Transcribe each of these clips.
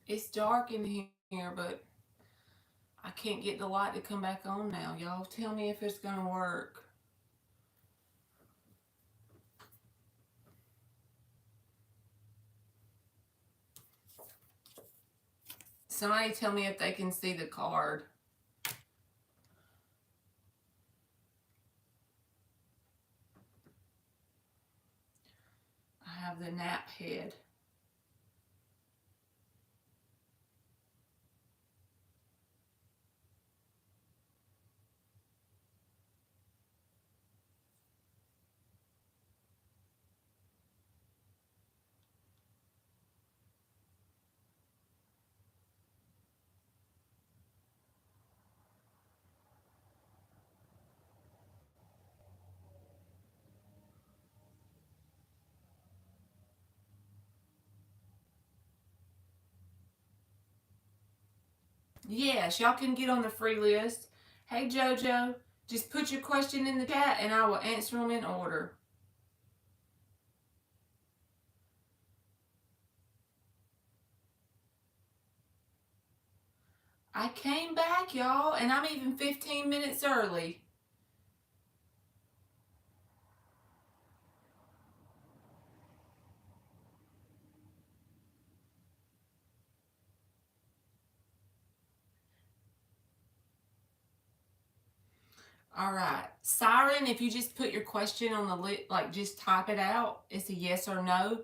It's dark in here, but I can't get the light to come back on now. Y'all tell me if it's gonna work. Somebody tell me if they can see the card. I have the nap head. Yes, y'all can get on the free list. Hey JoJo, just put your question in the chat and I will answer them in order. I came back, y'all, and I'm even 15 minutes early. All right. Siren, if you just put your question on the list, like just type it out, it's a yes or no,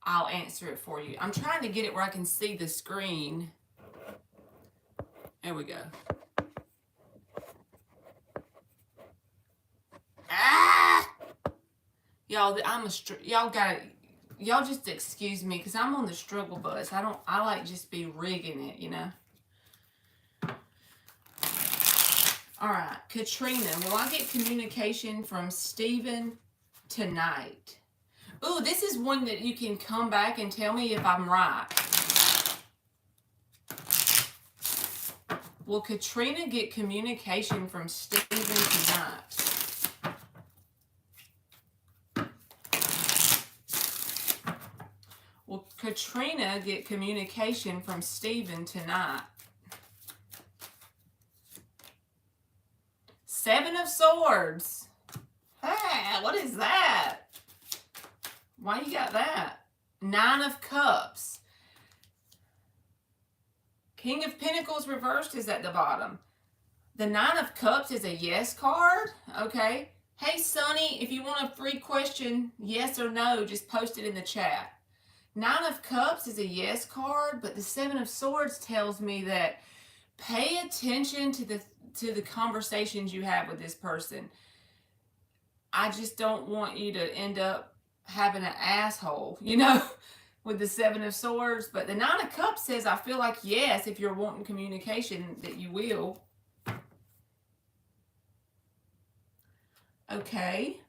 I'll answer it for you. I'm trying to get it where I can see the screen. There we go. Ah! Y'all, y'all just excuse me because I'm on the struggle bus. I like just be rigging it, you know. All right, Katrina, will I get communication from Stephen tonight? Ooh, this is one that you can come back and tell me if I'm right. Will Katrina get communication from Stephen tonight? Will Katrina get communication from Stephen tonight? Seven of Swords. Hey, what is that? Why you got that? Nine of Cups. King of Pentacles reversed is at the bottom. The Nine of Cups is a yes card. Okay. Hey, Sonny, if you want a free question, yes or no, just post it in the chat. Nine of Cups is a yes card, but the Seven of Swords tells me that pay attention to the conversations you have with this person. I just don't want you to end up having an asshole, you know, with the Seven of Swords. But the Nine of Cups says, I feel like, yes, if you're wanting communication, that you will. Okay.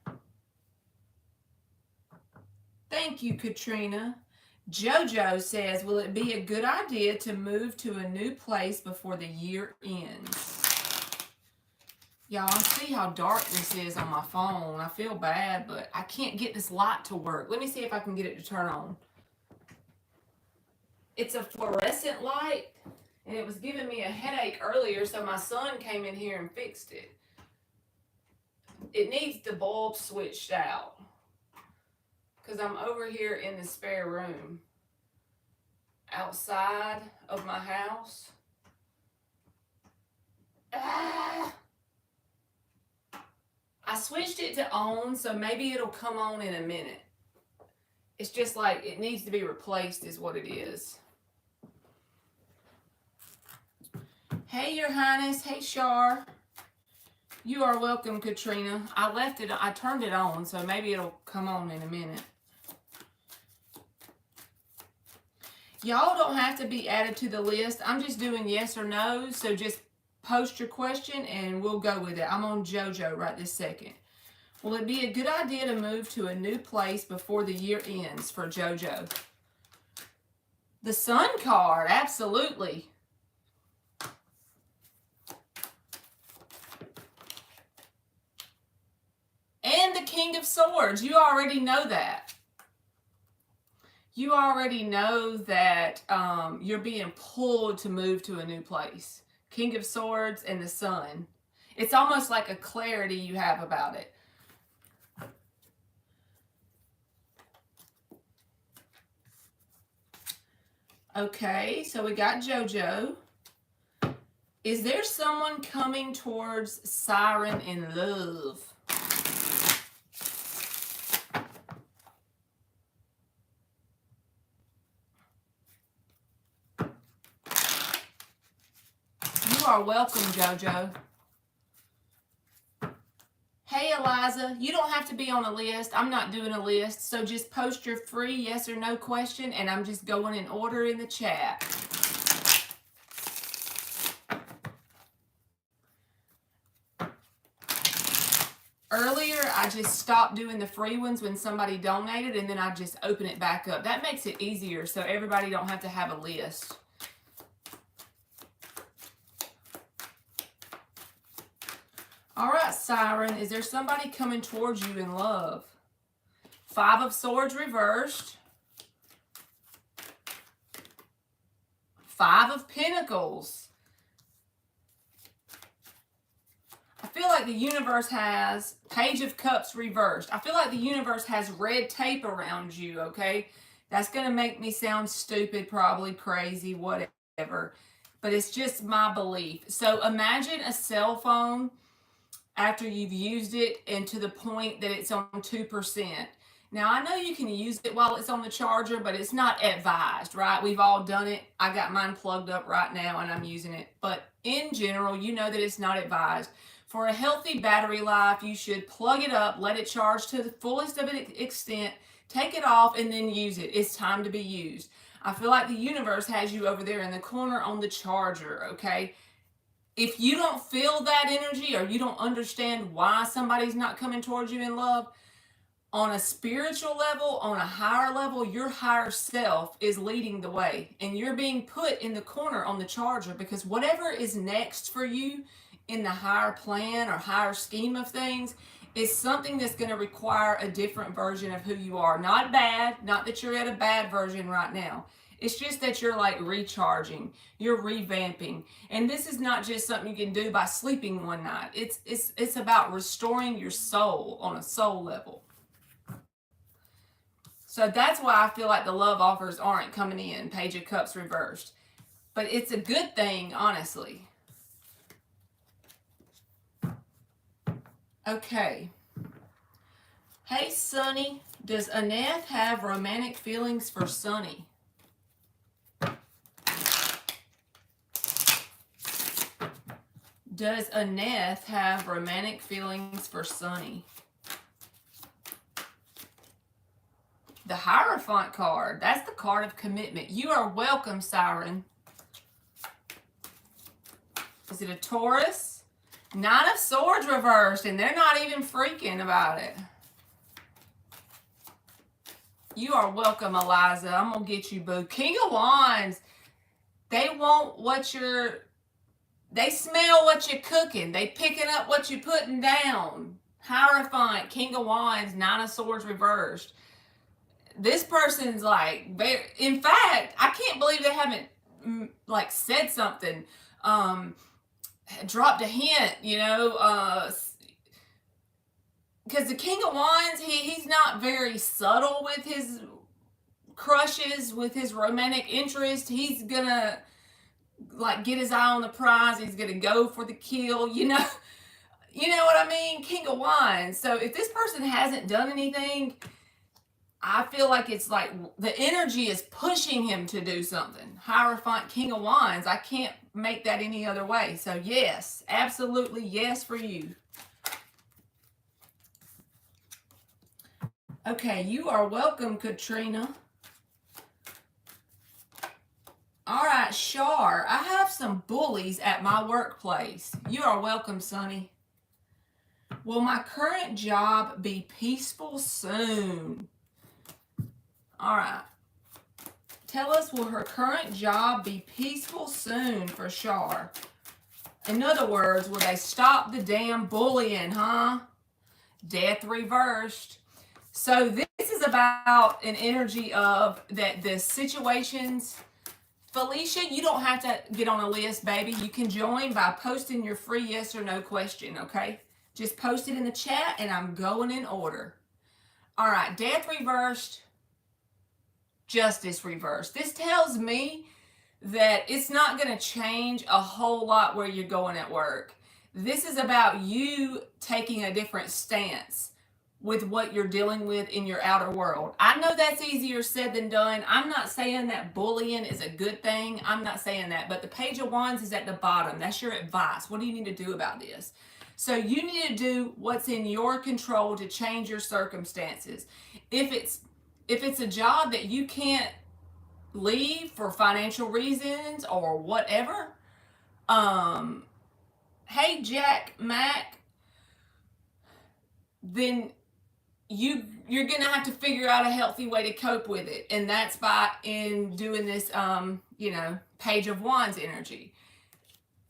Thank you, Katrina. JoJo says, will it be a good idea to move to a new place before the year ends? Y'all, see how dark this is on my phone. I feel bad, but I can't get this light to work. Let me see if I can get it to turn on. It's a fluorescent light, and it was giving me a headache earlier, so my son came in here and fixed it. It needs the bulb switched out because I'm over here in the spare room outside of my house. Ah! I switched it to on, so maybe it'll come on in a minute. It's just like it needs to be replaced is what it is. Hey, Your Highness. Hey, Shar. You are welcome, Katrina. I turned it on, so maybe it'll come on in a minute. Y'all don't have to be added to the list. I'm just doing yes or no, so just post your question and we'll go with it. I'm on JoJo right this second. Will it be a good idea to move to a new place before the year ends for JoJo? The Sun card, absolutely. And the King of Swords, you already know that. You already know that you're being pulled to move to a new place. King of Swords and the Sun. It's almost like a clarity you have about it. Okay, so we got JoJo. Is there someone coming towards Siren in love? You are welcome, JoJo. Hey, Eliza, you don't have to be on a list. I'm not doing a list, so just post your free yes or no question, and I'm just going in order in the chat. Earlier, I just stopped doing the free ones when somebody donated, and then I just open it back up. That makes it easier, so everybody don't have to have a list. All right, Siren, is there somebody coming towards you in love? 5 of Swords reversed. 5 of Pentacles. I feel like the universe has Page of Cups reversed. I feel like the universe has red tape around you, okay? That's going to make me sound stupid, probably crazy, whatever. But it's just my belief. So imagine a cell phone after you've used it and to the point that it's on 2%. Now, I know you can use it while it's on the charger, but it's not advised, right? We've all done it. I got mine plugged up right now and I'm using it. But in general, you know that it's not advised. For a healthy battery life, you should plug it up, let it charge to the fullest of its extent, take it off, and then use it. It's time to be used. I feel like the universe has you over there in the corner on the charger, okay? If you don't feel that energy or you don't understand why somebody's not coming towards you in love, on a spiritual level, on a higher level, your higher self is leading the way. And you're being put in the corner on the charger because whatever is next for you in the higher plan or higher scheme of things is something that's going to require a different version of who you are. Not bad, not that you're at a bad version right now. It's just that you're like recharging, you're revamping. And this is not just something you can do by sleeping one night. It's about restoring your soul on a soul level. So that's why I feel like the love offers aren't coming in, Page of Cups reversed. But it's a good thing, honestly. Okay. Hey, Sunny. Does Aneth have romantic feelings for Sunny? Does Aneth have romantic feelings for Sunny? The Hierophant card. That's the card of commitment. You are welcome, Siren. Is it a Taurus? 9 of Swords reversed, and they're not even freaking about it. You are welcome, Eliza. I'm going to get you, boo. King of Wands. They want what you're... They smell what you're cooking. They picking up what you're putting down. Hierophant, King of Wands, 9 of Swords reversed. This person's like, in fact, I can't believe they haven't like said something, dropped a hint, you know, because the King of Wands, he's not very subtle with his crushes, with his romantic interest. He's gonna like get his eye on the prize. He's gonna go for the kill, you know what I mean? King of Wands. So if this person hasn't done anything, I feel like it's like the energy is pushing him to do something. Hierophant, King of Wands. I can't make that any other way. So yes, absolutely yes for you. Okay, you are welcome, Katrina. All right, Shar, I have some bullies at my workplace. You are welcome, Sunny. Will my current job be peaceful soon? All right. Tell us, will her current job be peaceful soon for Shar? In other words, will they stop the damn bullying, huh? Death reversed. So this is about an energy of that the situations. Felicia, you don't have to get on a list, baby. You can join by posting your free yes or no question, okay? Just post it in the chat and I'm going in order. All right, death reversed, justice reversed. This tells me that it's not going to change a whole lot where you're going at work. This is about you taking a different stance with what you're dealing with in your outer world. I know that's easier said than done. I'm not saying that bullying is a good thing. I'm not saying that. But the Page of Wands is at the bottom. That's your advice. What do you need to do about this? So you need to do what's in your control to change your circumstances. If it's a job that you can't leave for financial reasons or whatever, hey Jack Mac, then you're gonna have to figure out a healthy way to cope with it, and that's by in doing this Page of Wands energy.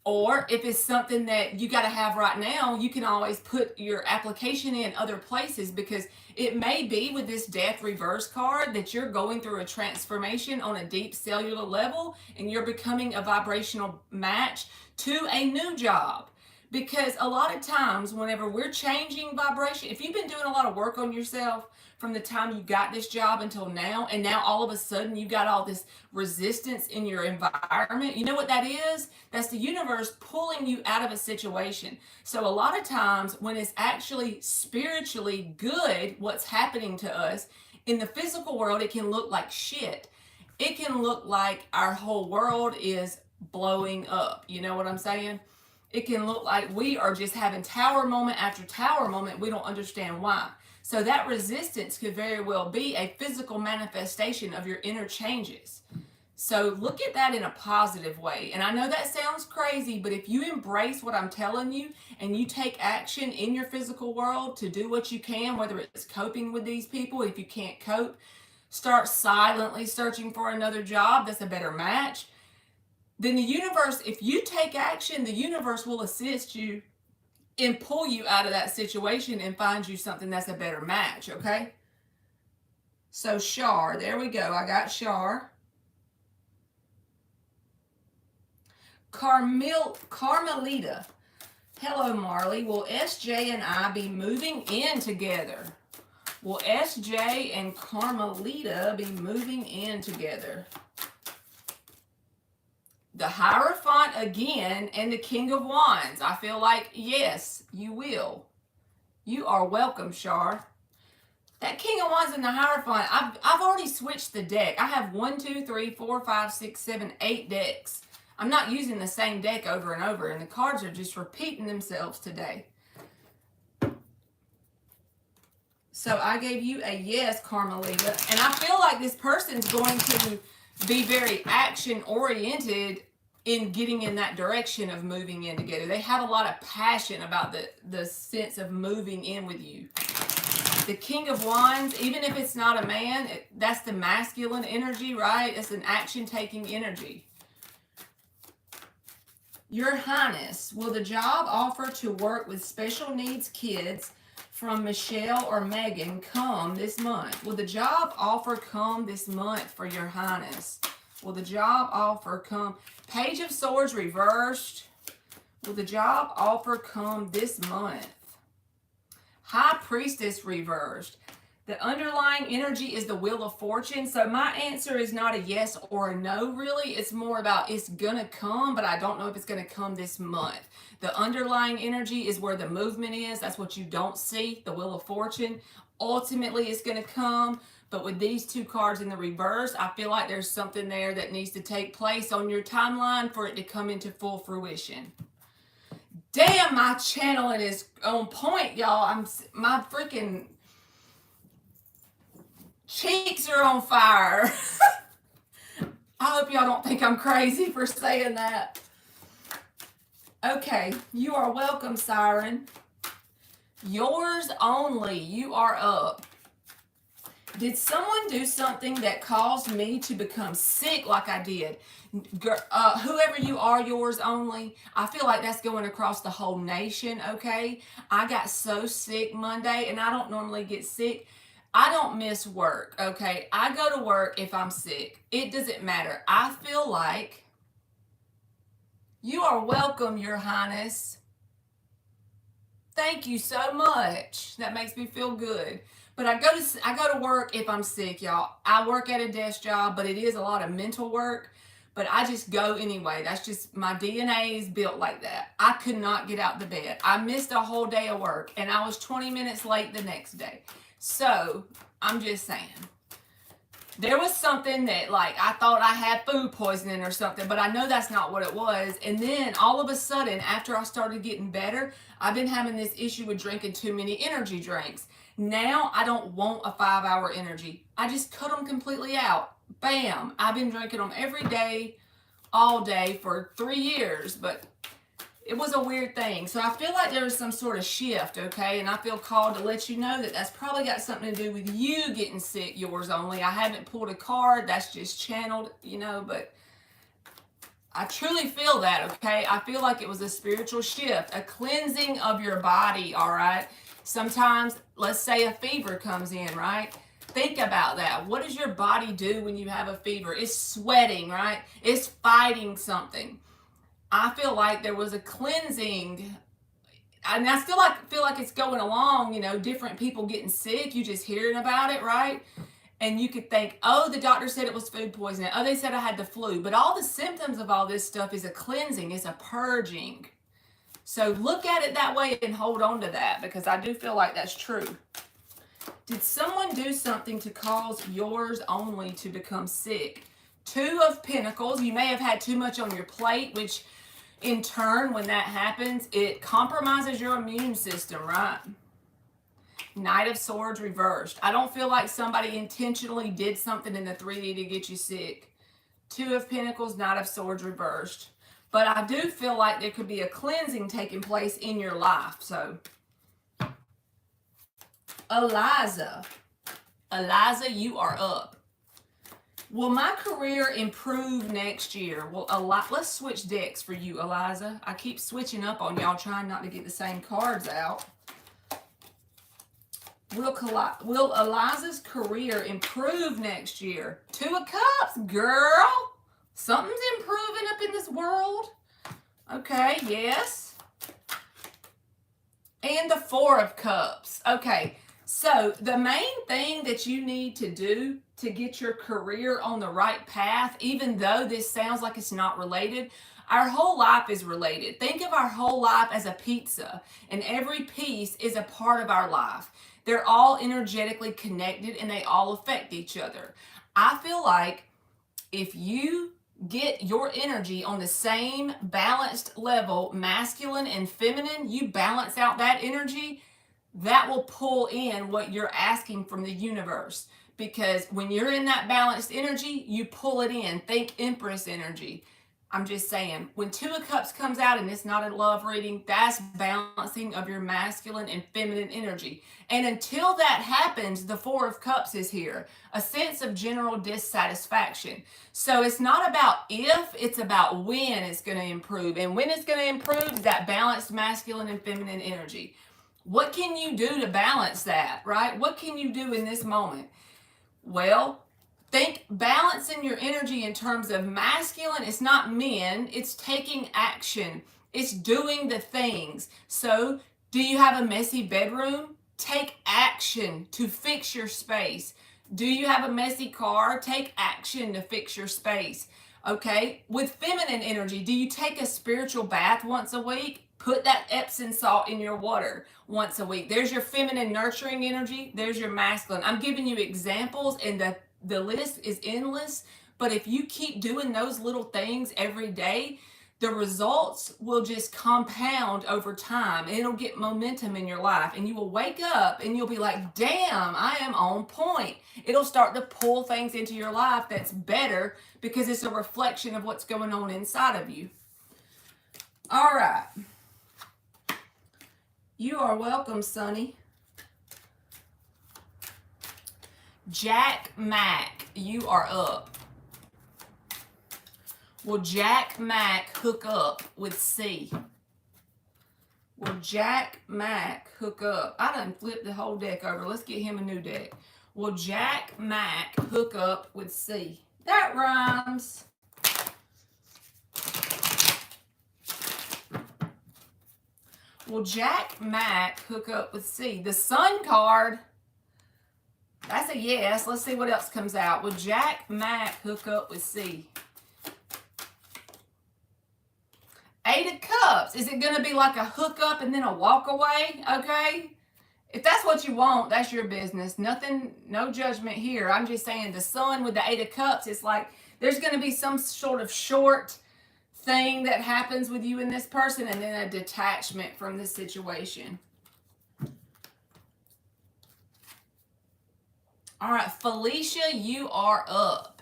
Or if it's something that you got to have right now, you can always put your application in other places, because it may be with this death reverse card that you're going through a transformation on a deep cellular level and you're becoming a vibrational match to a new job. Because a lot of times whenever we're changing vibration, if you've been doing a lot of work on yourself from the time you got this job until now, and now all of a sudden you got all this resistance in your environment, you know what that is? That's the universe pulling you out of a situation. So a lot of times when it's actually spiritually good what's happening to us, in the physical world it can look like shit. It can look like our whole world is blowing up. You know what I'm saying? It can look like we are just having tower moment after tower moment. We don't understand why. So that resistance could very well be a physical manifestation of your inner changes. So look at that in a positive way. And I know that sounds crazy, but if you embrace what I'm telling you and you take action in your physical world to do what you can, whether it's coping with these people, if you can't cope, start silently searching for another job that's a better match. Then the universe, if you take action, the universe will assist you and pull you out of that situation and find you something that's a better match, okay? So Shar, there we go. I got Shar. Carmelita. Hello, Marley. Will SJ and I be moving in together? Will SJ and Carmelita be moving in together? The Hierophant again and the King of Wands. I feel like, yes, you will. You are welcome, Shar. That King of Wands and the Hierophant, I've already switched the deck. I have 1, 2, 3, 4, 5, 6, 7, 8 decks. I'm not using the same deck over and over, and the cards are just repeating themselves today. So I gave you a yes, Carmelita. And I feel like this person's going to be very action-oriented in getting in that direction of moving in together. They have a lot of passion about the sense of moving in with you. The King of Wands, even if it's not a man, that's the masculine energy, right? It's an action-taking energy. Your Highness, will the job offer to work with special needs kids from Michelle or Megan come this month? Will the job offer come this month for Your Highness? Will the job offer come? Page of Swords reversed. Will the job offer come this month? High Priestess reversed. The underlying energy is the Wheel of Fortune. So my answer is not a yes or a no, really. It's more about it's going to come, but I don't know if it's going to come this month. The underlying energy is where the movement is. That's what you don't see, the Wheel of Fortune. Ultimately, it's going to come. But with these two cards in the reverse, I feel like there's something there that needs to take place on your timeline for it to come into full fruition. Damn, my channeling is on point, y'all. My freaking cheeks are on fire. I hope y'all don't think I'm crazy for saying that. Okay, you are welcome, Siren. Yours only. You are up. Did someone do something that caused me to become sick like I did? Whoever you are, yours only. I feel like that's going across the whole nation, okay? I got so sick Monday, and I don't normally get sick. I don't miss work, okay? I go to work if I'm sick. It doesn't matter. I feel like you are welcome, Your Highness. Thank you so much. That makes me feel good. But I go to work if I'm sick, y'all. I work at a desk job, but it is a lot of mental work. But I just go anyway. That's just my DNA is built like that. I could not get out the bed. I missed a whole day of work, and I was 20 minutes late the next day. So I'm just saying. There was something that, like, I thought I had food poisoning or something, but I know that's not what it was. And then all of a sudden, after I started getting better, I've been having this issue with drinking too many energy drinks. Now I don't want a 5-hour energy. I just cut them completely out. Bam. I've been drinking them every day, all day for 3 years, but it was a weird thing. So I feel like there was some sort of shift, okay? And I feel called to let you know that that's probably got something to do with you getting sick, yours only. I haven't pulled a card. That's just channeled, you know, but I truly feel that, okay? I feel like it was a spiritual shift, a cleansing of your body, all right? Sometimes, let's say a fever comes in, right? Think about that. What does your body do when you have a fever? It's sweating, right? It's fighting something. I feel like there was a cleansing, and I still feel like it's going along, you know, different people getting sick, you just hearing about it, right? And you could think, oh, the doctor said it was food poisoning. Oh, they said I had the flu. But all the symptoms of all this stuff is a cleansing, it's a purging. So look at it that way and hold on to that, because I do feel like that's true. Did someone do something to cause yours only to become sick? 2 of Pentacles. You may have had too much on your plate, which in turn, when that happens, it compromises your immune system, right? Knight of Swords reversed. I don't feel like somebody intentionally did something in the 3D to get you sick. 2 of Pentacles, Knight of Swords reversed. But I do feel like there could be a cleansing taking place in your life. So, Eliza, you are up. Will my career improve next year? Well, let's switch decks for you, Eliza. I keep switching up on y'all, trying not to get the same cards out. Will Eliza's career improve next year? 2 of Cups, girl. Something's improving up in this world. Okay, yes. And the 4 of Cups. Okay, so the main thing that you need to do to get your career on the right path, even though this sounds like it's not related, our whole life is related. Think of our whole life as a pizza, and every piece is a part of our life. They're all energetically connected, and they all affect each other. I feel like if you get your energy on the same balanced level, masculine and feminine, you balance out that energy, that will pull in what you're asking from the universe. Because when you're in that balanced energy, you pull it in. Think Empress energy. I'm just saying, when 2 of Cups comes out and it's not a love reading, that's balancing of your masculine and feminine energy. And until that happens, the 4 of Cups is here, a sense of general dissatisfaction. So it's not about if, it's about when it's going to improve. And when it's going to improve is that balanced masculine and feminine energy. What can you do to balance that, right? What can you do in this moment? Well, think balancing your energy in terms of masculine. It's not men, it's taking action. It's doing the things. So, do you have a messy bedroom? Take action to fix your space. Do you have a messy car? Take action to fix your space. Okay, with feminine energy, do you take a spiritual bath once a week? Put that Epsom salt in your water once a week. There's your feminine nurturing energy. There's your masculine. I'm giving you examples, and the list is endless. But if you keep doing those little things every day, the results will just compound over time, and it'll get momentum in your life. And you will wake up and you'll be like, damn, I am on point. It'll start to pull things into your life that's better because it's a reflection of what's going on inside of you. All right. You are welcome, Sonny. Jack Mack, you are up. Will Jack Mack hook up with C? Will Jack Mack hook up? I done flipped the whole deck over. Let's get him a new deck. Will Jack Mack hook up with C? That rhymes. Will Jack Mack hook up with C? The Sun card. That's a yes. Let's see what else comes out. Will Jack Mack hook up with C? Eight of Cups. Is it going to be like a hook up and then a walk away? Okay. If that's what you want, that's your business. Nothing, no judgment here. I'm just saying the Sun with the Eight of Cups, it's like there's going to be some sort of short thing that happens with you and this person and then a detachment from the situation. All right, Felicia, you are up.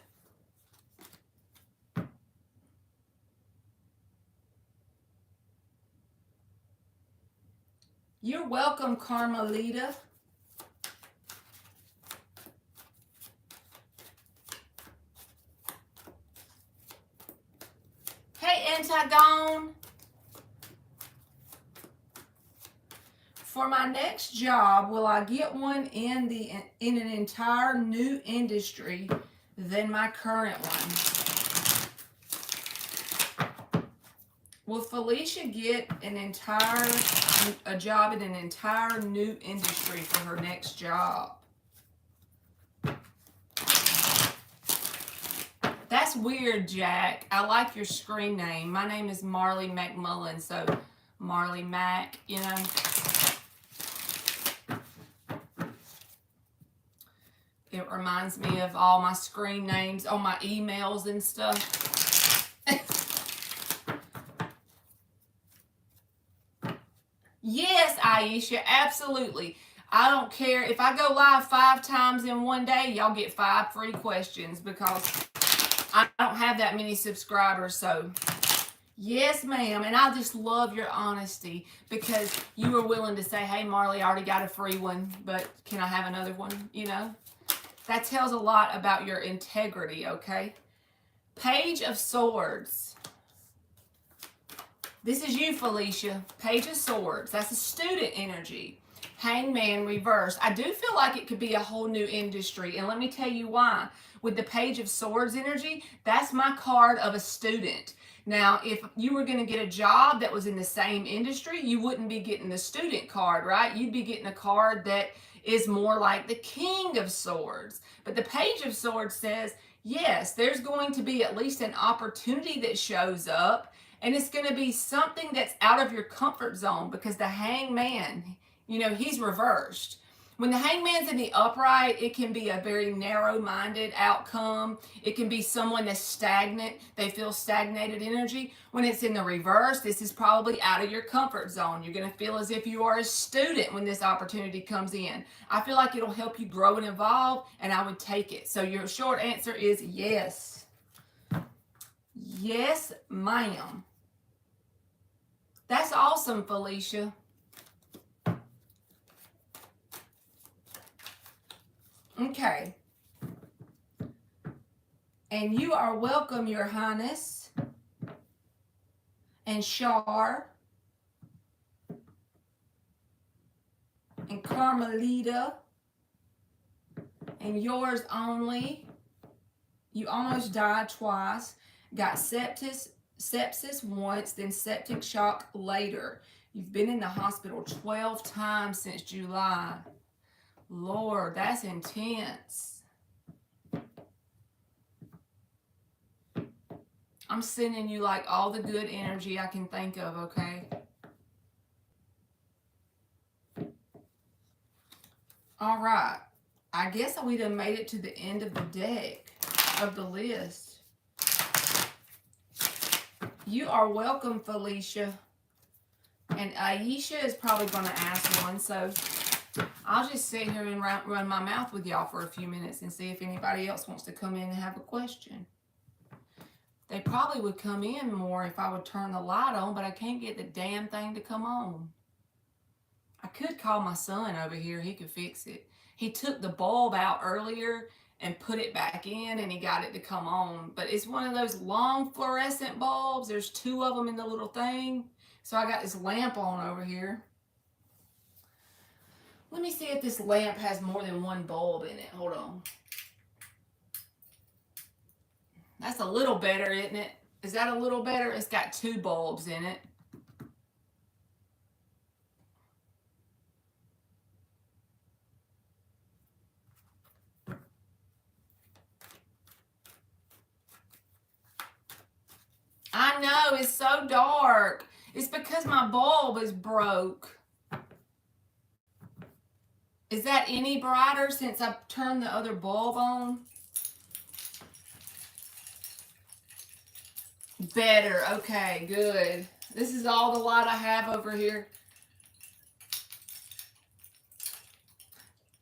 You're welcome, Carmelita. Hey, Antigone. For my next job, will I get one in an entire new industry than my current one? Will Felicia get a job in an entire new industry for her next job? That's weird, Jack. I like your screen name. My name is Marley McMullen, so Marley Mac, you know. It reminds me of all my screen names on my emails and stuff. Yes, Aisha, absolutely. I don't care. If I go live 5 times in one day, y'all get 5 free questions because I don't have that many subscribers. So, yes, ma'am. And I just love your honesty because you were willing to say, hey, Marley, I already got a free one, but can I have another one? You know, that tells a lot about your integrity, okay? Page of Swords. This is you, Felicia. Page of Swords. That's a student energy. Hangman reversed. I do feel like it could be a whole new industry, and let me tell you why. With the Page of Swords energy, that's my card of a student. Now, if you were going to get a job that was in the same industry, you wouldn't be getting the student card, right? You'd be getting a card that is more like the King of Swords. But the Page of Swords says, yes, there's going to be at least an opportunity that shows up, and it's going to be something that's out of your comfort zone because the Hangman, you know, he's reversed. When the Hangman's in the upright, it can be a very narrow-minded outcome. It can be someone that's stagnant. They feel stagnated energy. When it's in the reverse, this is probably out of your comfort zone. You're going to feel as if you are a student when this opportunity comes in. I feel like it'll help you grow and evolve, and I would take it. So your short answer is yes. Yes, ma'am. That's awesome, Felicia. Okay. And you are welcome, Your Highness. And Shar. And Carmelita. And yours only. You almost died twice. Got sepsis once, then septic shock later. You've been in the hospital 12 times since July. Lord, that's intense. I'm sending you like all the good energy I can think of, okay? All right. I guess we done made it to the end of the deck, of the list. You are welcome, Felicia. And Aisha is probably going to ask one, so I'll just sit here and run my mouth with y'all for a few minutes and see if anybody else wants to come in and have a question. They probably would come in more if I would turn the light on, but I can't get the damn thing to come on. I could call my son over here. He could fix it. He took the bulb out earlier and put it back in, and he got it to come on. But it's one of those long fluorescent bulbs. There's 2 of them in the little thing. So I got this lamp on over here. Let me see if this lamp has more than one bulb in it. Hold on. That's a little better, isn't it? Is that a little better? It's got 2 bulbs in it. I know, it's so dark. It's because my bulb is broke. Is that any brighter since I've turned the other bulb on? Better. Okay, good. This is all the light I have over here.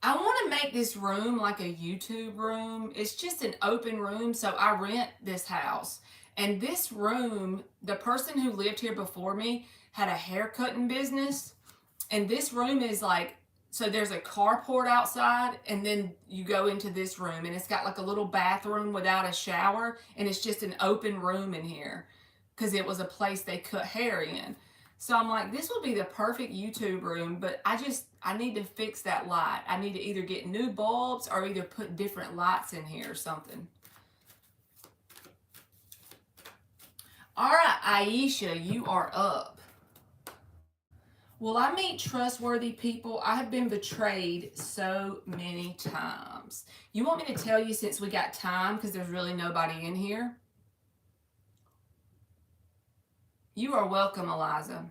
I want to make this room like a YouTube room. It's just an open room, so I rent this house. And this room, the person who lived here before me had a haircutting business. And this room is like, so there's a carport outside, and then you go into this room, and it's got like a little bathroom without a shower, and it's just an open room in here because it was a place they cut hair in. So I'm like, this would be the perfect YouTube room, but I need to fix that light. I need to either get new bulbs or either put different lights in here or something. All right, Aisha, you are up. Will I meet trustworthy people? I have been betrayed so many times. You want me to tell you since we got time because there's really nobody in here? You are welcome, Eliza.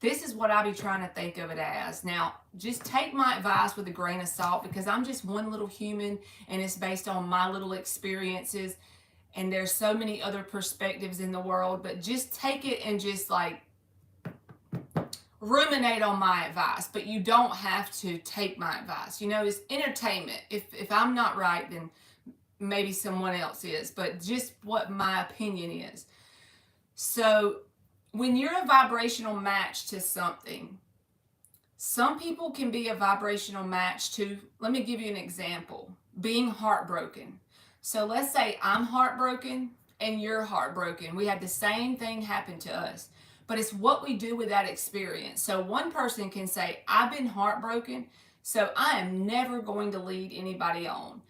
This is what I be trying to think of it as. Now, just take my advice with a grain of salt because I'm just one little human and it's based on my little experiences. And there's so many other perspectives in the world, but just take it and just like ruminate on my advice, but you don't have to take my advice. You know, it's entertainment. If I'm not right, then maybe someone else is, but just what my opinion is. So when you're a vibrational match to something, some people can be a vibrational match to, let me give you an example, being heartbroken. So let's say I'm heartbroken and you're heartbroken. We had the same thing happen to us, but it's what we do with that experience. So one person can say, I've been heartbroken, so I am never going to lead anybody on.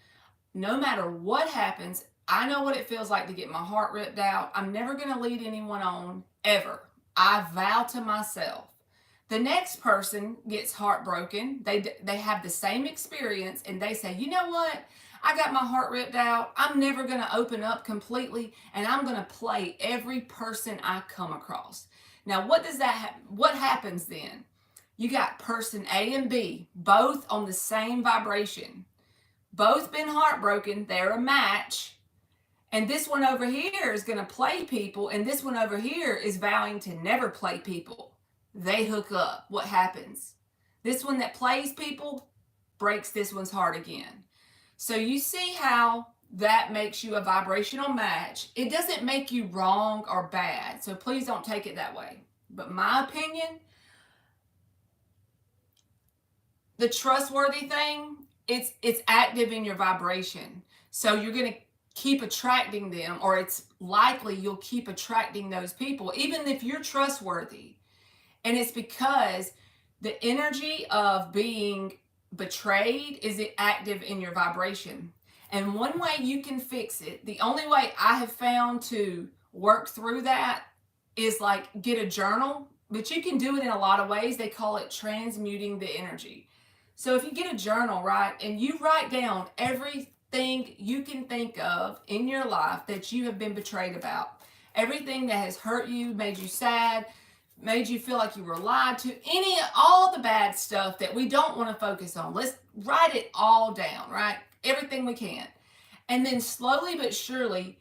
No matter what happens, I know what it feels like to get my heart ripped out. I'm never going to lead anyone on, ever. I vow to myself. The next person gets heartbroken. They have the same experience and they say, you know what? I got my heart ripped out. I'm never going to open up completely, and I'm going to play every person I come across. Now, what happens then? You got person A and B, both on the same vibration. Both been heartbroken. They're a match. And this one over here is going to play people, and this one over here is vowing to never play people. They hook up. What happens? This one that plays people breaks this one's heart again. So you see how that makes you a vibrational match. It doesn't make you wrong or bad, so please don't take it that way. But my opinion, the trustworthy thing, it's active in your vibration. So you're going to keep attracting them, or it's likely you'll keep attracting those people, even if you're trustworthy. And it's because the energy of being betrayed is active in your vibration. And one way you can fix it, the only way I have found to work through that is like get a journal, but you can do it in a lot of ways. They call it transmuting the energy. So if you get a journal, right, and you write down everything you can think of in your life that you have been betrayed about, everything that has hurt you, made you sad, made you feel like you were lied to, all the bad stuff that we don't want to focus on. Let's write it all down, right? Everything we can. And then slowly but surely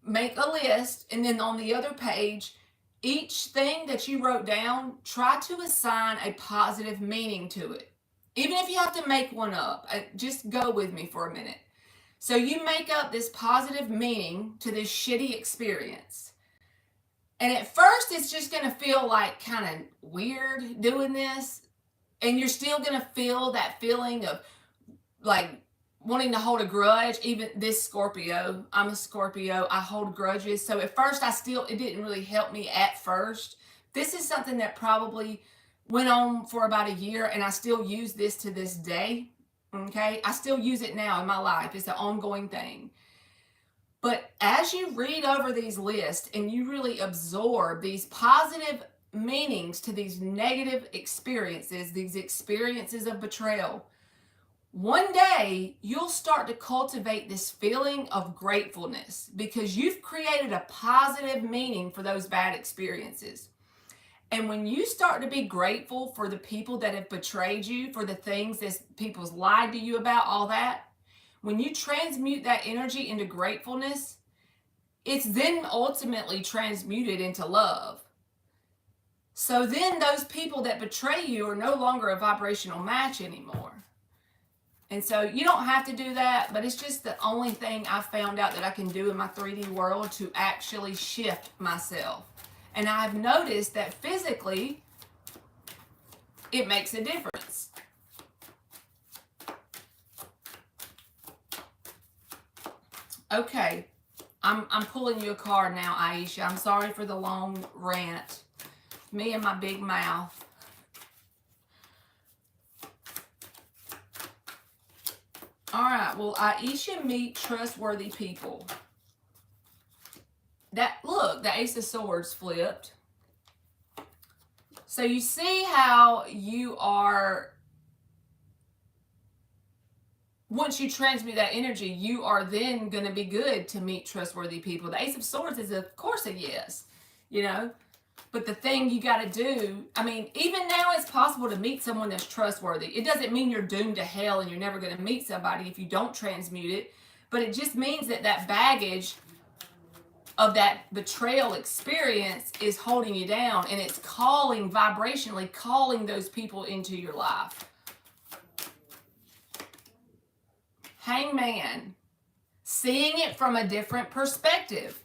make a list, and then on the other page, each thing that you wrote down, try to assign a positive meaning to it. Even if you have to make one up, just go with me for a minute. So you make up this positive meaning to this shitty experience. And at first, it's just going to feel like kind of weird doing this. And you're still going to feel that feeling of like wanting to hold a grudge. Even this Scorpio, I'm a Scorpio, I hold grudges. So at first, it didn't really help me at first. This is something that probably Went on for about a year, and I still use this to this day. Okay, I still use it now in my life. It's an ongoing thing. But as you read over these lists and you really absorb these positive meanings to these negative experiences, these experiences of betrayal, one day you'll start to cultivate this feeling of gratefulness because you've created a positive meaning for those bad experiences. And when you start to be grateful for the people that have betrayed you, for the things that people's lied to you about, all that, when you transmute that energy into gratefulness, it's then ultimately transmuted into love. So then those people that betray you are no longer a vibrational match anymore. And so you don't have to do that, but it's just the only thing I found out that I can do in my 3D world to actually shift myself. And I've noticed that physically, it makes a difference. Okay, I'm pulling you a card now, Aisha. I'm sorry for the long rant. Me and my big mouth. All right, well, Aisha, meet trustworthy people. Look, the Ace of Swords flipped. So you see how you are, once you transmute that energy, you are then going to be good to meet trustworthy people. The Ace of Swords is, of course, a yes, you know. But the thing you got to do, I mean, even now it's possible to meet someone that's trustworthy. It doesn't mean you're doomed to hell and you're never going to meet somebody if you don't transmute it. But it just means that that baggage of that betrayal experience is holding you down, and it's calling, vibrationally calling those people into your life. Hangman, seeing it from a different perspective.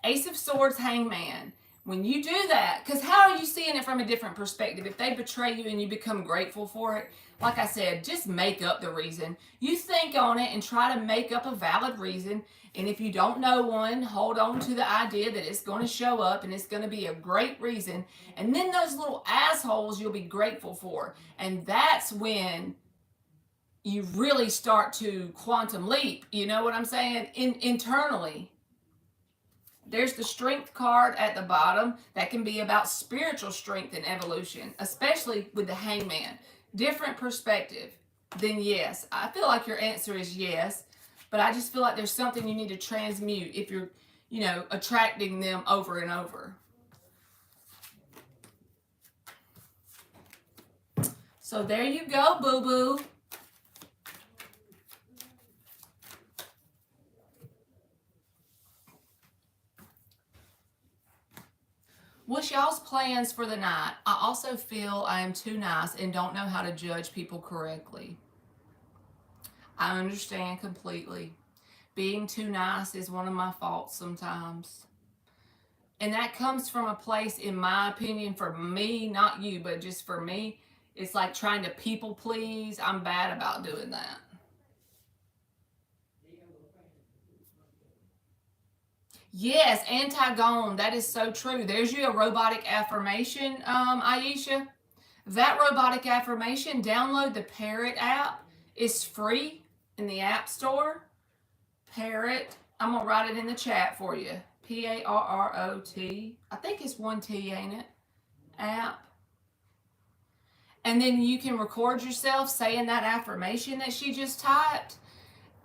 Ace of Swords, Hangman. When you do that, because how are you seeing it from a different perspective? If they betray you and you become grateful for it, like I said, just make up the reason. You think on it and try to make up a valid reason. And if you don't know one, hold on to the idea that it's going to show up and it's going to be a great reason. And then those little assholes you'll be grateful for. And that's when you really start to quantum leap. You know what I'm saying? Internally. There's the Strength card at the bottom. That can be about spiritual strength and evolution, especially with the Hangman. Different perspective. Then yes. I feel like your answer is yes, but I just feel like there's something you need to transmute if you're, attracting them over and over. So there you go, boo-boo. What's y'all's plans for the night? I also feel I am too nice and don't know how to judge people correctly. I understand completely. Being too nice is one of my faults sometimes. And that comes from a place, in my opinion, for me, not you, but just for me, it's like trying to people please. I'm bad about doing that. Yes, Antigone, that is so true. There's you a robotic affirmation, Aisha. That robotic affirmation, download the Parrot app. It's free in the App Store. Parrot, I'm going to write it in the chat for you. Parrot. I think it's one T, ain't it? App. And then you can record yourself saying that affirmation that she just typed.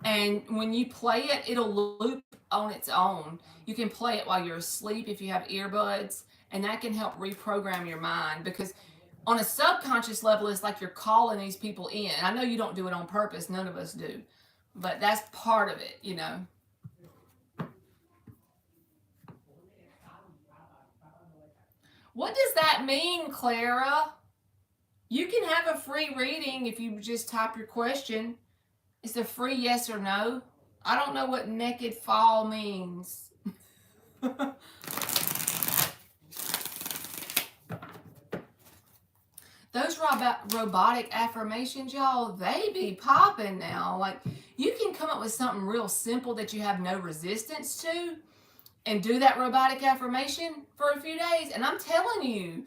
And when you play it, it'll loop on its own. You can play it while you're asleep if you have earbuds, and that can help reprogram your mind, because on a subconscious level, it's like you're calling these people in. I know you don't do it on purpose. None of us do. But that's part of it, What does that mean, Clara? You can have a free reading if you just type your question. It's a free yes or no. I don't know what naked fall means. Those robotic affirmations, y'all, they be popping now. Like, you can come up with something real simple that you have no resistance to and do that robotic affirmation for a few days. And I'm telling you,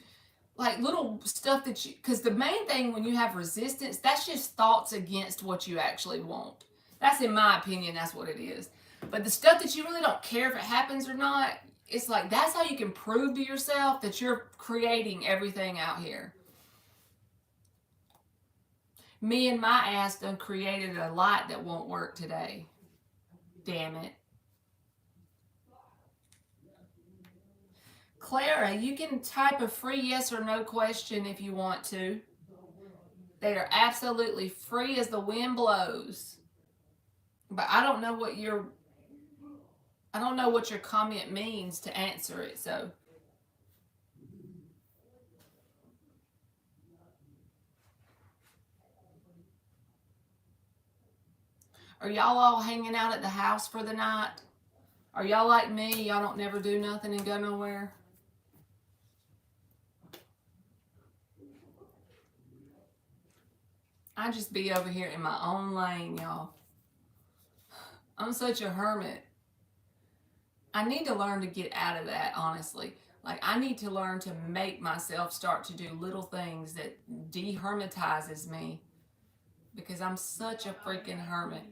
like little stuff that you, because the main thing when you have resistance, that's just thoughts against what you actually want. That's, in my opinion, that's what it is. But the stuff that you really don't care if it happens or not, it's like that's how you can prove to yourself that you're creating everything out here. Me and my ass done created a light that won't work today. Damn it. Clara, you can type a free yes or no question if you want to. They are absolutely free as the wind blows. But I don't know what your comment means to answer it, so. Are y'all all hanging out at the house for the night? Are y'all like me? Y'all don't never do nothing and go nowhere? I just be over here in my own lane, y'all. I'm such a hermit. I need to learn to get out of that, honestly. Like, I need to learn to make myself start to do little things that dehermetizes me because I'm such a freaking hermit.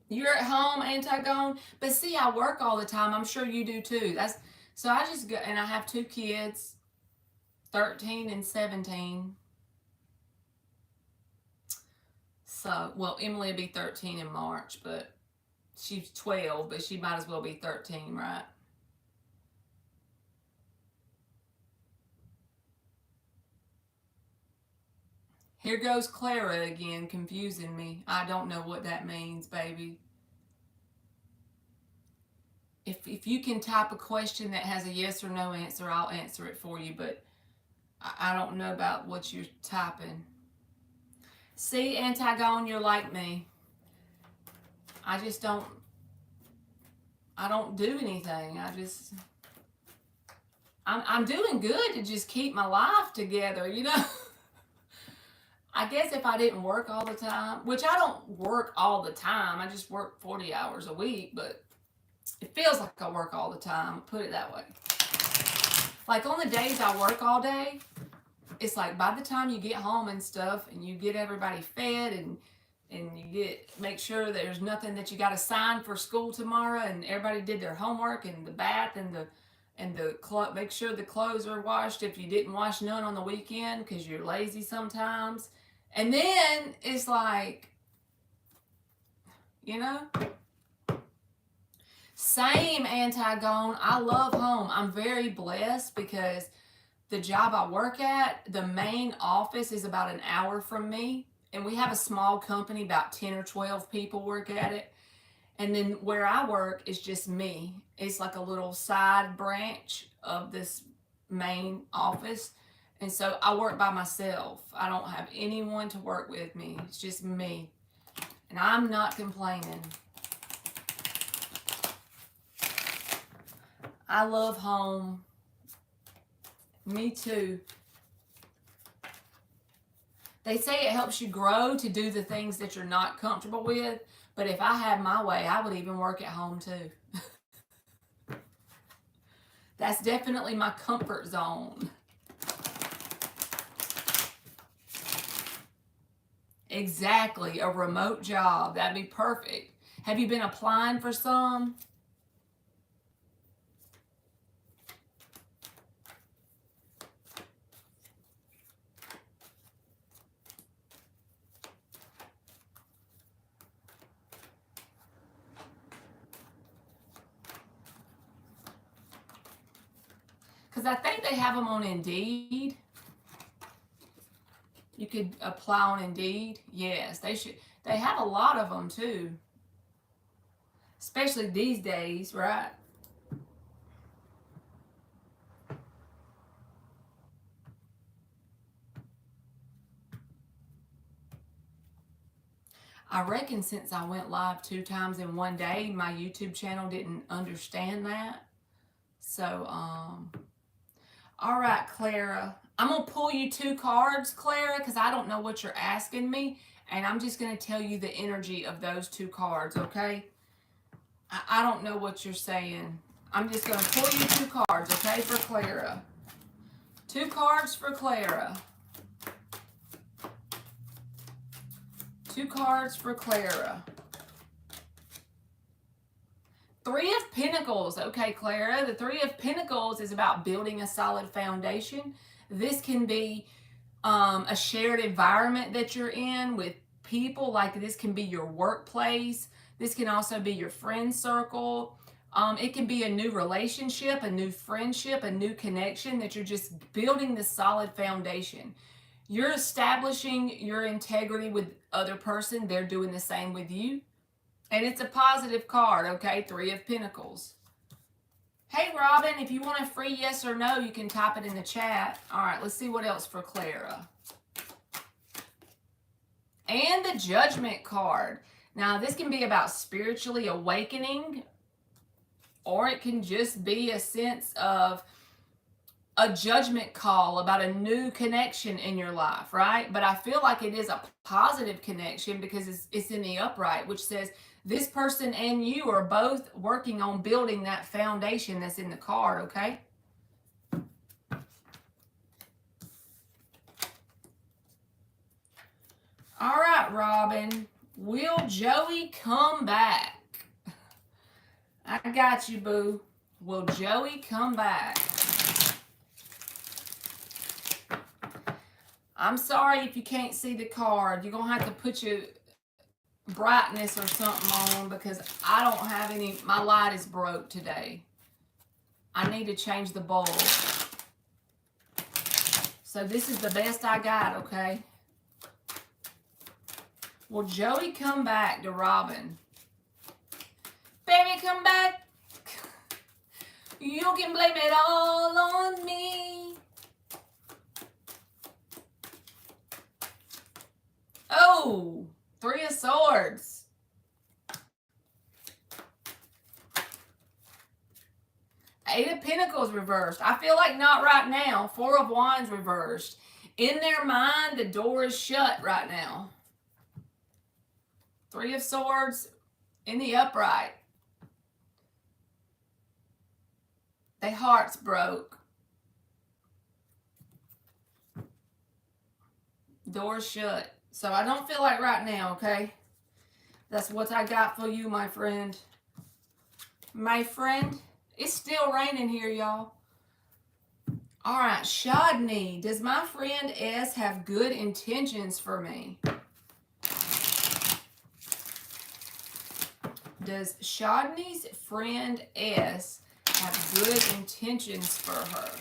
You're at home, Antigone, but see, I work all the time. I'm sure you do too. That's so I just go, and I have 2 kids, 13 and 17. So, well, Emily will be 13 in March, but she's 12, but she might as well be 13, right? Here goes Clara again, confusing me. I don't know what that means, baby. If you can type a question that has a yes or no answer, I'll answer it for you, but I don't know about what you're typing. See, Antigone, you're like me. I just don't do anything. I'm doing good to just keep my life together, you know? I guess if I didn't work all the time, which I don't work all the time, I just work 40 hours a week, but it feels like I work all the time, put it that way. Like on the days I work all day, it's like by the time you get home and stuff and you get everybody fed and you make sure there's nothing that you got to sign for school tomorrow and everybody did their homework and the bath and make sure the clothes are washed if you didn't wash none on the weekend because you're lazy sometimes. And then it's like, you know, same, Antigone. I love home. I'm very blessed because the job I work at, the main office is about an hour from me. And we have a small company, about 10 or 12 people work at it. And then where I work is just me. It's like a little side branch of this main office. And so I work by myself. I don't have anyone to work with me. It's just me. And I'm not complaining. I love home. Me too. They say it helps you grow to do the things that you're not comfortable with. But if I had my way, I would even work at home too. That's definitely my comfort zone. Exactly, a remote job. That'd be perfect. Have you been applying for some? Because I think they have them on Indeed. You could apply on Indeed. Yes, they should. They have a lot of them too. Especially these days, right? I reckon since I went live 2 times in one day, my YouTube channel didn't understand that. So, all right, Clara. I'm going to pull you 2 cards, Clara, because I don't know what you're asking me. And I'm just going to tell you the energy of those 2 cards, okay? I don't know what you're saying. I'm just going to pull you 2 cards, okay, for Clara. 2 cards for Clara. 2 cards for Clara. 3 of Pentacles. Okay, Clara, the 3 of Pentacles is about building a solid foundation. This can be a shared environment that you're in with people. Like this can be your workplace. This can also be your friend circle. It can be a new relationship, a new friendship, a new connection that you're just building the solid foundation. You're establishing your integrity with other person. They're doing the same with you. And it's a positive card, okay? 3 of Pentacles. Hey, Robin, if you want a free yes or no, you can type it in the chat. All right, let's see what else for Clara. And the Judgment card. Now, this can be about spiritually awakening, or it can just be a sense of a judgment call about a new connection in your life, right? But I feel like it is a positive connection because it's in the upright, which says this person and you are both working on building that foundation that's in the card, okay? All right, Robin. Will Joey come back? I got you, boo. Will Joey come back? I'm sorry if you can't see the card. You're going to have to put your brightness or something on because I don't have any. My light is broke today. I need to change the bulb. So this is the best I got, okay? Will Joey come back to Robin? Baby, come back. You can blame it all on me. Oh, 3 of Swords. Eight of Pentacles reversed. I feel like not right now. 4 of Wands reversed. In their mind, the door is shut right now. 3 of Swords in the upright. Their hearts broke. Doors shut. So I don't feel like right now, okay? That's what I got for you, my friend. My friend, it's still raining here, y'all. All right, Shodney. Does my friend S have good intentions for me? Does Shodney's friend S have good intentions for her?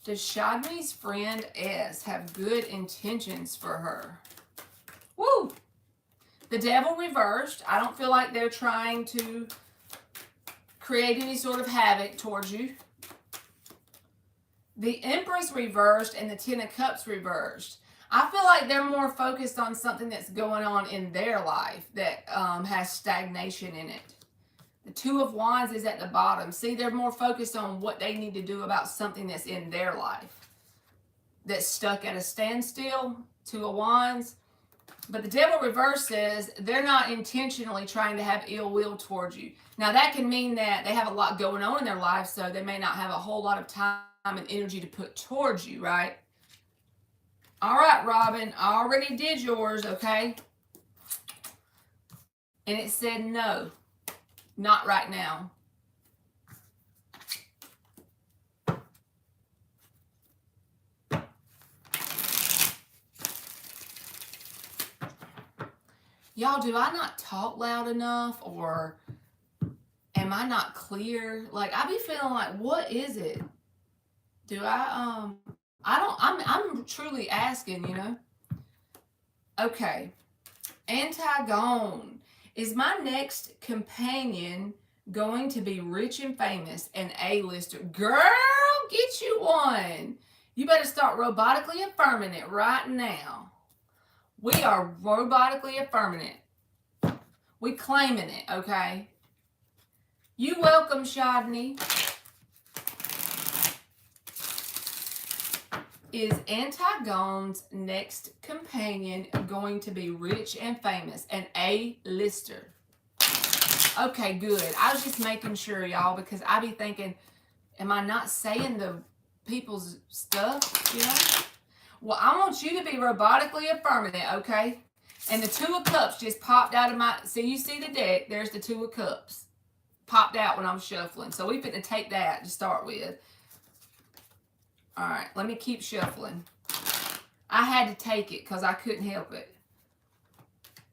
Does Shodney's friend S have good intentions for her? Woo! The Devil reversed. I don't feel like they're trying to create any sort of havoc towards you. The Empress reversed and the 10 of Cups reversed. I feel like they're more focused on something that's going on in their life that has stagnation in it. The 2 of Wands is at the bottom. See, they're more focused on what they need to do about something that's in their life that's stuck at a standstill. 2 of Wands. But the Devil reverse says they're not intentionally trying to have ill will towards you. Now, that can mean that they have a lot going on in their life, so they may not have a whole lot of time and energy to put towards you, right? All right, Robin, I already did yours, okay? And it said no. Not right now. Y'all, do I not talk loud enough, or am I not clear? Like, I be feeling like, what is it? Do I'm truly asking, you know? Okay. Antigone. Is my next companion going to be rich and famous and A-lister? Girl, get you one. You better start robotically affirming it right now. We are robotically affirming it. We claiming it, okay? You welcome, Shodney. Is Antigone's next companion going to be rich and famous, an A-lister? Okay, good. I was just making sure, y'all, because I be thinking, am I not saying the people's stuff, you know? Well, I want you to be robotically affirming it, okay? And the Two of Cups just popped out of my... See, you see the deck? There's the Two of Cups. Popped out when I'm shuffling. So we finna take that to start with. All right, let me keep shuffling. I had to take it because I couldn't help it.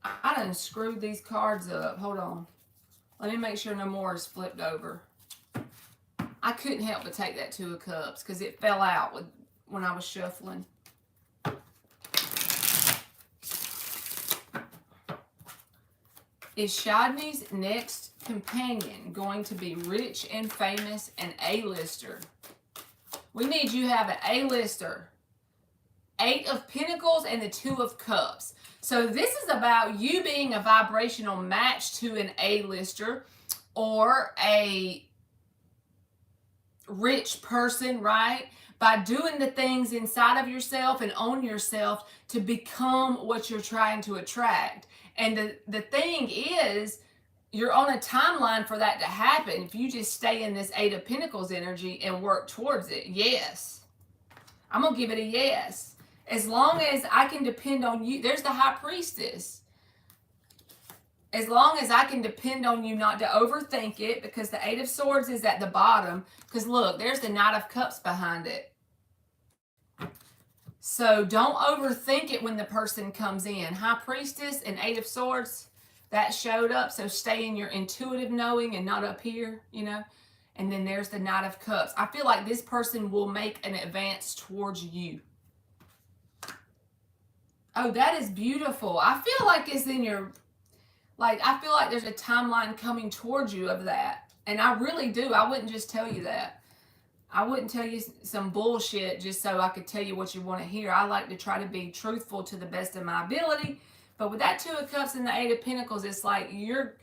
I done screwed these cards up. Hold on. Let me make sure no more is flipped over. I couldn't help but take that Two of Cups because it fell out when I was shuffling. Is Chladni's next companion going to be rich and famous and A-lister? We need you to have an A-lister. 8 of Pentacles and the 2 of Cups. So this is about you being a vibrational match to an A-lister or a rich person, right? By doing the things inside of yourself and on yourself to become what you're trying to attract. And the thing is, you're on a timeline for that to happen if you just stay in this 8 of Pentacles energy and work towards it. Yes. I'm going to give it a yes. As long as I can depend on you. There's the High Priestess. As long as I can depend on you not to overthink it, because the 8 of Swords is at the bottom. Because look, there's the Knight of Cups behind it. So don't overthink it when the person comes in. High Priestess and 8 of Swords, that showed up. So stay in your intuitive knowing and not up here, you know. And then there's the Knight of Cups. I feel like this person will make an advance towards you. Oh, that is beautiful. I feel like it's in your, like, I feel like there's a timeline coming towards you of that. And I really do. I wouldn't just tell you that. I wouldn't tell you some bullshit just so I could tell you what you want to hear. I like to try to be truthful to the best of my ability. But with that 2 of Cups and the 8 of Pentacles, it's like you're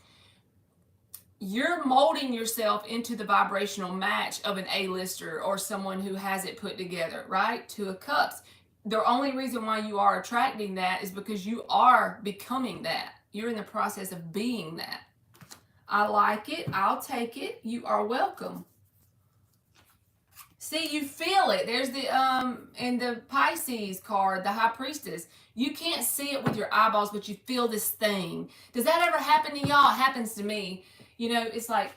molding yourself into the vibrational match of an A-lister or someone who has it put together, right? 2 of Cups. The only reason why you are attracting that is because you are becoming that. You're in the process of being that. I like it. I'll take it. You are welcome. See, you feel it. There's the, in the Pisces card, the High Priestess. You can't see it with your eyeballs, but you feel this thing. Does that ever happen to y'all? It happens to me. You know, it's like,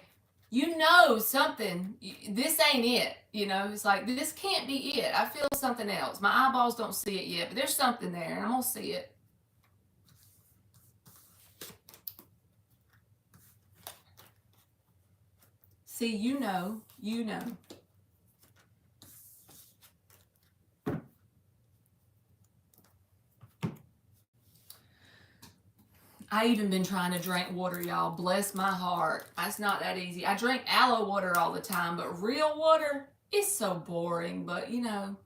you know something, this ain't it, you know, it's like, this can't be it. I feel something else. My eyeballs don't see it yet, but there's something there, and I'm going to see it. See, you know. I even been trying to drink water, y'all. Bless my heart. It's not that easy. I drink aloe water all the time, but real water is so boring. But, you know.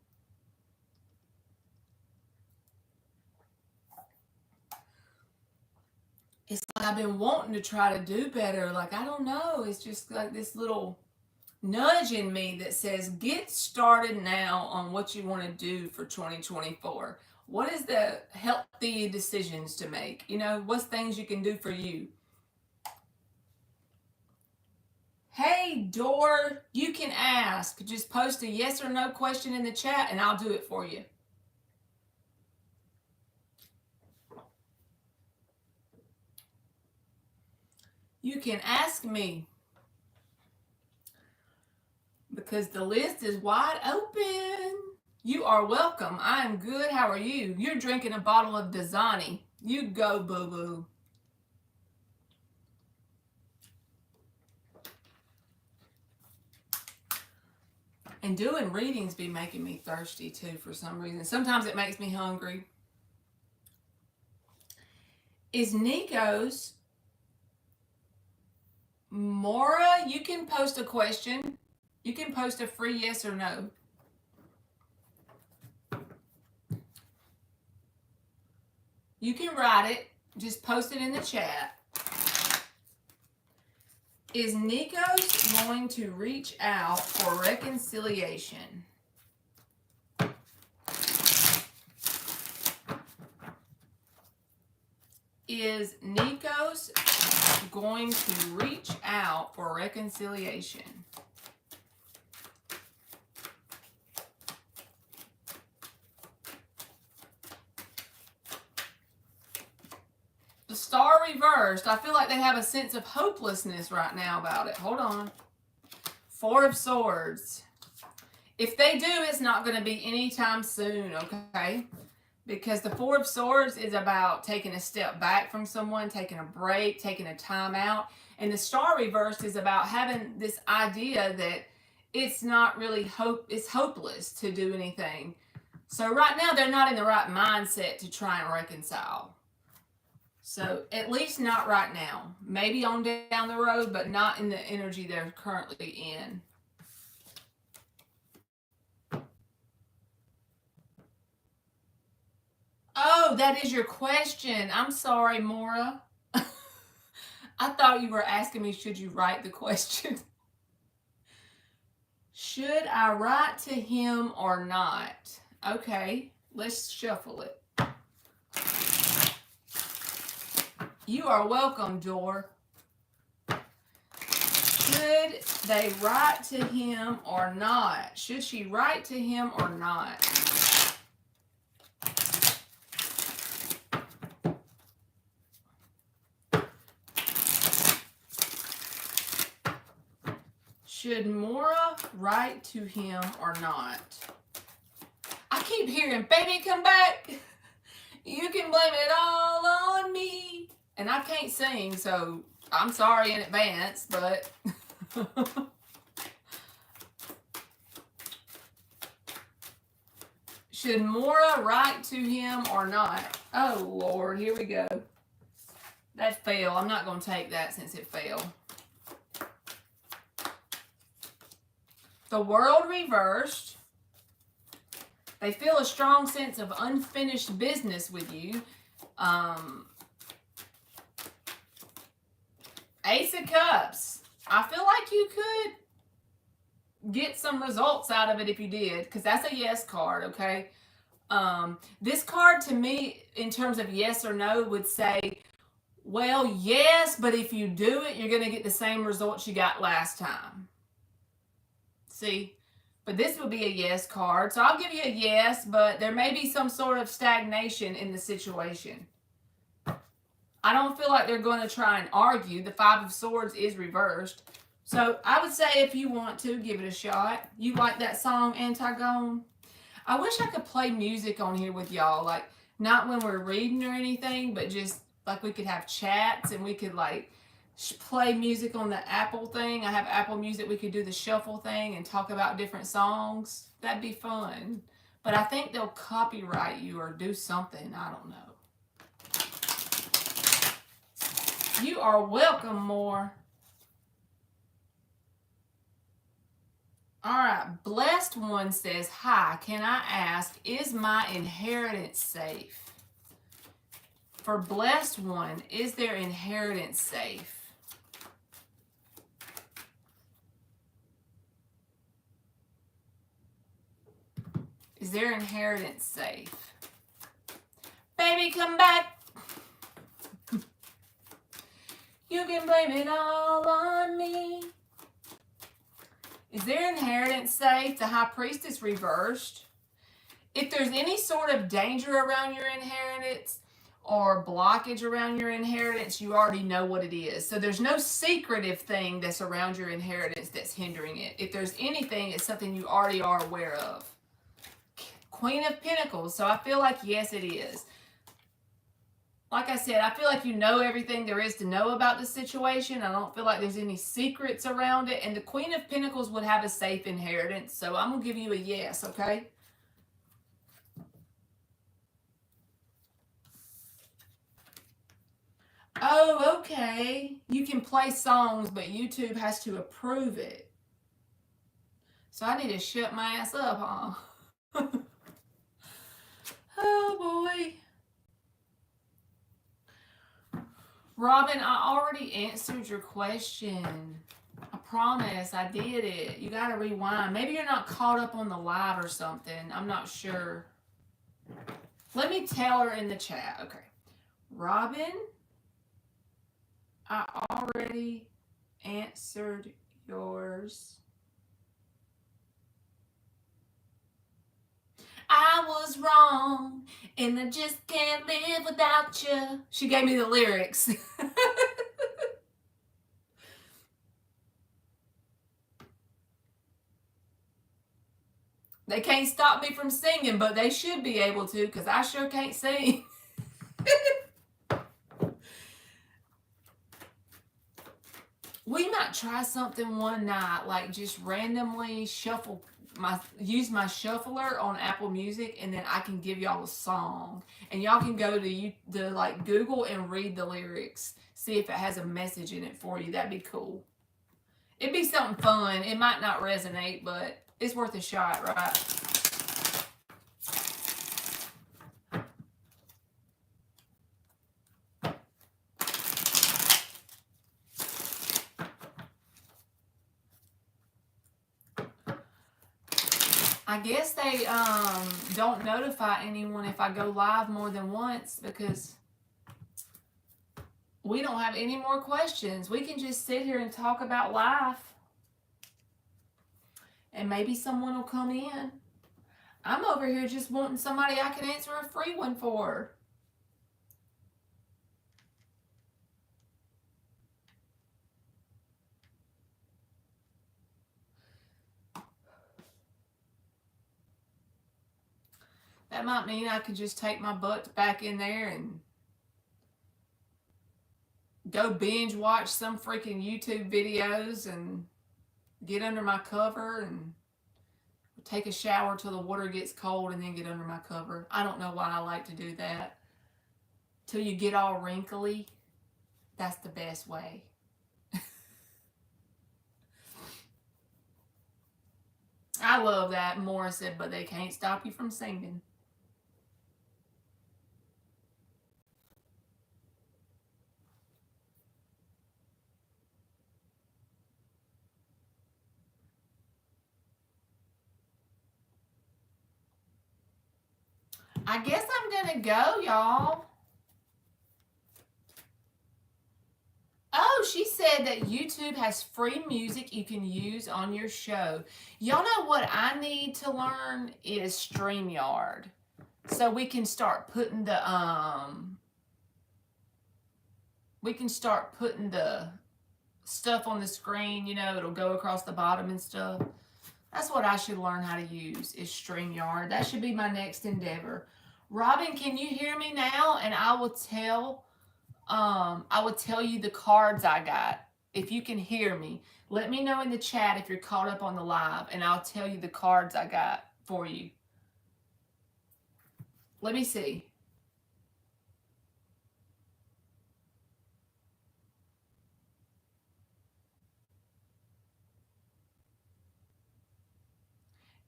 It's like I've been wanting to try to do better. Like, I don't know. It's just like this little nudge in me that says, get started now on what you want to do for 2024. What is the healthy decisions to make? You know, what's things you can do for you? Hey, Dor, you can ask. Just post a yes or no question in the chat and I'll do it for you. You can ask me because the list is wide open. You are welcome. I am good. How are you? You're drinking a bottle of Dasani. You go, boo-boo. And doing readings be making me thirsty too for some reason. Sometimes it makes me hungry. Is Nico's Mora? You can post a question. You can post a free yes or no. You can write it. Just post it in the chat. Is Nikos going to reach out for reconciliation? Is Nikos going to reach out for reconciliation? The Star reversed. I feel like they have a sense of hopelessness right now about it. Hold on. Four of Swords. If they do, it's not going to be anytime soon, okay? Because the Four of Swords is about taking a step back from someone, taking a break, taking a time out. And the Star reversed is about having this idea that it's not really it's hopeless to do anything. So right now, they're not in the right mindset to try and reconcile. So at least not right now. Maybe on down the road, but not in the energy they're currently in. Oh, that is your question. I'm sorry, Mora. I thought you were asking me, should you write the question? Should I write to him or not? Okay, let's shuffle it. You are welcome, Dor. Should they write to him or not? Should she write to him or not? Should Mora write to him or not? I keep hearing, baby, come back. You can blame it all on me. And I can't sing, so I'm sorry in advance, but... Should Mora write to him or not? Oh, Lord, here we go. That fell. I'm not going to take that since it fell. The World reversed. They feel a strong sense of unfinished business with you. Ace of Cups. I feel like you could get some results out of it if you did, because that's a yes card, okay? This card to me, in terms of yes or no, would say, well, yes, but if you do it, you're going to get the same results you got last time. See? But this would be a yes card. So I'll give you a yes, but there may be some sort of stagnation in the situation. I don't feel like they're going to try and argue. The Five of Swords is reversed. So I would say if you want to, give it a shot. You like that song, Antigone? I wish I could play music on here with y'all. Like, not when we're reading or anything, but just like we could have chats and we could like play music on the Apple thing. I have Apple Music. We could do the shuffle thing and talk about different songs. That'd be fun. But I think they'll copyright you or do something. I don't know. You are welcome, More. All right. Blessed One says, hi, can I ask, is my inheritance safe? For Blessed One, is their inheritance safe? Is their inheritance safe? Baby, come back. You can blame it all on me. Is their inheritance safe? The High Priestess reversed. If there's any sort of danger around your inheritance or blockage around your inheritance, you already know what it is. So there's no secretive thing that's around your inheritance that's hindering it. If there's anything, it's something you already are aware of. Queen of Pentacles. So I feel like, yes, it is. Like I said, I feel like you know everything there is to know about the situation. I don't feel like there's any secrets around it. And the Queen of Pentacles would have a safe inheritance. So I'm going to give you a yes, okay? Oh, okay. You can play songs, but YouTube has to approve it. So I need to shut my ass up, huh? Oh, boy. Robin, I already answered your question. I promise I did it. You got to rewind. Maybe you're not caught up on the live or something. I'm not sure. Let me tell her in the chat. Okay. Robin, I already answered yours. I was wrong, and I just can't live without you. She gave me the lyrics. They can't stop me from singing, but they should be able to, because I sure can't sing. We might try something one night, like just randomly use my shuffler on Apple Music, and then I can give y'all a song, and y'all can go to like Google and read the lyrics, see if it has a message in it for you. That'd be cool. It'd be something fun. It might not resonate, but it's worth a shot, right? I guess they don't notify anyone if I go live more than once, because we don't have any more questions. We can just sit here and talk about life, and maybe someone will come in. I'm over here just wanting somebody I can answer a free one for. That might mean I could just take my butt back in there and go binge watch some freaking YouTube videos and get under my cover and take a shower till the water gets cold and then get under my cover. I don't know why I like to do that. Till you get all wrinkly. That's the best way. I love that. Morris said, but they can't stop you from singing. I guess I'm gonna go, y'all. Oh, she said that YouTube has free music you can use on your show. Y'all know what I need to learn is StreamYard. So we can start putting the stuff on the screen, you know, it'll go across the bottom and stuff. That's what I should learn how to use, is StreamYard. That should be my next endeavor. Robin, can you hear me now? And I will tell you the cards I got. If you can hear me, let me know in the chat if you're caught up on the live, and I'll tell you the cards I got for you. Let me see.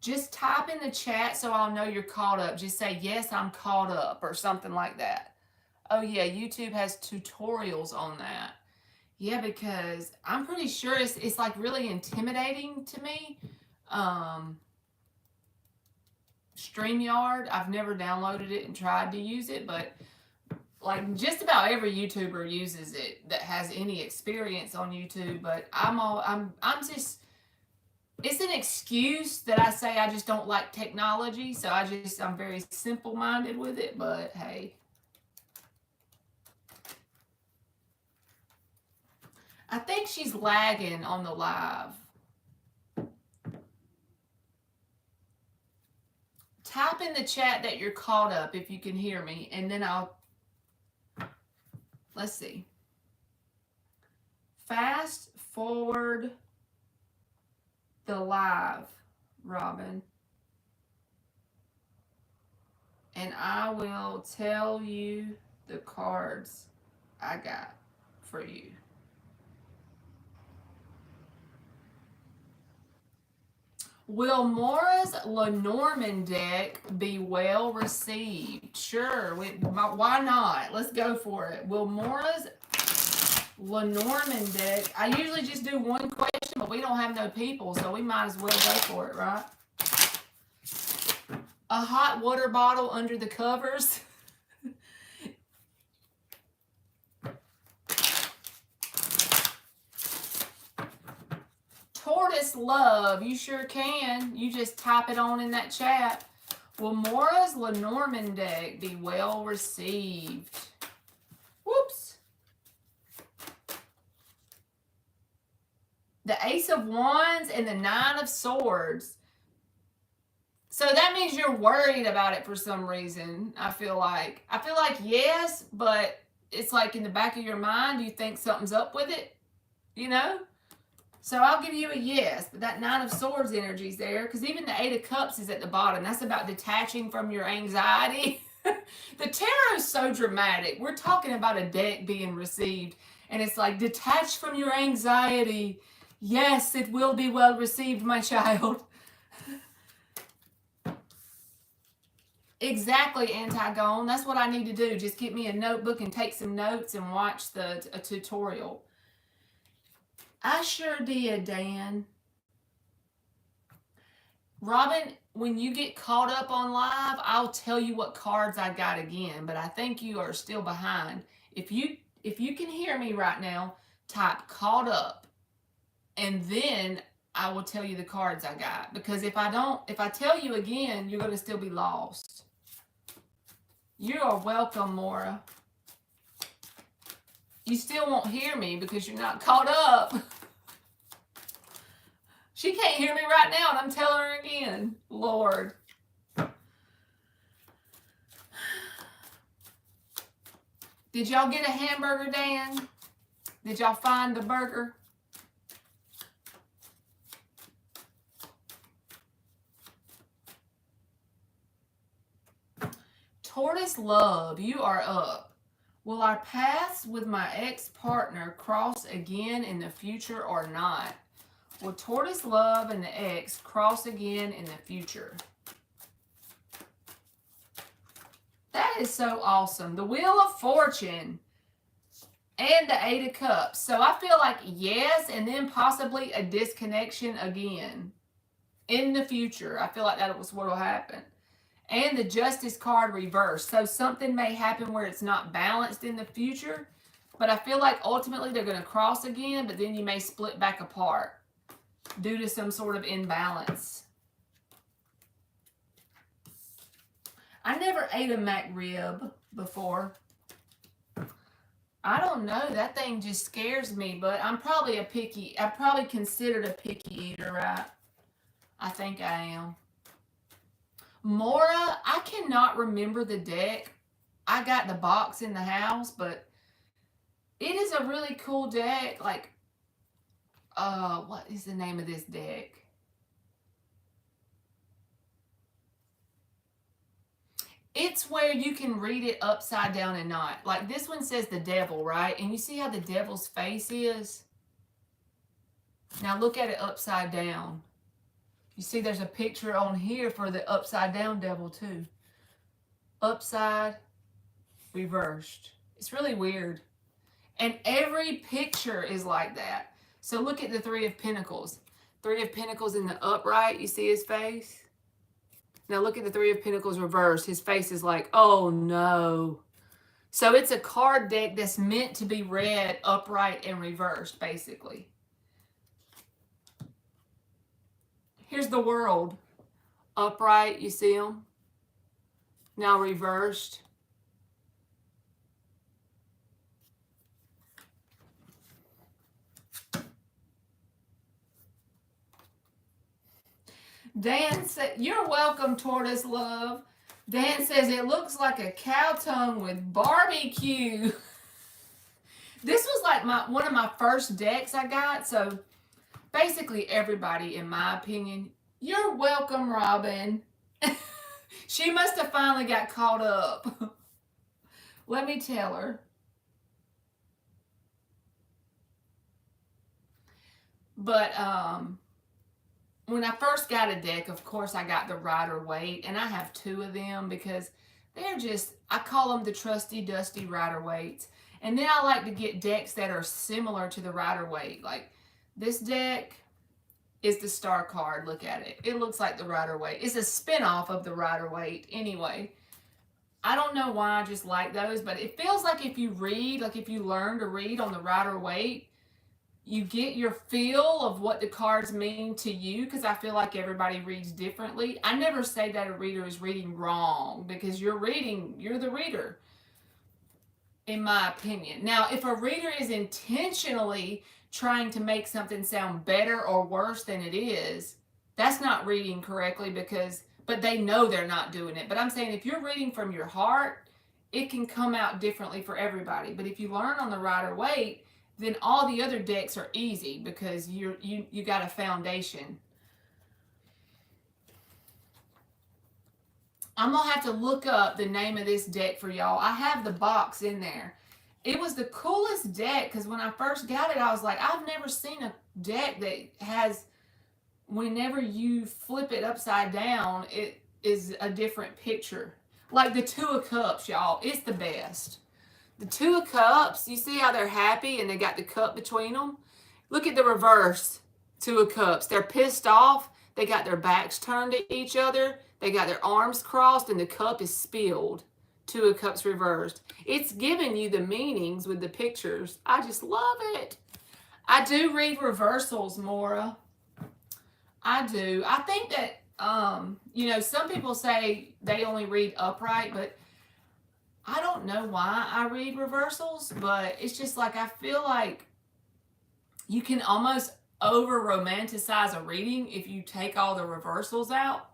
Just type in the chat so I'll know you're caught up. Just say, yes, I'm caught up, or something like that. Oh yeah, YouTube has tutorials on that. Yeah, because I'm pretty sure it's like really intimidating to me. StreamYard, I've never downloaded it and tried to use it, but like just about every YouTuber uses it that has any experience on YouTube. But I'm just, it's an excuse that I say I just don't like technology, so I'm very simple-minded with it, but hey. I think she's lagging on the live. Type in the chat that you're caught up if you can hear me, and then let's see. Fast forward the live, Robin, and I will tell you the cards I got for you. Will Mora's Lenormand deck be well received? Sure. Why not? Let's go for it. Will Mora's Lenormand deck... I usually just do one question, but we don't have no people, so we might as well go for it, right? A hot water bottle under the covers. Tortoise Love, you sure can. You just type it on in that chat. Will Mora's Lenormand deck be well received? Whoops. The Ace of Wands and the Nine of Swords. So that means you're worried about it for some reason, I feel like. I feel like yes, but it's like in the back of your mind, you think something's up with it, you know? So I'll give you a yes, but that Nine of Swords energy is there, because even the Eight of Cups is at the bottom. That's about detaching from your anxiety. The tarot is so dramatic. We're talking about a deck being received, and it's like, detach from your anxiety. Yes, it will be well received, my child. Exactly, Antigone. That's what I need to do. Just get me a notebook and take some notes and watch a tutorial. I sure did, Dan. Robin, when you get caught up on live, I'll tell you what cards I got again, but I think you are still behind. If you can hear me right now, type caught up, and then I will tell you the cards I got. Because if I tell you again, you're going to still be lost. You are welcome, Mora. You still won't hear me because you're not caught up. She can't hear me right now, and I'm telling her again. Lord. Did y'all get a hamburger, Dan? Did y'all find the burger? Tortoise Love, you are up. Will our paths with my ex-partner cross again in the future or not? Will Tortoise Love and the ex cross again in the future? That is so awesome. The Wheel of Fortune and the Eight of Cups. So I feel like yes, and then possibly a disconnection again in the future. I feel like that was what will happen. And the Justice card reversed. So something may happen where it's not balanced in the future. But I feel like ultimately they're going to cross again, but then you may split back apart due to some sort of imbalance. I never ate a McRib before. I don't know. That thing just scares me, but I'm probably I'm probably considered a picky eater, right? I think I am. Mora, I cannot remember the deck. I got the box in the house, but it is a really cool deck. Like, what is the name of this deck? It's where you can read it upside down and not. Like this one says the devil, right? And you see how the devil's face is? Now look at it upside down. You see there's a picture on here for the upside down devil too. Upside, reversed. It's really weird. And every picture is like that. So look at the Three of Pentacles. Three of Pentacles in the upright, you see his face? Now look at the Three of Pentacles reversed. His face is like, oh no. So it's a card deck that's meant to be read upright and reversed, basically. Here's the World. Upright, you see him? Now reversed. Dan said, you're welcome, Tortoise Love. Dan says, it looks like a cow tongue with barbecue. This was like one of my first decks I got. So basically everybody, in my opinion, you're welcome, Robin. She must have finally got caught up. Let me tell her. But, when I first got a deck, of course, I got the Rider-Waite, and I have two of them because they're just, I call them the trusty, dusty Rider-Waites. And then I like to get decks that are similar to the Rider-Waite. Like this deck is the Star card. Look at it. It looks like the Rider-Waite. It's a spinoff of the Rider-Waite anyway. I don't know why I just like those, but it feels like if you read, like if you learn to read on the Rider-Waite, you get your feel of what the cards mean to you, because I feel like everybody reads differently. I never say that a reader is reading wrong, because you're the reader, in my opinion. Now, if a reader is intentionally trying to make something sound better or worse than it is, that's not reading correctly, but they know they're not doing it. But I'm saying, if you're reading from your heart, it can come out differently for everybody. But if you learn on the Rider-Waite, then all the other decks are easy, because you got a foundation. I'm going to have to look up the name of this deck for y'all. I have the box in there. It was the coolest deck, because when I first got it, I was like, I've never seen a deck that has, whenever you flip it upside down, it is a different picture. Like the Two of Cups, y'all. It's the best. The Two of Cups, you see how they're happy and they got the cup between them? Look at the reverse Two of Cups. They're pissed off. They got their backs turned to each other. They got their arms crossed and the cup is spilled. Two of Cups reversed. It's giving you the meanings with the pictures. I just love it. I do read reversals, Maura. I do. I think that, some people say they only read upright, but I don't know why I read reversals, but it's just like, I feel like you can almost over romanticize a reading if you take all the reversals out.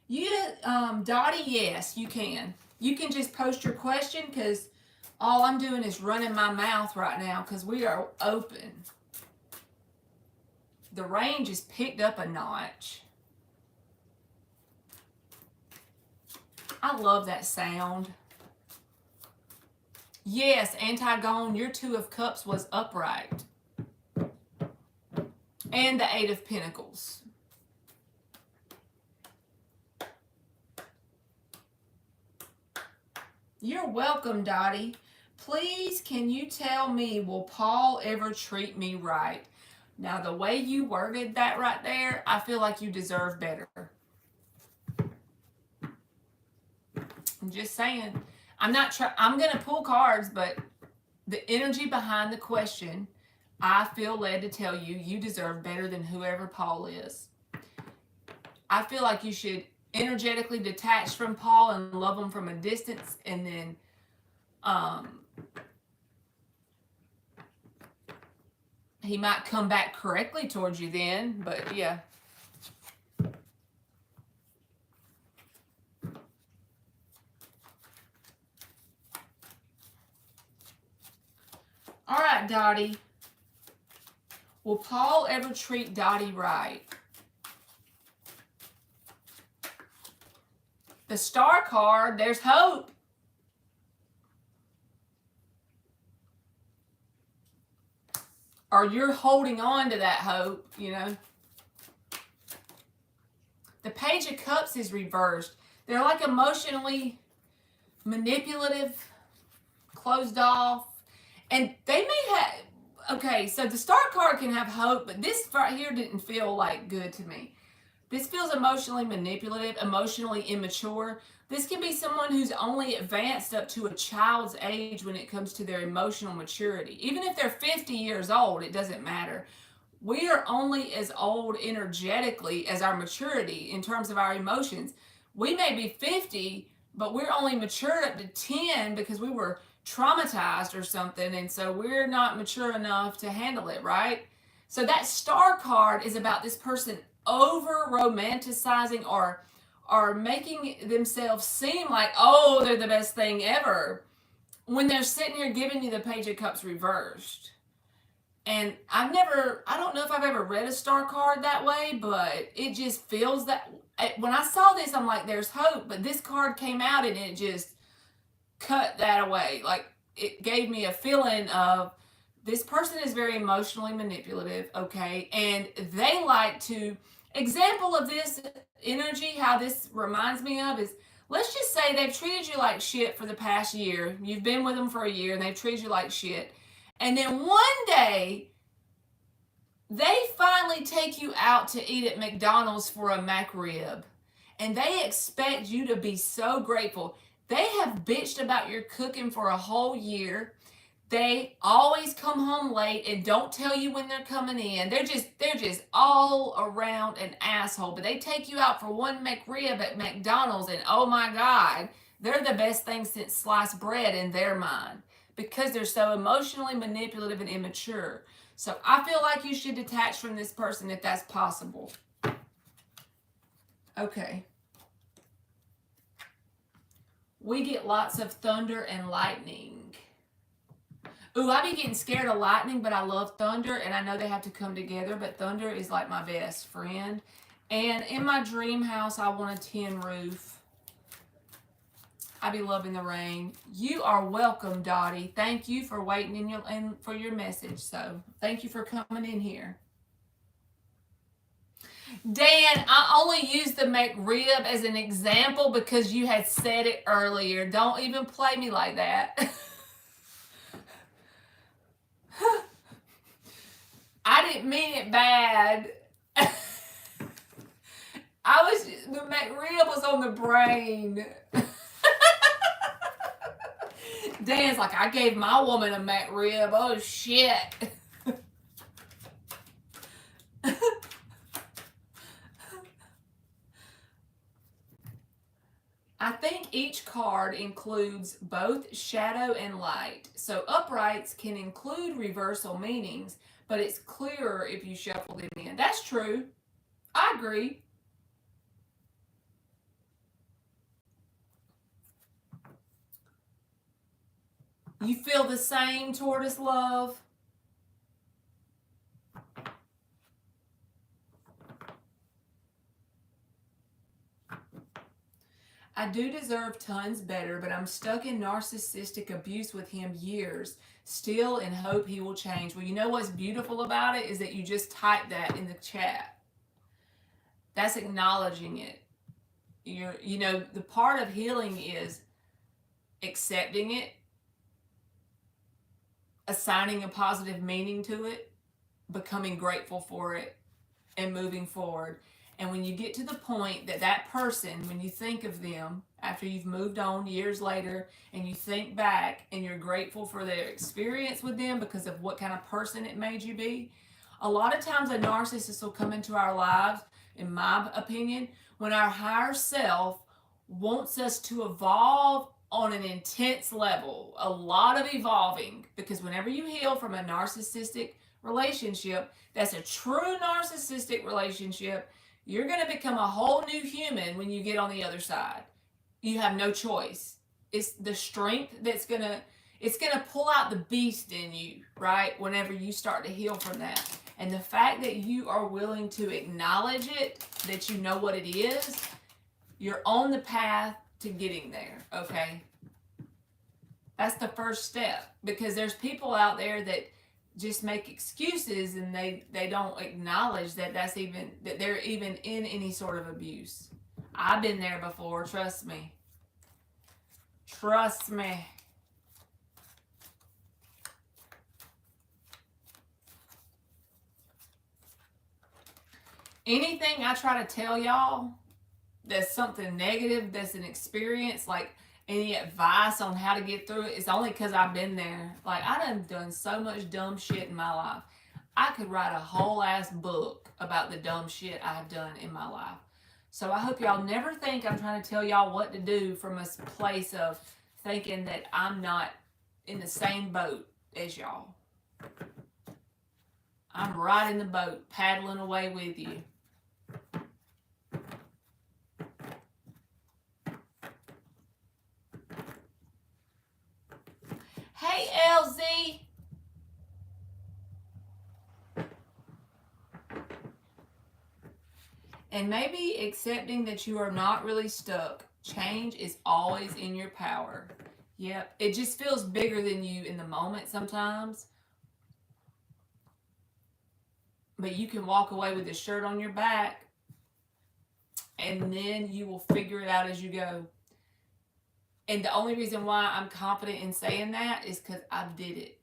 Dottie, yes, you can. You can just post your question, because all I'm doing is running my mouth right now, because we are open. The range is picked up a notch. I love that sound. Yes, Antigone, your Two of Cups was upright. And the Eight of Pentacles. You're welcome, Dottie. Please, can you tell me, will Paul ever treat me right? Now, the way you worded that right there, I feel like you deserve better. I'm just saying. I'm going to pull cards, but the energy behind the question, I feel led to tell you, you deserve better than whoever Paul is. I feel like you should energetically detach from Paul and love him from a distance, and then he might come back correctly towards you then, but yeah. All right, Dottie. Will Paul ever treat Dottie right? The Star card, there's hope. Or you're holding on to that hope, The Page of Cups is reversed. They're like emotionally manipulative, closed off. And they may have, okay, so the Star card can have hope, but this right here didn't feel like good to me. This feels emotionally manipulative, emotionally immature. This can be someone who's only advanced up to a child's age when it comes to their emotional maturity. Even if they're 50 years old, it doesn't matter. We are only as old energetically as our maturity in terms of our emotions. We may be 50, but we're only matured up to 10 because we were traumatized or something, and so we're not mature enough to handle it, right? So that Star card is about this person over romanticizing or making themselves seem like, oh, they're the best thing ever, when they're sitting here giving you the Page of Cups reversed. And I don't know if I've ever read a Star card that way, but it just feels that, when I saw this, I'm like, there's hope, but this card came out and it just cut that away. Like, it gave me a feeling of, this person is very emotionally manipulative, okay? And they like to, example of this energy, how this reminds me of is, let's just say they've treated you like shit for the past year. You've been with them for a year and they've treated you like shit. And then one day, they finally take you out to eat at McDonald's for a McRib. And they expect you to be so grateful. They have bitched about your cooking for a whole year. They always come home late and don't tell you when they're coming in. They're just all around an asshole. But they take you out for one McRib at McDonald's, and oh my God, they're the best thing since sliced bread in their mind because they're so emotionally manipulative and immature. So I feel like you should detach from this person if that's possible. Okay. We get lots of thunder and lightning. Ooh, I be getting scared of lightning, but I love thunder, and I know they have to come together, but thunder is like my best friend. And in my dream house, I want a tin roof. I be loving the rain. You are welcome, Dottie. Thank you for waiting for your message. So thank you for coming in here. Dan, I only used the McRib as an example because you had said it earlier. Don't even play me like that. I didn't mean it bad. The McRib was on the brain. Dan's like, I gave my woman a McRib. Oh, shit. I think each card includes both shadow and light. So uprights can include reversal meanings, but it's clearer if you shuffle them in. That's true. I agree. You feel the same, Tortoise Love? I do deserve tons better, but I'm stuck in narcissistic abuse with him years, still in hope he will change. Well, you know what's beautiful about it is that you just typed that in the chat. That's acknowledging it. The part of healing is accepting it, assigning a positive meaning to it, becoming grateful for it, and moving forward. And when you get to the point that person, when you think of them after you've moved on years later and you think back and you're grateful for their experience with them because of what kind of person it made you be, a lot of times a narcissist will come into our lives, in my opinion, when our higher self wants us to evolve on an intense level, a lot of evolving, because whenever you heal from a narcissistic relationship, that's a true narcissistic relationship, you're going to become a whole new human when you get on the other side. You have no choice. It's the strength it's going to pull out the beast in you, right? Whenever you start to heal from that. And the fact that you are willing to acknowledge it, that you know what it is, you're on the path to getting there, okay? That's the first step, because there's people out there that just make excuses and they don't acknowledge that that they're even in any sort of abuse. I've been there before, trust me. Trust me. Anything I try to tell y'all that's something negative, that's an experience, like any advice on how to get through it, it's only because I've been there. Like, I done so much dumb shit in my life. I could write a whole ass book about the dumb shit I've done in my life. So I hope y'all never think I'm trying to tell y'all what to do from a place of thinking that I'm not in the same boat as y'all. I'm right in the boat, paddling away with you. Hey, LZ. And maybe accepting that you are not really stuck. Change is always in your power. Yep. It just feels bigger than you in the moment sometimes. But you can walk away with a shirt on your back, and then you will figure it out as you go. And the only reason why I'm confident in saying that is because I did it.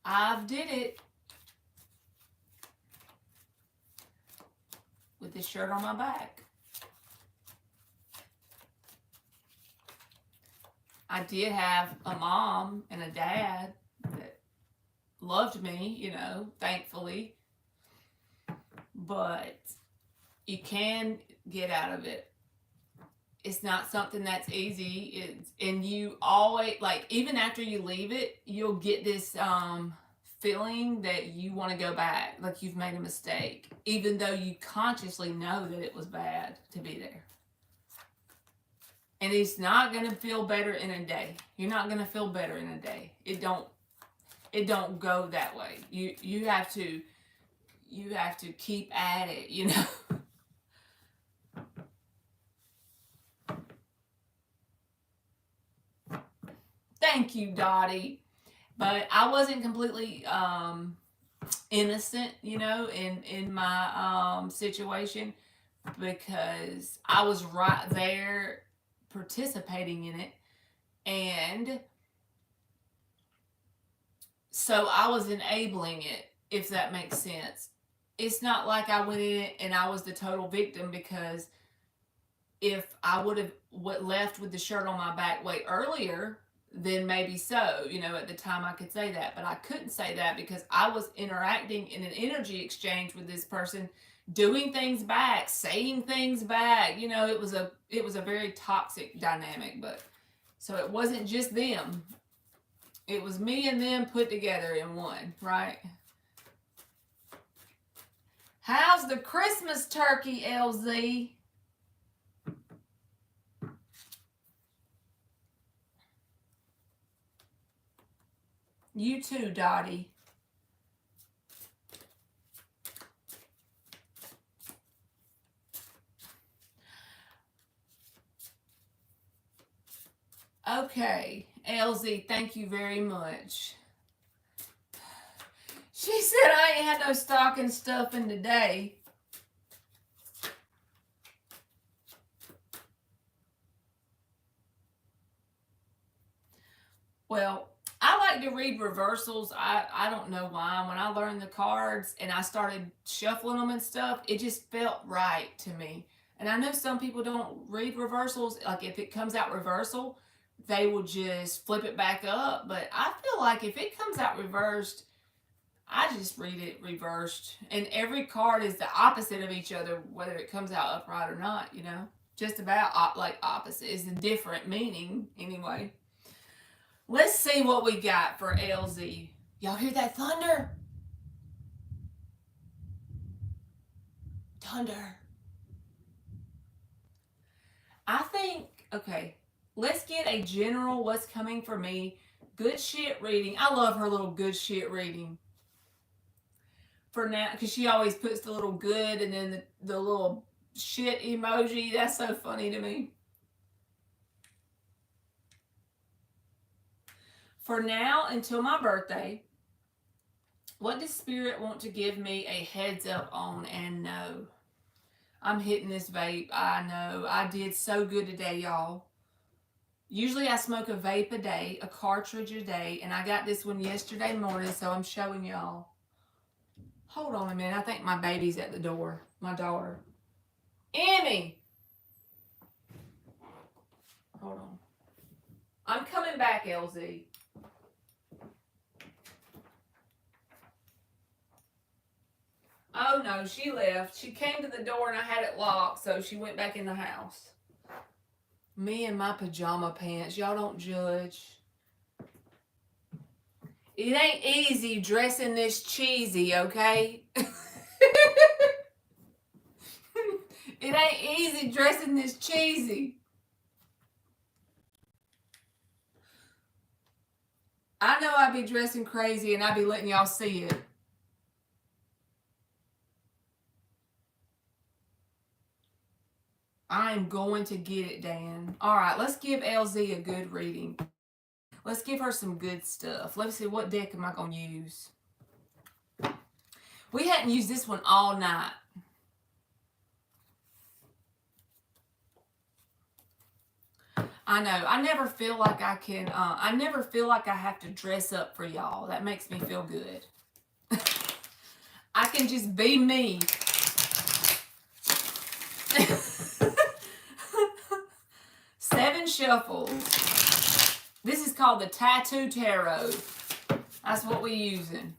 I've did it with this shirt on my back. I did have a mom and a dad that loved me, you know, thankfully. But you can get out of it. It's not something that's easy. And you always, like, even after you leave it, you'll get this feeling that you want to go back, like you've made a mistake, even though you consciously know that it was bad to be there. And it's not going to feel better in a day. You're not going to feel better in a day. It don't go that way. You have to keep at it, you know. Thank you, Dottie. But I wasn't completely innocent, you know, in my situation, because I was right there participating in it. And so I was enabling it, if that makes sense. It's not like I went in it and I was the total victim, because if I would have left with the shirt on my back way earlier, then maybe so, you know, at the time I could say that. But I couldn't say that because I was interacting in an energy exchange with this person, doing things back, saying things back. You know, it was a very toxic dynamic. But so it wasn't just them. It was me and them put together in one, right? How's the Christmas turkey, LZ? You too, Dottie. Okay, LZ, thank you very much. She said I ain't had no stocking stuffing today. Well, I like to read reversals. I don't know why. When I learned the cards and I started shuffling them and stuff, it just felt right to me. And I know some people don't read reversals. Like if it comes out reversal, they will just flip it back up. But I feel like if it comes out reversed, I just read it reversed. And every card is the opposite of each other, whether it comes out upright or not, you know? Just about like opposite. Is a different meaning anyway. Let's see what we got for LZ. Y'all hear that thunder? Thunder. I think, okay, let's get a general what's coming for me. Good shit reading. I love her little good shit reading. For now, because she always puts the little good and then the little shit emoji. That's so funny to me. For now, until my birthday, what does Spirit want to give me a heads up on? And no, I'm hitting this vape. I know. I did so good today, y'all. Usually I smoke a vape a day, a cartridge a day, and I got this one yesterday morning, so I'm showing y'all. Hold on a minute. I think my baby's at the door. My daughter. Emmy! Hold on. I'm coming back, LZ. Oh no, she left. She came to the door and I had it locked, so she went back in the house. Me and my pajama pants. Y'all don't judge. It ain't easy dressing this cheesy, okay? It ain't easy dressing this cheesy. I know I be dressing crazy and I be letting y'all see it. I'm going to get it, Dan. All right, let's give LZ a good reading. Let's give her some good stuff. Let's see, what deck am I going to use? We hadn't used this one all night. I know. I never feel like I can, I never feel like I have to dress up for y'all. That makes me feel good. I can just be me. Seven shuffles. This is called the Tattoo Tarot. That's what we're using.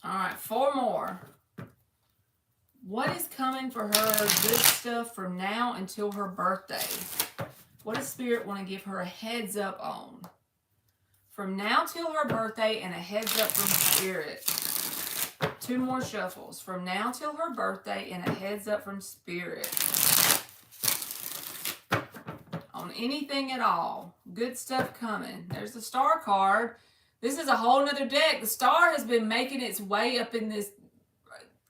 All right, 4 more. What is coming for her good stuff from now until her birthday? What does Spirit want to give her a heads up on? From now till her birthday and a heads up from Spirit. 2 more shuffles. From now till her birthday and a heads up from Spirit. On anything at all. Good stuff coming. There's the Star card. This is a whole nother deck. The Star has been making its way up in this,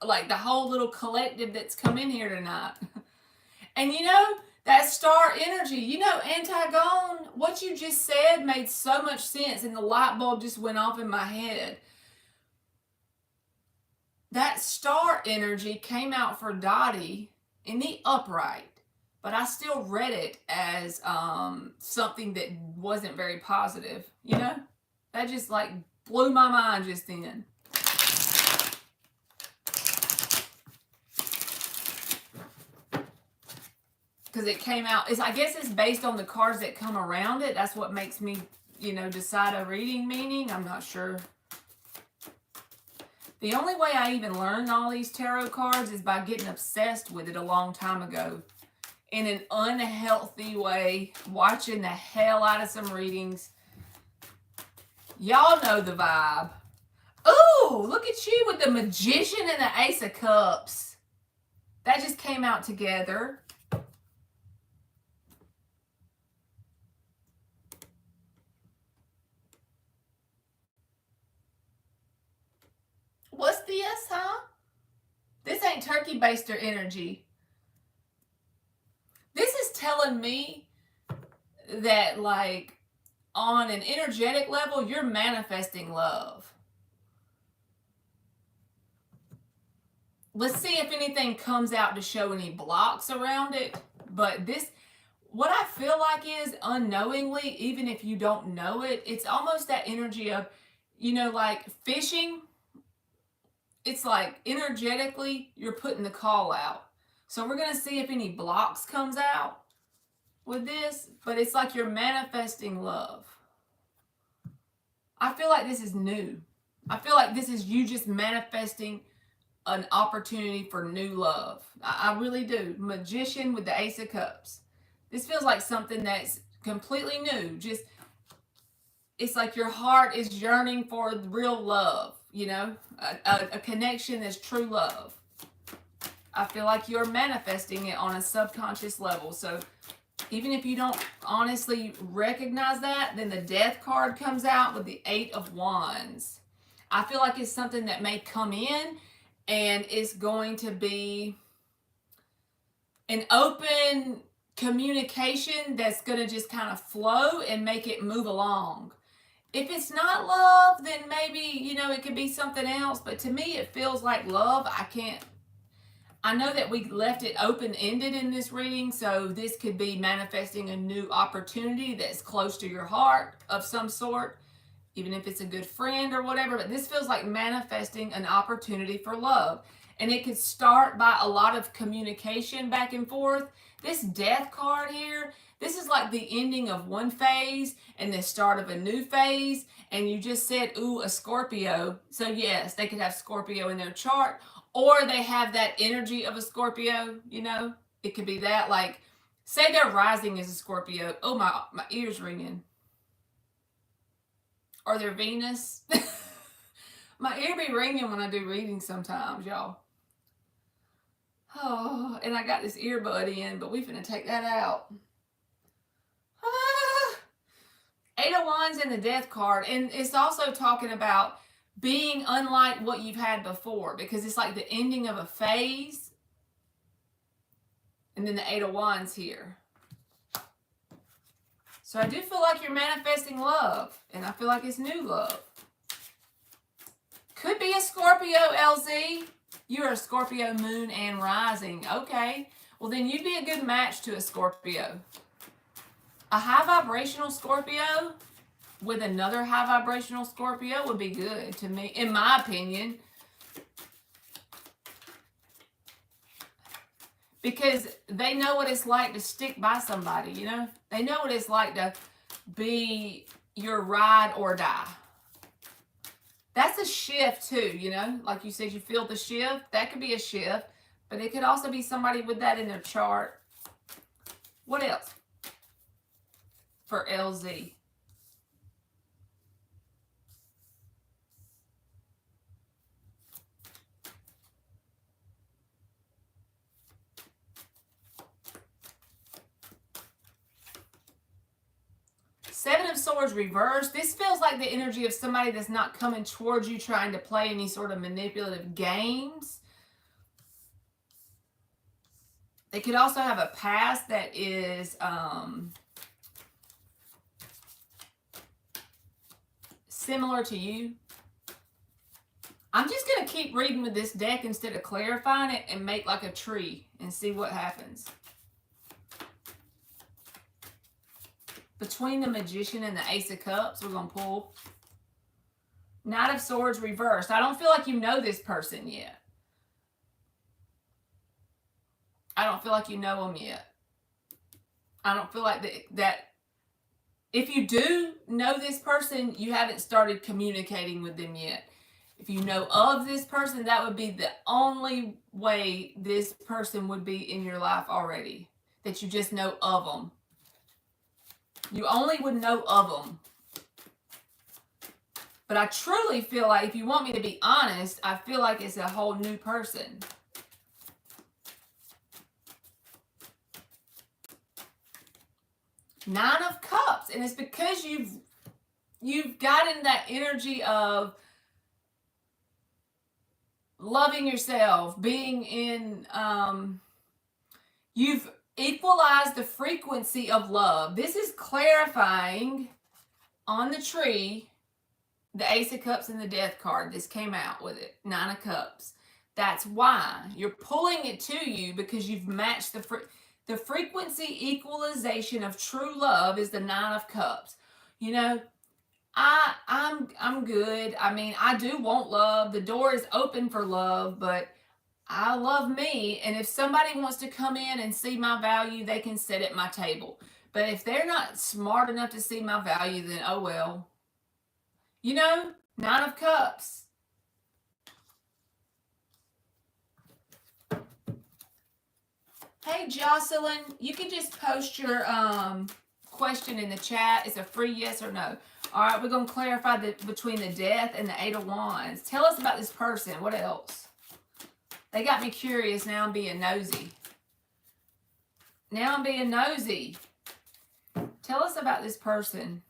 like the whole little collective that's come in here tonight. And you know, that Star energy, you know, Antigone, what you just said made so much sense and the light bulb just went off in my head. That Star energy came out for Dottie in the upright, but I still read it as something that wasn't very positive, you know? That just like blew my mind just then. Because it came out, I guess it's based on the cards that come around it. That's what makes me, you know, decide a reading meaning. I'm not sure. The only way I even learned all these tarot cards is by getting obsessed with it a long time ago. In an unhealthy way, watching the hell out of some readings. Y'all know the vibe. Ooh, look at you with the Magician and the Ace of Cups. That just came out together. What's this, huh? This ain't turkey baster energy. This is telling me that, like, on an energetic level, you're manifesting love. Let's see if anything comes out to show any blocks around it. But this, what I feel like is unknowingly, even if you don't know it, it's almost that energy of, you know, like fishing. It's like energetically, you're putting the call out. So we're going to see if any blocks comes out with this, but it's like you're manifesting love. I feel like this is new. I feel like this is you just manifesting an opportunity for new love. I really do. Magician with the Ace of Cups. This feels like something that's completely new. Just, it's like your heart is yearning for real love, you know, a connection that's true love. I feel like you're manifesting it on a subconscious level. So even if you don't honestly recognize that, then the Death card comes out with the 8 of Wands. I feel like it's something that may come in and it's going to be an open communication that's going to just kind of flow and make it move along. If it's not love, then maybe, you know, it could be something else. But to me, it feels like love. I know that we left it open-ended in this reading, so this could be manifesting a new opportunity that's close to your heart of some sort, even if it's a good friend or whatever. But this feels like manifesting an opportunity for love. And it could start by a lot of communication back and forth. This Death card here, this is like the ending of one phase and the start of a new phase. And you just said, ooh, a Scorpio. So yes, they could have Scorpio in their chart. Or they have that energy of a Scorpio, you know. It could be that, like, say their rising is a Scorpio. Oh, my ear's ringing. Or their Venus. My ear be ringing when I do readings sometimes, y'all. Oh, and I got this earbud in, but we finna take that out. Ah. 8 of Wands in the Death card. And it's also talking about being unlike what you've had before, because it's like the ending of a phase. And then the 8 of Wands here. So I do feel like you're manifesting love, and I feel like it's new love. Could be a Scorpio, LZ. You're a Scorpio moon and rising. Okay. Well, then you'd be a good match to a Scorpio. A high vibrational Scorpio with another high vibrational Scorpio would be good to me, in my opinion. because they know what it's like to stick by somebody, you know? They know what it's like to be your ride or die. That's a shift too, you know? Like you said, you feel the shift. That could be a shift, but it could also be somebody with that in their chart. What else for LZ? Seven of Swords reversed. This feels like the energy of somebody that's not coming towards you trying to play any sort of manipulative games. They could also have a past that is similar to you. I'm just going to keep reading with this deck instead of clarifying it and make like a tree and see what happens. Between the Magician and the Ace of Cups, we're going to pull. Knight of Swords reversed. I don't feel like you know this person yet. I don't feel like you know them yet. I don't feel like that if you do know this person, you haven't started communicating with them yet. If you know of this person, that would be the only way this person would be in your life already. That you just know of them. You only would know of them. But I truly feel like, if you want me to be honest, I feel like it's a whole new person. Nine of Cups. And it's because you've gotten that energy of loving yourself, being in, you've equalized the frequency of love. This is clarifying on the tree, the Ace of Cups and the Death card. This came out with it, Nine of Cups. That's why you're pulling it to you, because you've matched the frequency equalization of true love is the Nine of Cups. You know, I'm good. I mean, I do want love. The door is open for love, but I love me. And if somebody wants to come in and see my value, they can sit at my table. But if they're not smart enough to see my value, then oh well. You know, Nine of Cups. Hey, Jocelyn, you can just post your question in the chat. It's a free yes or no. All right, we're going to clarify between the Death and the Eight of Wands. Tell us about this person. What else? They got me curious. Now I'm being nosy. Tell us about this person.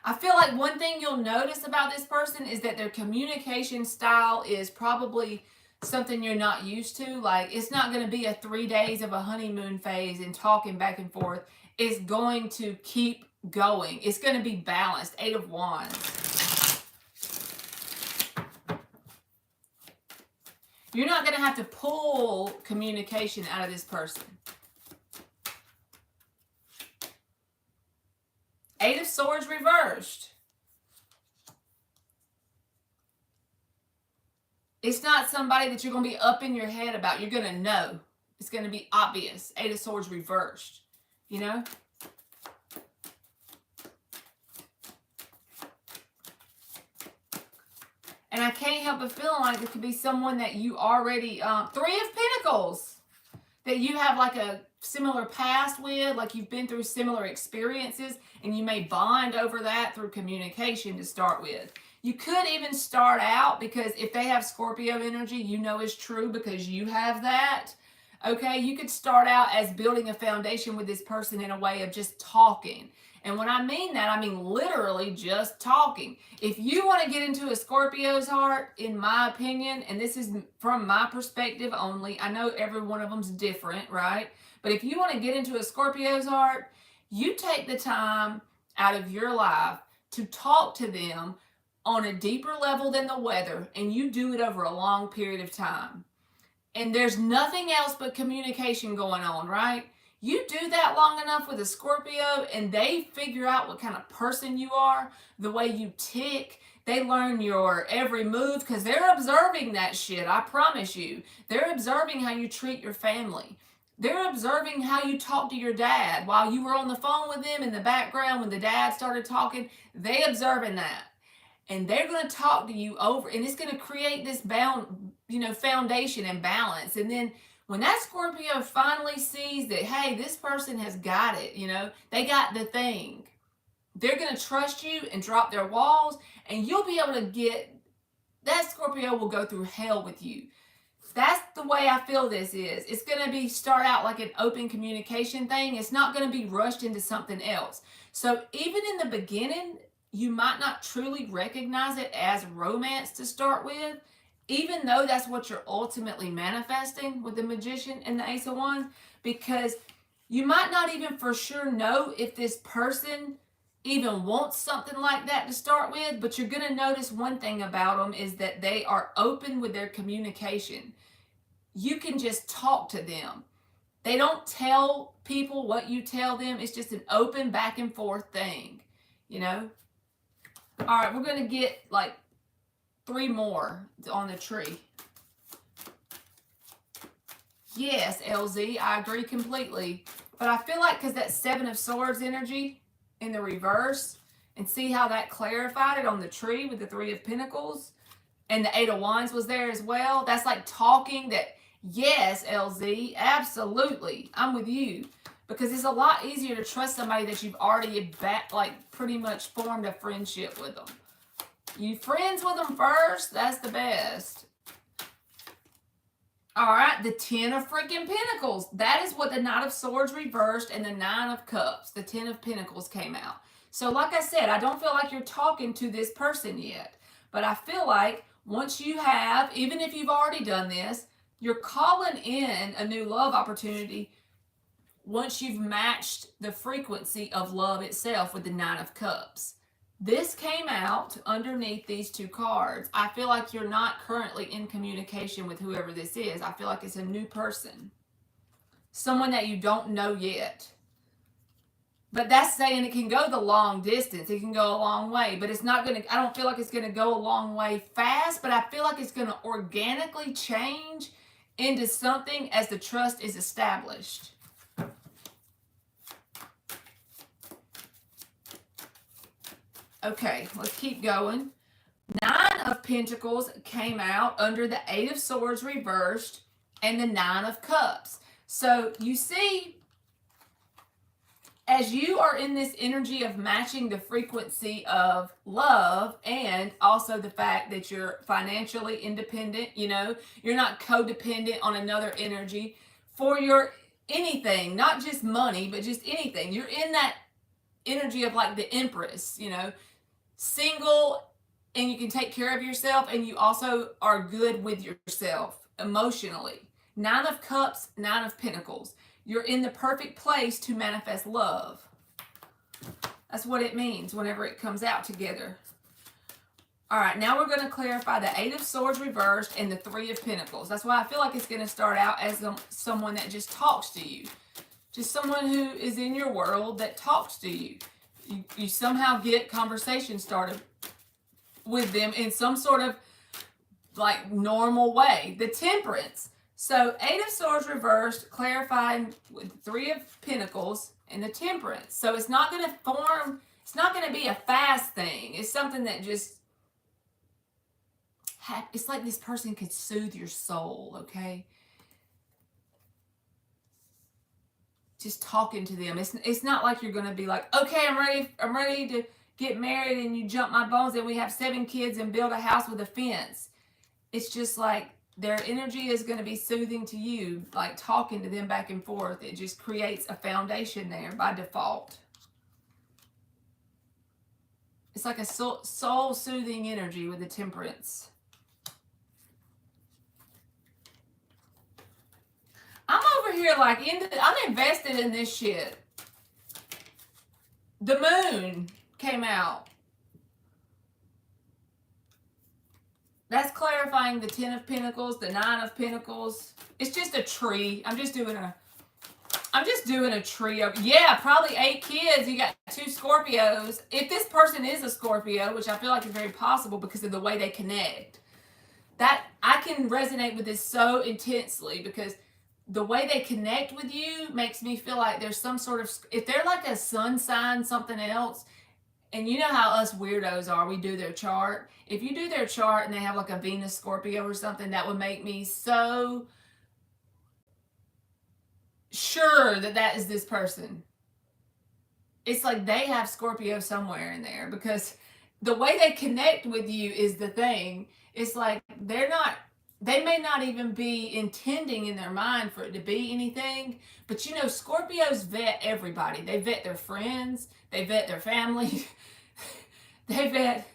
I feel like one thing you'll notice about this person is that their communication style is probably something you're not used to. Like, it's not going to be a 3 days of a honeymoon phase and talking back and forth. It's going to keep going. It's going to be balanced. Eight of Wands. You're not going to have to pull communication out of this person. Eight of Swords reversed. It's not somebody that you're going to be up in your head about. You're going to know. It's going to be obvious. Eight of Swords reversed. You know? And I can't help but feeling like it could be someone that you already, Three of Pentacles, that you have like a similar past with, like you've been through similar experiences, and you may bond over that through communication to start with. You could even start out, because if they have Scorpio energy, you know is true because you have that. Okay, you could start out as building a foundation with this person in a way of just talking. And when I mean that, I mean literally just talking. If you want to get into a Scorpio's heart, in my opinion, and this is from my perspective only, I know every one of them's different, right? But if you want to get into a Scorpio's heart, you take the time out of your life to talk to them on a deeper level than the weather, and you do it over a long period of time. And there's nothing else but communication going on, right? You do that long enough with a Scorpio, and they figure out what kind of person you are, the way you tick. They learn your every move because they're observing that shit. I promise you. They're observing how you treat your family. They're observing how you talk to your dad while you were on the phone with them in the background when the dad started talking. They observing that. And they're going to talk to you over, and it's going to create this foundation and balance. And then when that Scorpio finally sees that, hey, this person has got it, they got the thing, they're going to trust you and drop their walls, and you'll be able to get, that Scorpio will go through hell with you. That's the way I feel this is. It's going to be start out like an open communication thing. It's not going to be rushed into something else. So even in the beginning, you might not truly recognize it as romance to start with, even though that's what you're ultimately manifesting with the Magician and the Ace of Wands, because you might not even for sure know if this person even wants something like that to start with, but you're going to notice one thing about them is that they are open with their communication. You can just talk to them. They don't tell people what you tell them. It's just an open back and forth thing, All right, we're going to get like 3 more on the tree. Yes, LZ, I agree completely. But I feel like because that 7 of Swords energy in the reverse, and see how that clarified it on the tree with the 3 of Pentacles, and the 8 of Wands was there as well. That's like talking that, yes, LZ, absolutely, I'm with you. Because it's a lot easier to trust somebody that you've already pretty much formed a friendship with them. You friends with them first, that's the best. All right, the 10 of freaking Pentacles. That is what the Knight of Swords reversed and the 9 of Cups. The 10 of Pentacles came out. So like I said, I don't feel like you're talking to this person yet. But I feel like once you have, even if you've already done this, you're calling in a new love opportunity once you've matched the frequency of love itself with the 9 of Cups. This came out underneath these 2 cards. I feel like you're not currently in communication with whoever this is. I feel like it's a new person. Someone that you don't know yet. But that's saying it can go the long distance. It can go a long way. But it's not going to, I don't feel like it's going to go a long way fast. But I feel like it's going to organically change into something as the trust is established. Okay, let's keep going. 9 of Pentacles came out under the 8 of Swords reversed and the 9 of Cups. So you see, as you are in this energy of matching the frequency of love and also the fact that you're financially independent, you're not codependent on another energy for your anything, not just money, but just anything. You're in that energy of like the Empress, single, and you can take care of yourself, and you also are good with yourself emotionally. 9 of Cups, 9 of Pentacles. You're in the perfect place to manifest love. That's what it means whenever it comes out together. All right, now we're going to clarify the 8 of Swords reversed and the 3 of Pentacles. That's why I feel like it's going to start out as someone that just talks to you. Just someone who is in your world that talks to you. You somehow get conversation started with them in some sort of like normal way. The Temperance. So 8 of Swords reversed, clarifying with 3 of Pentacles and the Temperance. So it's not going to form, it's not going to be a fast thing. It's something that just, it's like this person could soothe your soul, okay? Just talking to them. It's not like you're going to be like, okay, I'm ready to get married and you jump my bones and we have 7 kids and build a house with a fence. It's just like their energy is going to be soothing to you, like talking to them back and forth. It just creates a foundation there by default. It's like a soul soothing energy with the Temperance. I'm over here like, I'm invested in this shit. The Moon came out. That's clarifying the 10 of Pentacles, the 9 of Pentacles. It's just a tree. I'm just doing a tree. Yeah, probably 8 kids. You got 2 Scorpios. If this person is a Scorpio, which I feel like is very possible because of the way they connect, that I can resonate with this so intensely because the way they connect with you makes me feel like there's some sort of, if they're like a sun sign, something else, and you know how us weirdos are, we do their chart. If you do their chart and they have like a Venus Scorpio or something, that would make me so sure that that is this person. It's like they have Scorpio somewhere in there, because the way they connect with you is the thing. It's like they may not even be intending in their mind for it to be anything, but you know, Scorpios vet everybody. They vet their friends, they vet their family, they vet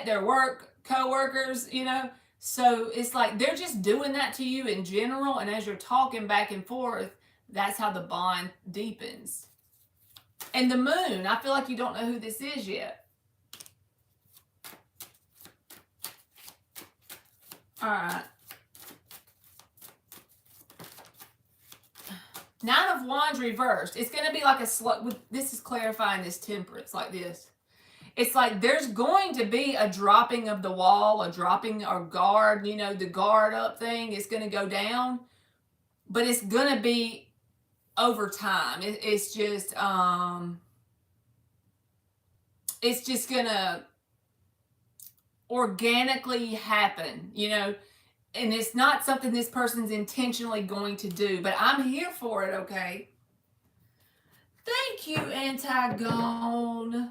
their work co-workers, you know. So it's like they're just doing that to you in general, and as you're talking back and forth, that's how the bond deepens. And the moon, I feel like you don't know who this is yet. All right. Nine of Wands reversed. It's going to be like a slow, this is clarifying this temperance like this. It's like there's going to be a dropping of the wall, a dropping or guard, you know, the guard up thing is going to go down, but it's going to be over time. It's just going to organically happen, you know, and it's not something this person's intentionally going to do, but I'm here for it, okay? Thank you, Antigone.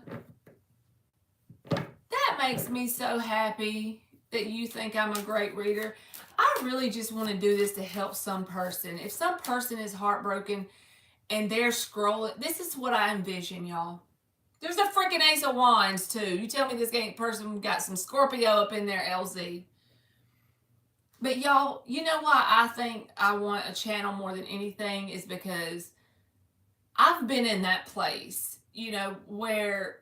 That makes me so happy that you think I'm a great reader. I really just want to do this to help some person. If some person is heartbroken and they're scrolling, this is what I envision, y'all. There's a freaking Ace of Wands, too. You tell me this person got some Scorpio up in there, LZ. But y'all, you know why I think I want a channel more than anything is because I've been in that place, you know, where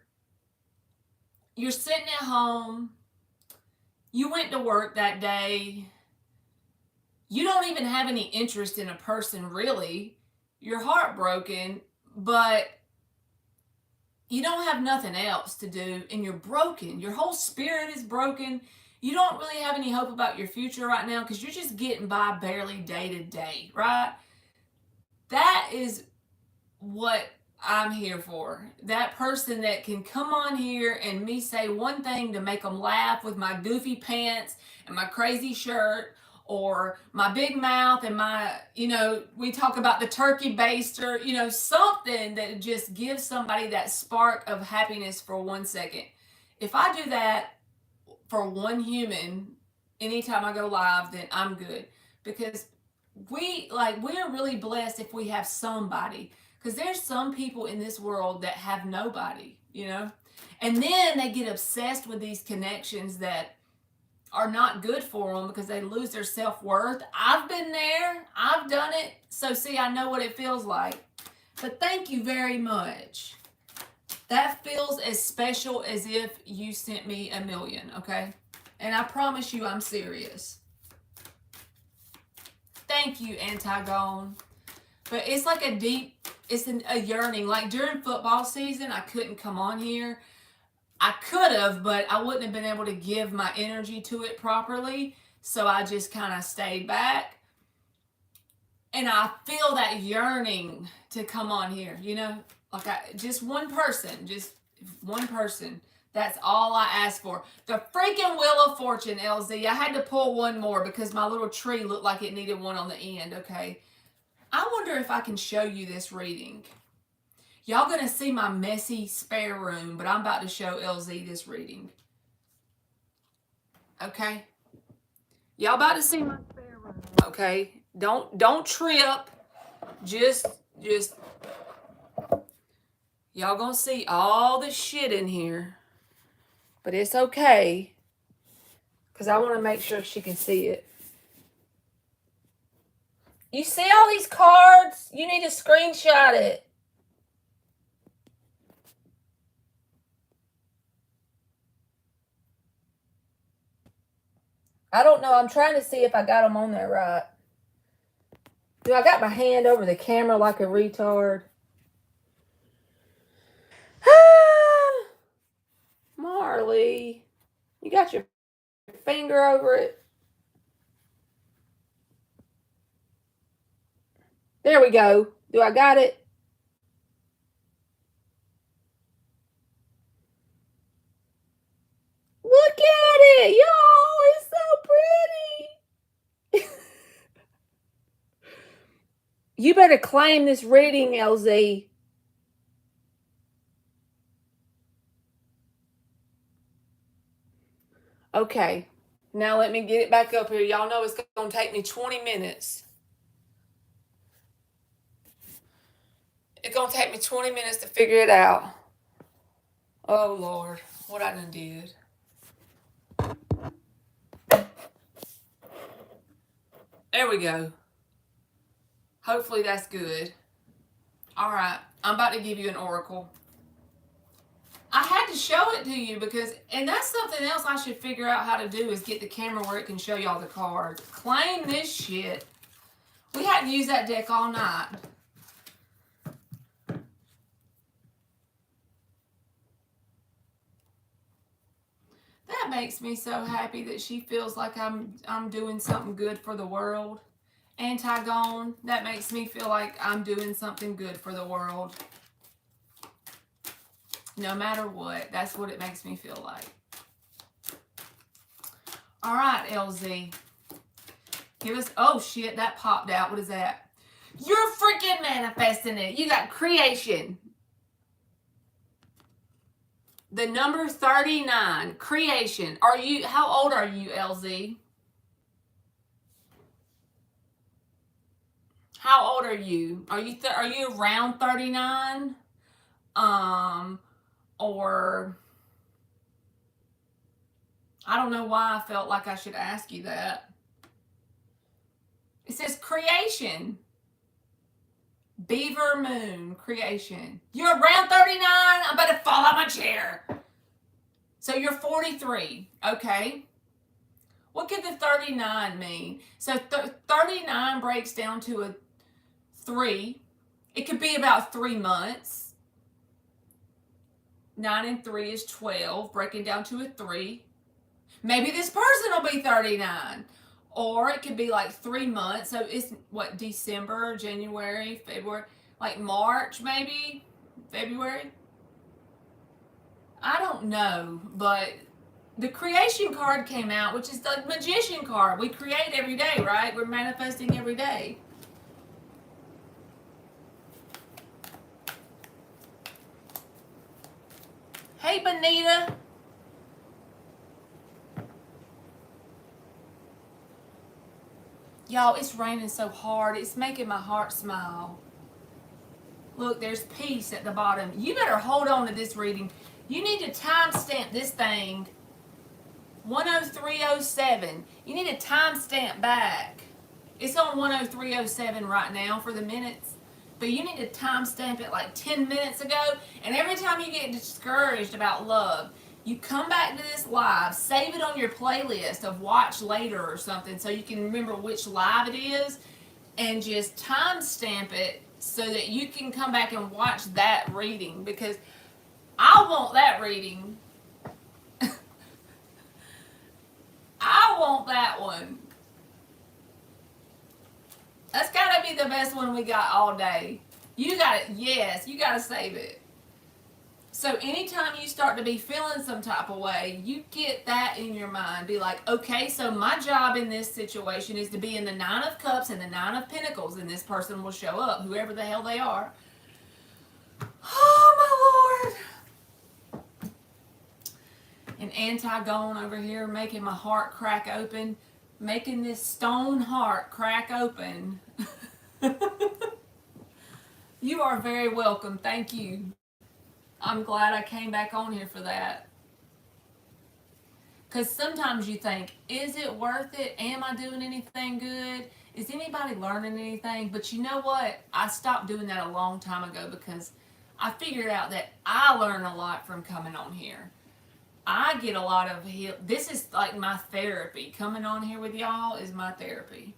you're sitting at home, you went to work that day, you don't even have any interest in a person, really. You're heartbroken, but you don't have nothing else to do, and you're broken. Your whole spirit is broken. You don't really have any hope about your future right now because you're just getting by barely day to day, right? That is what I'm here for. That person that can come on here and me say one thing to make them laugh with my goofy pants and my crazy shirt, or my big mouth and my, you know, we talk about the turkey baster, you know, something that just gives somebody that spark of happiness for 1 second. If I do that for one human anytime I go live, then I'm good, because we're really blessed if we have somebody, because there's some people in this world that have nobody, you know, and then they get obsessed with these connections that are not good for them because they lose their self-worth. I've been there. I've done it. So see, I know what it feels like. But thank you very much. That feels as special as if you sent me $1 million, okay? And I promise you I'm serious. Thank you, Antigone. But it's like a deep, it's a yearning. Like during football season, I couldn't come on here. I could have, but I wouldn't have been able to give my energy to it properly. So I just kind of stayed back. And I feel that yearning to come on here, you know, like just one person. That's all I asked for. The freaking Wheel of Fortune, LZ. I had to pull one more because my little tree looked like it needed one on the end, okay? I wonder if I can show you this reading. Y'all gonna see my messy spare room, but I'm about to show LZ this reading. Okay? Y'all about to see my spare room, okay? Don't trip. Just y'all gonna see all the shit in here. But it's okay, because I want to make sure she can see it. You see all these cards? You need to screenshot it. I don't know. I'm trying to see if I got them on there right. Do I got my hand over the camera like a retard? Marley, you got your finger over it? There we go. Do I got it? Look at it, y'all. It's so pretty. You better claim this reading, LZ. Okay. Now let me get it back up here. Y'all know it's going to take me 20 minutes. It's going to take me 20 minutes to figure it out. Oh, Lord. What I done did. There we go. Hopefully that's good. All right. I'm about to give you an oracle. I had to show it to you because, and that's something else I should figure out how to do is get the camera where it can show y'all the cards. Claim this shit. We hadn't used that deck all night. That makes me so happy that she feels like I'm doing something good for the world. Antigone, that makes me feel like I'm doing something good for the world. No matter what, that's what it makes me feel like. All right, LZ. Give us, oh shit, that popped out. What is that? You're freaking manifesting it. You got creation. The number 39, creation. Are you, how old are you, LZ? How old are you? Are you around 39? Or I don't know why I felt like I should ask you that. It says creation. Beaver moon, creation. You're around 39? I'm about to fall out my chair. So you're 43, okay? What could the 39 mean? So 39 breaks down to a 3. It could be about 3 months. 9 and 3 is 12, breaking down to a 3. Maybe this person will be 39. Or it could be like 3 months. So it's what, December, January, February, like March maybe? February? I don't know, but the creation card came out, which is the magician card. We create every day, right? We're manifesting every day. Hey, Benita. Y'all, it's raining so hard. It's making my heart smile. Look, there's peace at the bottom. You better hold on to this reading. You need to timestamp this thing. 10307. You need to timestamp back. It's on 10307 right now for the minutes. But you need to timestamp it like 10 minutes ago. And every time you get discouraged about love, you come back to this live, save it on your playlist of watch later or something so you can remember which live it is, and just timestamp it so that you can come back and watch that reading, because I want that reading. I want that one. That's gotta be the best one we got all day. You got it. Yes, you gotta save it. So anytime you start to be feeling some type of way, you get that in your mind. Be like, okay, so my job in this situation is to be in the 9 of Cups and the 9 of Pentacles, and this person will show up, whoever the hell they are. Oh, my Lord. And Antigone over here making my heart crack open, making this stone heart crack open. You are very welcome. Thank you. I'm glad I came back on here for that. Because sometimes you think, is it worth it? Am I doing anything good? Is anybody learning anything? But you know what? I stopped doing that a long time ago because I figured out that I learn a lot from coming on here. I get a lot of this is like my therapy. Coming on here with y'all is my therapy.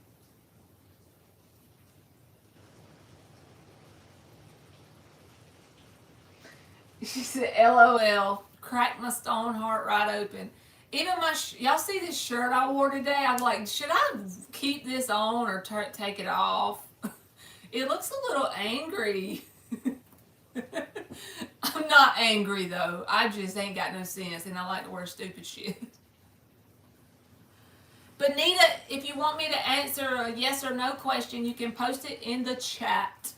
She said, LOL, cracked my stone heart right open. Even y'all see this shirt I wore today? I'm like, should I keep this on or take it off? It looks a little angry. I'm not angry though. I just ain't got no sense and I like to wear stupid shit. Benita, if you want me to answer a yes or no question, you can post it in the chat.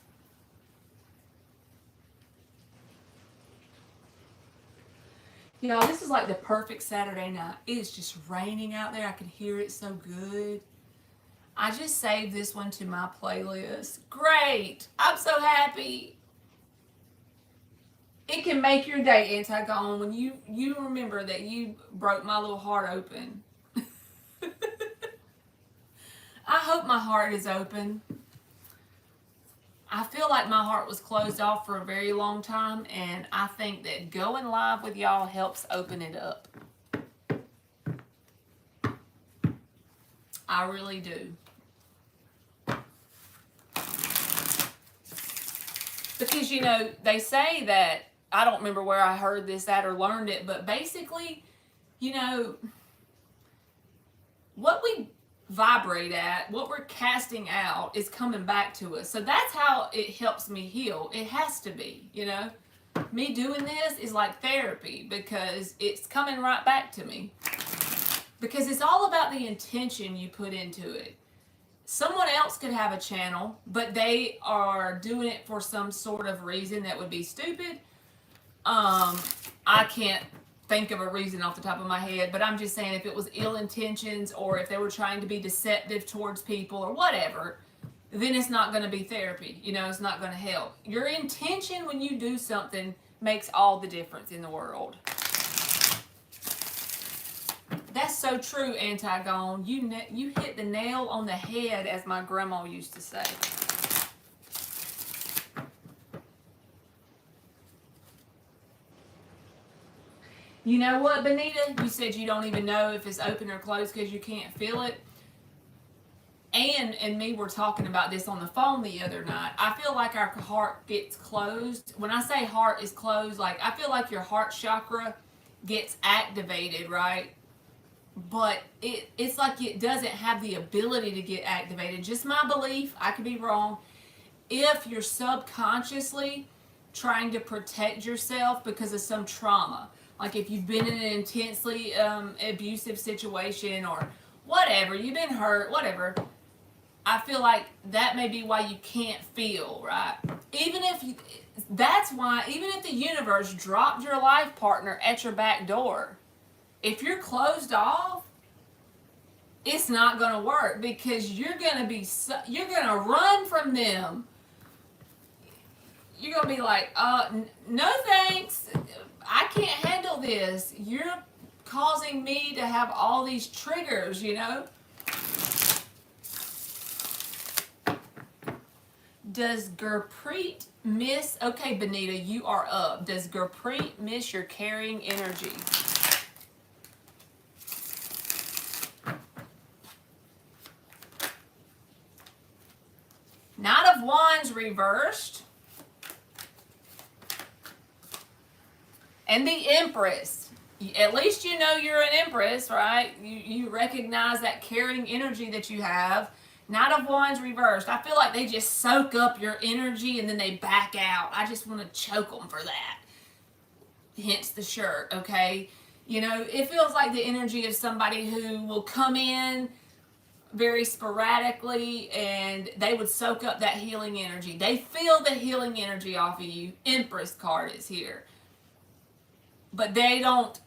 Y'all, this is like the perfect Saturday night. It is just raining out there. I can hear it so good. I just saved this one to my playlist. Great. I'm so happy. It can make your day, Antigone, when you remember that you broke my little heart open. I hope my heart is open. I feel like my heart was closed off for a very long time, and I think that going live with y'all helps open it up. I really do. Because, you know, they say that, I don't remember where I heard this at or learned it, but basically, you know, what we vibrate at, what we're casting out is coming back to us. So that's how it helps me heal. It has to be, you know. Me doing this is like therapy because it's coming right back to me. Because it's all about the intention you put into it. Someone else could have a channel, but they are doing it for some sort of reason that would be stupid. I can't think of a reason off the top of my head, but I'm just saying if it was ill intentions or if they were trying to be deceptive towards people or whatever, then it's not going to be therapy. You know, it's not going to help. Your intention when you do something makes all the difference in the world. That's so true, Antigone. You hit the nail on the head, as my grandma used to say. You know what, Benita? You said you don't even know if it's open or closed because you can't feel it. Ann and me were talking about this on the phone the other night. I feel like our heart gets closed. When I say heart is closed, like I feel like your heart chakra gets activated, right? But it's like it doesn't have the ability to get activated. Just my belief, I could be wrong. If you're subconsciously trying to protect yourself because of some trauma, like if you've been in an intensely abusive situation or whatever, you've been hurt, whatever, I feel like that may be why you can't feel, right? That's why, even if the universe dropped your life partner at your back door, if you're closed off, it's not going to work because you're going to run from them. You're going to be like, no thanks. I can't handle this. You're causing me to have all these triggers, you know? Does Gurpreet miss, okay, Benita, you are up. Does Gurpreet miss your carrying energy? Knight of Wands reversed. And the Empress. At least you know you're an Empress, right? You recognize that carrying energy that you have. Knight of Wands reversed. I feel like they just soak up your energy and then they back out. I just want to choke them for that. Hence the shirt, okay? You know, it feels like the energy of somebody who will come in very sporadically and they would soak up that healing energy. They feel the healing energy off of you. Empress card is here. But they don't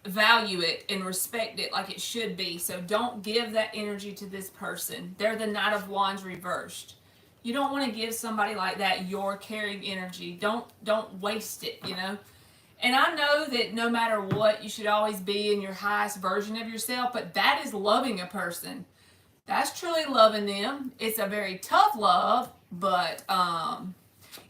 value it and respect it like it should be. So don't give that energy to this person. They're the Knight of Wands reversed. You don't want to give somebody like that your carrying energy. Don't waste it, you know. And I know that no matter what, you should always be in your highest version of yourself, but that is loving a person. That's truly loving them. It's a very tough love, but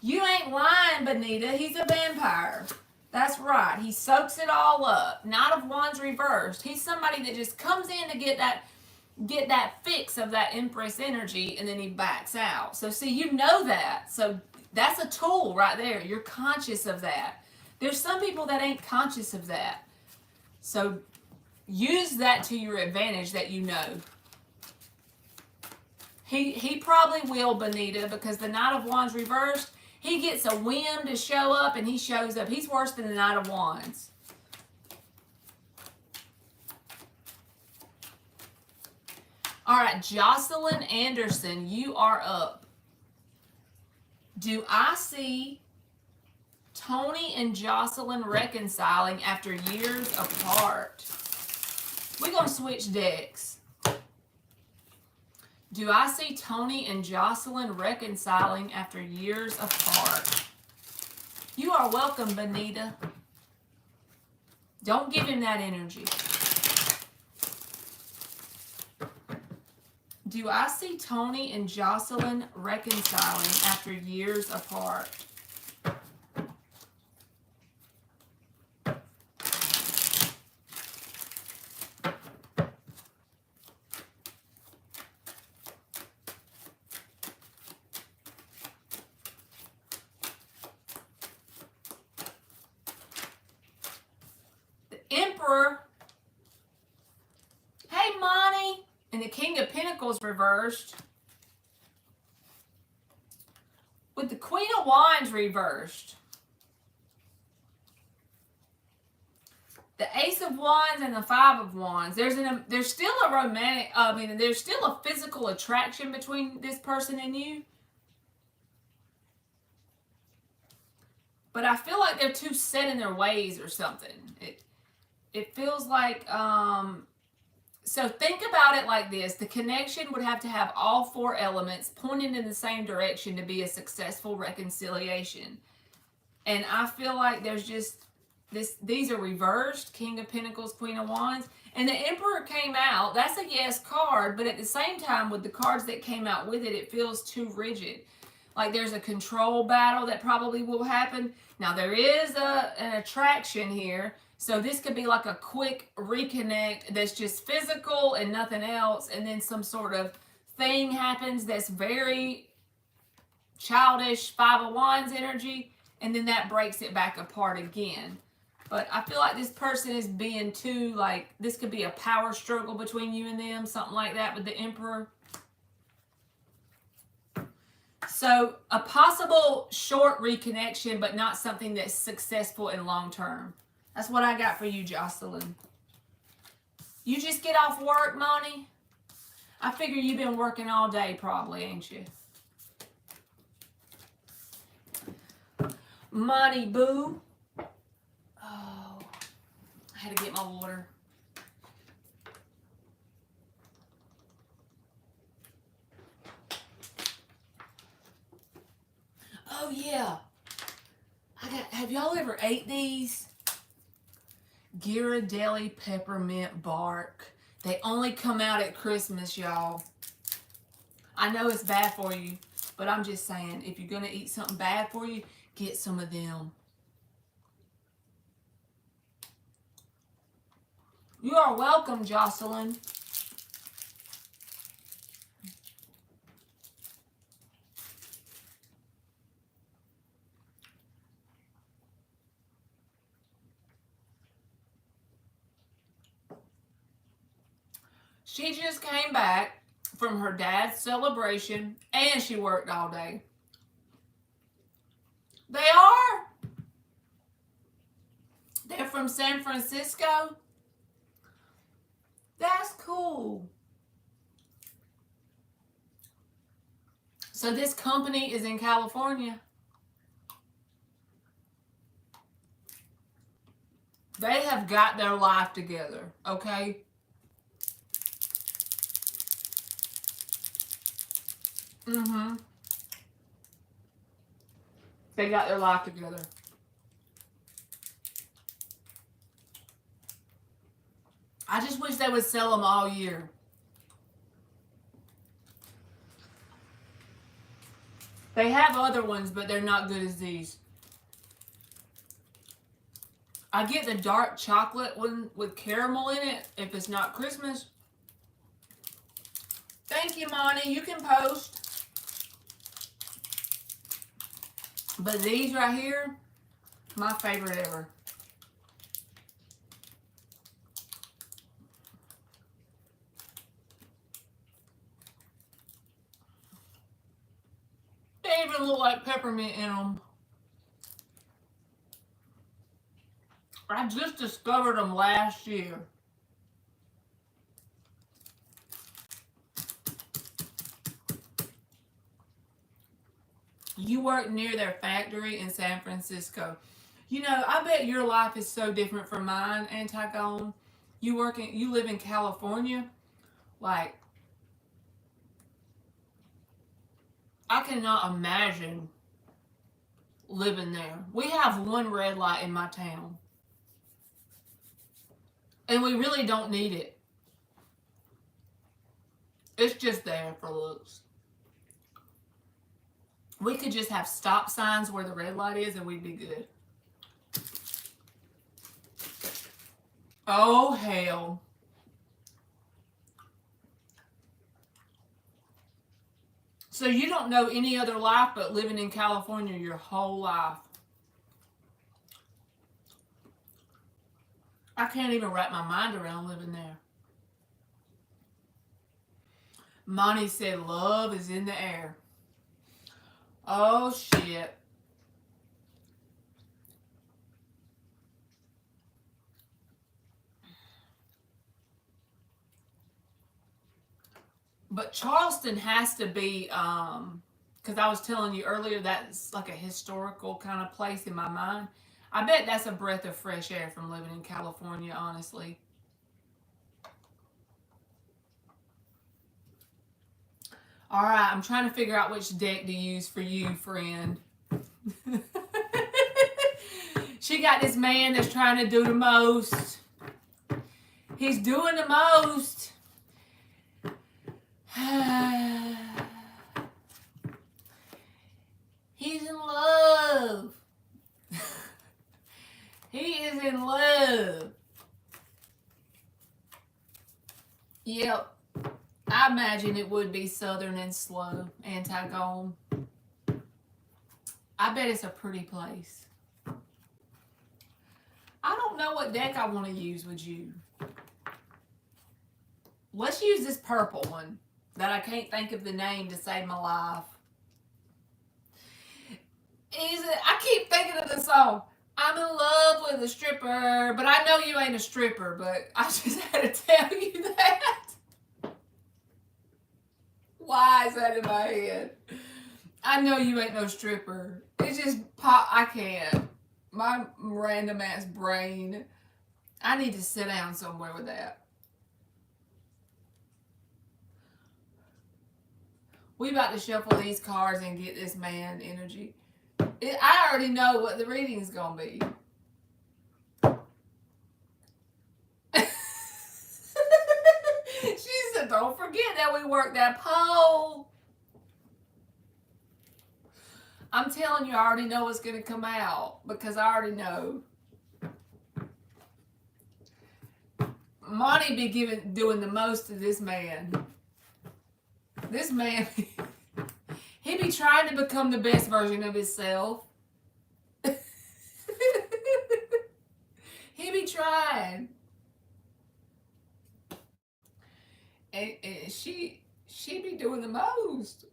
you ain't lying, Benita. He's a vampire. That's right. He soaks it all up. Knight of Wands reversed. He's somebody that just comes in to get that fix of that Empress energy, and then he backs out. So see, you know that. So that's a tool right there. You're conscious of that. There's some people that ain't conscious of that. So use that to your advantage that you know. He probably will, Benita, because the Knight of Wands reversed, he gets a whim to show up, and he shows up. He's worse than the Knight of Wands. All right, Jocelyn Anderson, you are up. Do I see Tony and Jocelyn reconciling after years apart? We're going to switch decks. Do I see Tony and Jocelyn reconciling after years apart? You are welcome, Benita. Don't give him that energy. Do I see Tony and Jocelyn reconciling after years apart? Emperor. Hey, Monty. And the King of Pentacles reversed. With the Queen of Wands reversed. The Ace of Wands and the Five of Wands. There's still a romantic, there's still a physical attraction between this person and you. But I feel like they're too set in their ways or something. It feels like, so think about it like this. The connection would have to have all four elements pointing in the same direction to be a successful reconciliation. And I feel like there's just, these are reversed, King of Pentacles, Queen of Wands. And the Emperor came out. That's a yes card, but at the same time, with the cards that came out with it, it feels too rigid. Like there's a control battle that probably will happen. Now there is an attraction here. So this could be like a quick reconnect that's just physical and nothing else. And then some sort of thing happens that's very childish, Five of Wands energy. And then that breaks it back apart again. But I feel like this person is being too, like, this could be a power struggle between you and them. Something like that with the Emperor. So a possible short reconnection, but not something that's successful and long term. That's what I got for you, Jocelyn. You just get off work, Monty? I figure you've been working all day probably, ain't you? Monty Boo. Oh, I had to get my water. Oh, yeah. Have y'all ever ate these? Ghirardelli peppermint bark. They only come out at Christmas, y'all. I know it's bad for you, but I'm just saying, if you're going to eat something bad for you, get some of them. You are welcome, Jocelyn. She just came back from her dad's celebration, and she worked all day. They are. They're from San Francisco. That's cool. So this company is in California. They have got their life together, okay? They got their life together. I just wish they would sell them all year. They have other ones, but they're not good as these. I get the dark chocolate one with caramel in it if it's not Christmas. Thank you, Monty. You can post. But these right here, my favorite ever. of look like peppermint in them. I just discovered them last year. You work near their factory in San Francisco. You know, I bet your life is so different from mine, Antigone. You live in California. Like, I cannot imagine living there. We have one red light in my town. And we really don't need it. It's just there for looks. We could just have stop signs where the red light is and we'd be good. Oh, hell. So you don't know any other life but living in California your whole life. I can't even wrap my mind around living there. Monty said love is in the air. Oh, shit. But Charleston has to be, because I was telling you earlier, that's like a historical kind of place in my mind. I bet that's a breath of fresh air from living in California, honestly. All right, I'm trying to figure out which deck to use for you, friend. She got this man that's trying to do the most. He's doing the most. He's in love. He is in love. Yep. I imagine it would be southern and slow, Antigone. I bet it's a pretty place. I don't know what deck I want to use with you. Let's use this purple one that I can't think of the name to save my life. I keep thinking of the song. I'm in love with a stripper, but I know you ain't a stripper, but I just had to tell you that. Why is that in my head? I know you ain't no stripper. It's just pop. I can't. My random ass brain. I need to sit down somewhere with that. We about to shuffle these cards and get this man energy. I already know what the reading's gonna be. She said, don't forget that we worked that pole. I'm telling you, I already know what's going to come out because I already know. Monty be doing the most to this man. This man, he be trying to become the best version of himself. He be trying. And she be doing the most.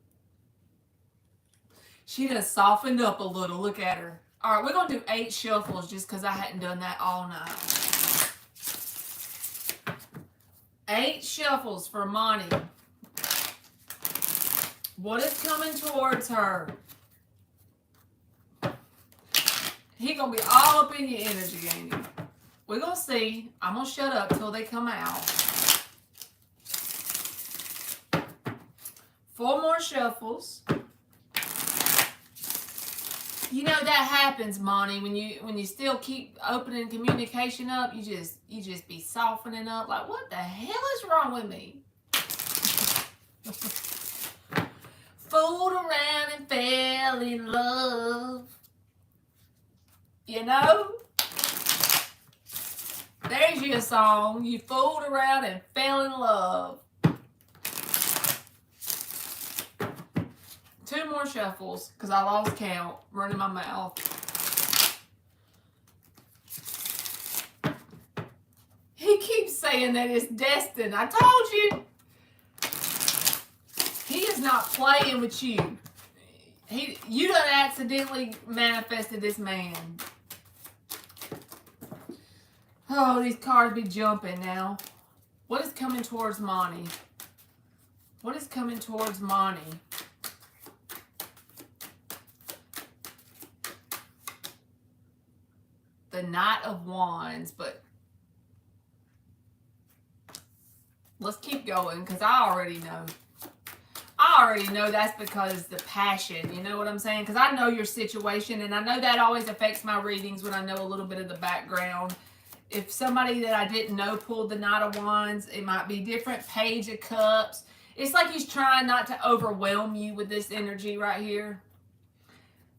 She done softened up a little. Look at her. All right, we're going to do 8 shuffles just because I hadn't done that all night. 8 shuffles for Monty. What is coming towards her? He going to be all up in your energy, ain't he? We're going to see. I'm going to shut up till they come out. 4 more shuffles. You know that happens, Monty, when you still keep opening communication up, you just be softening up. Like, what the hell is wrong with me? Fooled around and fell in love. You know? There's your song. You fooled around and fell in love. 2 more shuffles, because I lost count, running my mouth. He keeps saying that it's destined. I told you. He is not playing with you. You done accidentally manifested this man. Oh, these cards be jumping now. What is coming towards Monty? What is coming towards Monty? The Knight of Wands, but let's keep going because I already know. I already know that's because the passion, you know what I'm saying? Because I know your situation, and I know that always affects my readings when I know a little bit of the background. If somebody that I didn't know pulled the Knight of Wands, it might be different. Page of Cups. It's like he's trying not to overwhelm you with this energy right here,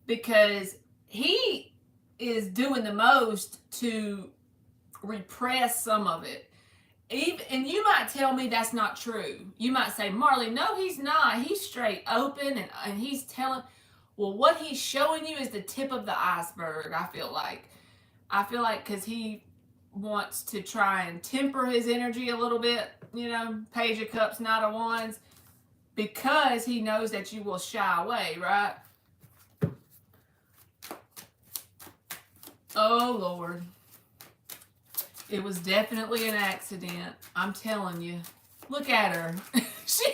because he is doing the most to repress some of it. And you might tell me that's not true. You might say, Marley, no, he's not. He's straight open, and he's telling. Well, what he's showing you is the tip of the iceberg, I feel like. Because he wants to try and temper his energy a little bit, you know, Page of Cups, Knight of Wands, because he knows that you will shy away, right? Oh, Lord. It was definitely an accident. I'm telling you. Look at her. She's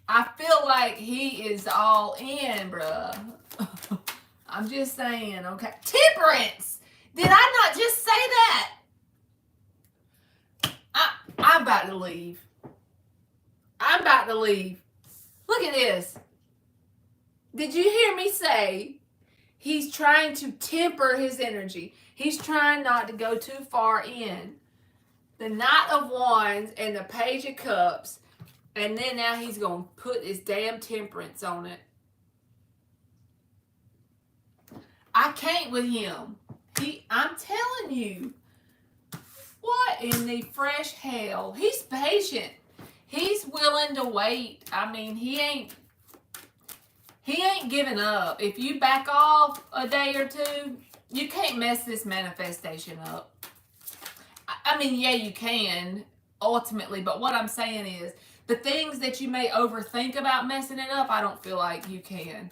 I feel like he is all in, bruh. I'm just saying, okay. Temperance! Did I not just say that? I'm about to leave. I'm about to leave. Look at this. Did you hear me say he's trying to temper his energy? He's trying not to go too far in. The Knight of Wands and the Page of Cups. And then now he's going to put his damn temperance on it. I can't with him. I'm telling you. What in the fresh hell? He's patient. He's willing to wait. I mean, he ain't giving up. If you back off a day or two, you can't mess this manifestation up. I mean, yeah, you can, ultimately, but what I'm saying is, the things that you may overthink about messing it up, I don't feel like you can.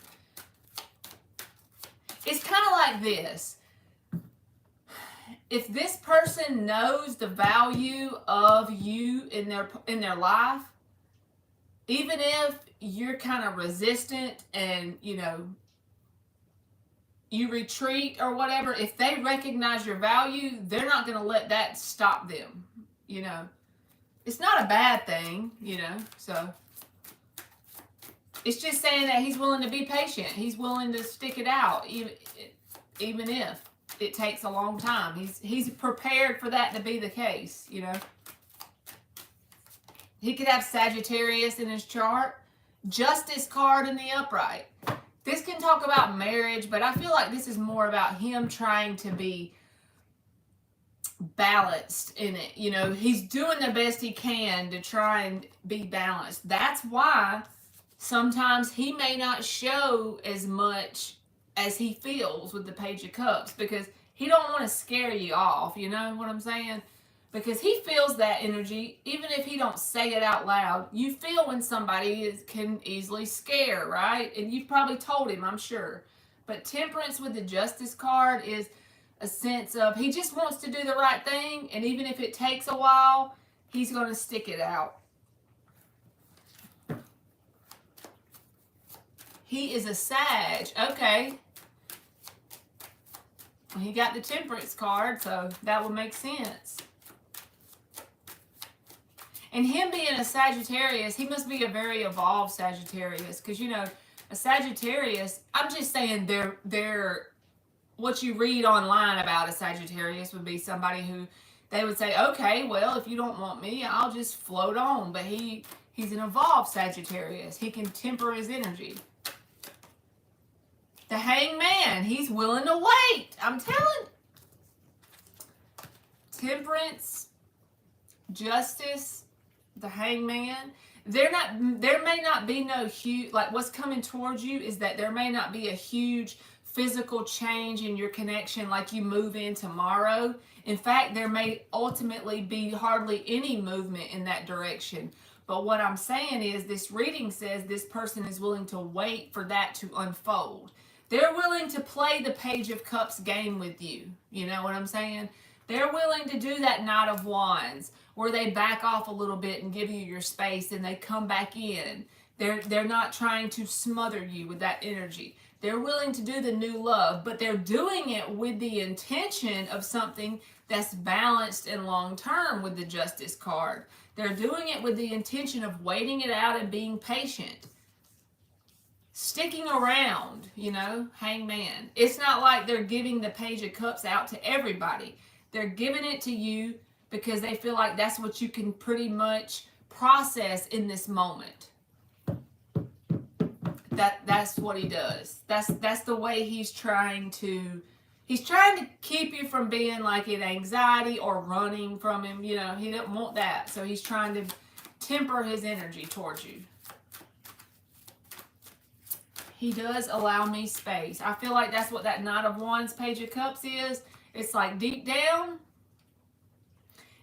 It's kind of like this. If this person knows the value of you in their life, even if you're kind of resistant and, you know, you retreat or whatever, if they recognize your value, they're not going to let that stop them, you know. It's not a bad thing, you know, so it's just saying that he's willing to be patient. He's willing to stick it out, even if it takes a long time. He's prepared for that to be the case, you know. He could have Sagittarius in his chart, Justice card in the upright. This can talk about marriage, but I feel like this is more about him trying to be balanced in it. You know, he's doing the best he can to try and be balanced. That's why sometimes he may not show as much as he feels with the Page of Cups, because he don't want to scare you off, you know what I'm saying? Because he feels that energy, even if he don't say it out loud. You feel when somebody can easily scare, right? And you've probably told him, I'm sure. But Temperance with the Justice card is a sense of he just wants to do the right thing, and even if it takes a while, he's going to stick it out. He is a Sag. Okay. He got the Temperance card, so that would make sense. And him being a Sagittarius, he must be a very evolved Sagittarius, because, you know, a Sagittarius, I'm just saying they're what you read online about a Sagittarius would be somebody who they would say, okay, well, if you don't want me, I'll just float on. But he's an evolved Sagittarius. He can temper his energy. The Hangman, he's willing to wait. I'm telling. Temperance, Justice, the Hangman. There may not be no huge, like what's coming towards you is that there may not be a huge physical change in your connection, like you move in tomorrow. In fact, there may ultimately be hardly any movement in that direction. But what I'm saying is, this reading says this person is willing to wait for that to unfold. They're willing to play the Page of Cups game with you. You know what I'm saying? They're willing to do that Knight of Wands where they back off a little bit and give you your space and they come back in. They're not trying to smother you with that energy. They're willing to do the new love, but they're doing it with the intention of something that's balanced and long term with the Justice card. They're doing it with the intention of waiting it out and being patient. Sticking around, you know, Hangman. It's not like they're giving the Page of Cups out to everybody. They're giving it to you because they feel like that's what you can pretty much process in this moment. That's what he does. That's the way he's trying to keep you from being like in anxiety or running from him. You know, he doesn't want that. So he's trying to temper his energy towards you. He does allow me space. I feel like that's what that Knight of Wands, Page of Cups is. It's like deep down,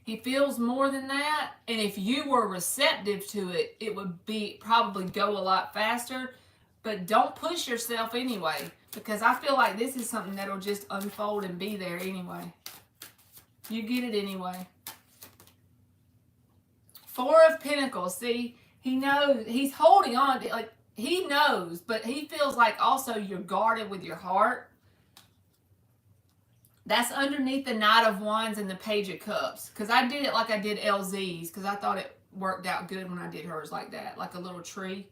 he feels more than that. And if you were receptive to it, it would probably go a lot faster. But don't push yourself anyway, because I feel like this is something that'll just unfold and be there anyway. You get it anyway. Four of Pentacles. See, he knows. He's holding on to, like, he knows, but he feels like also you're guarded with your heart. That's underneath the Knight of Wands and the Page of Cups. Because I did it like I did LZ's, because I thought it worked out good when I did hers like that, like a little tree.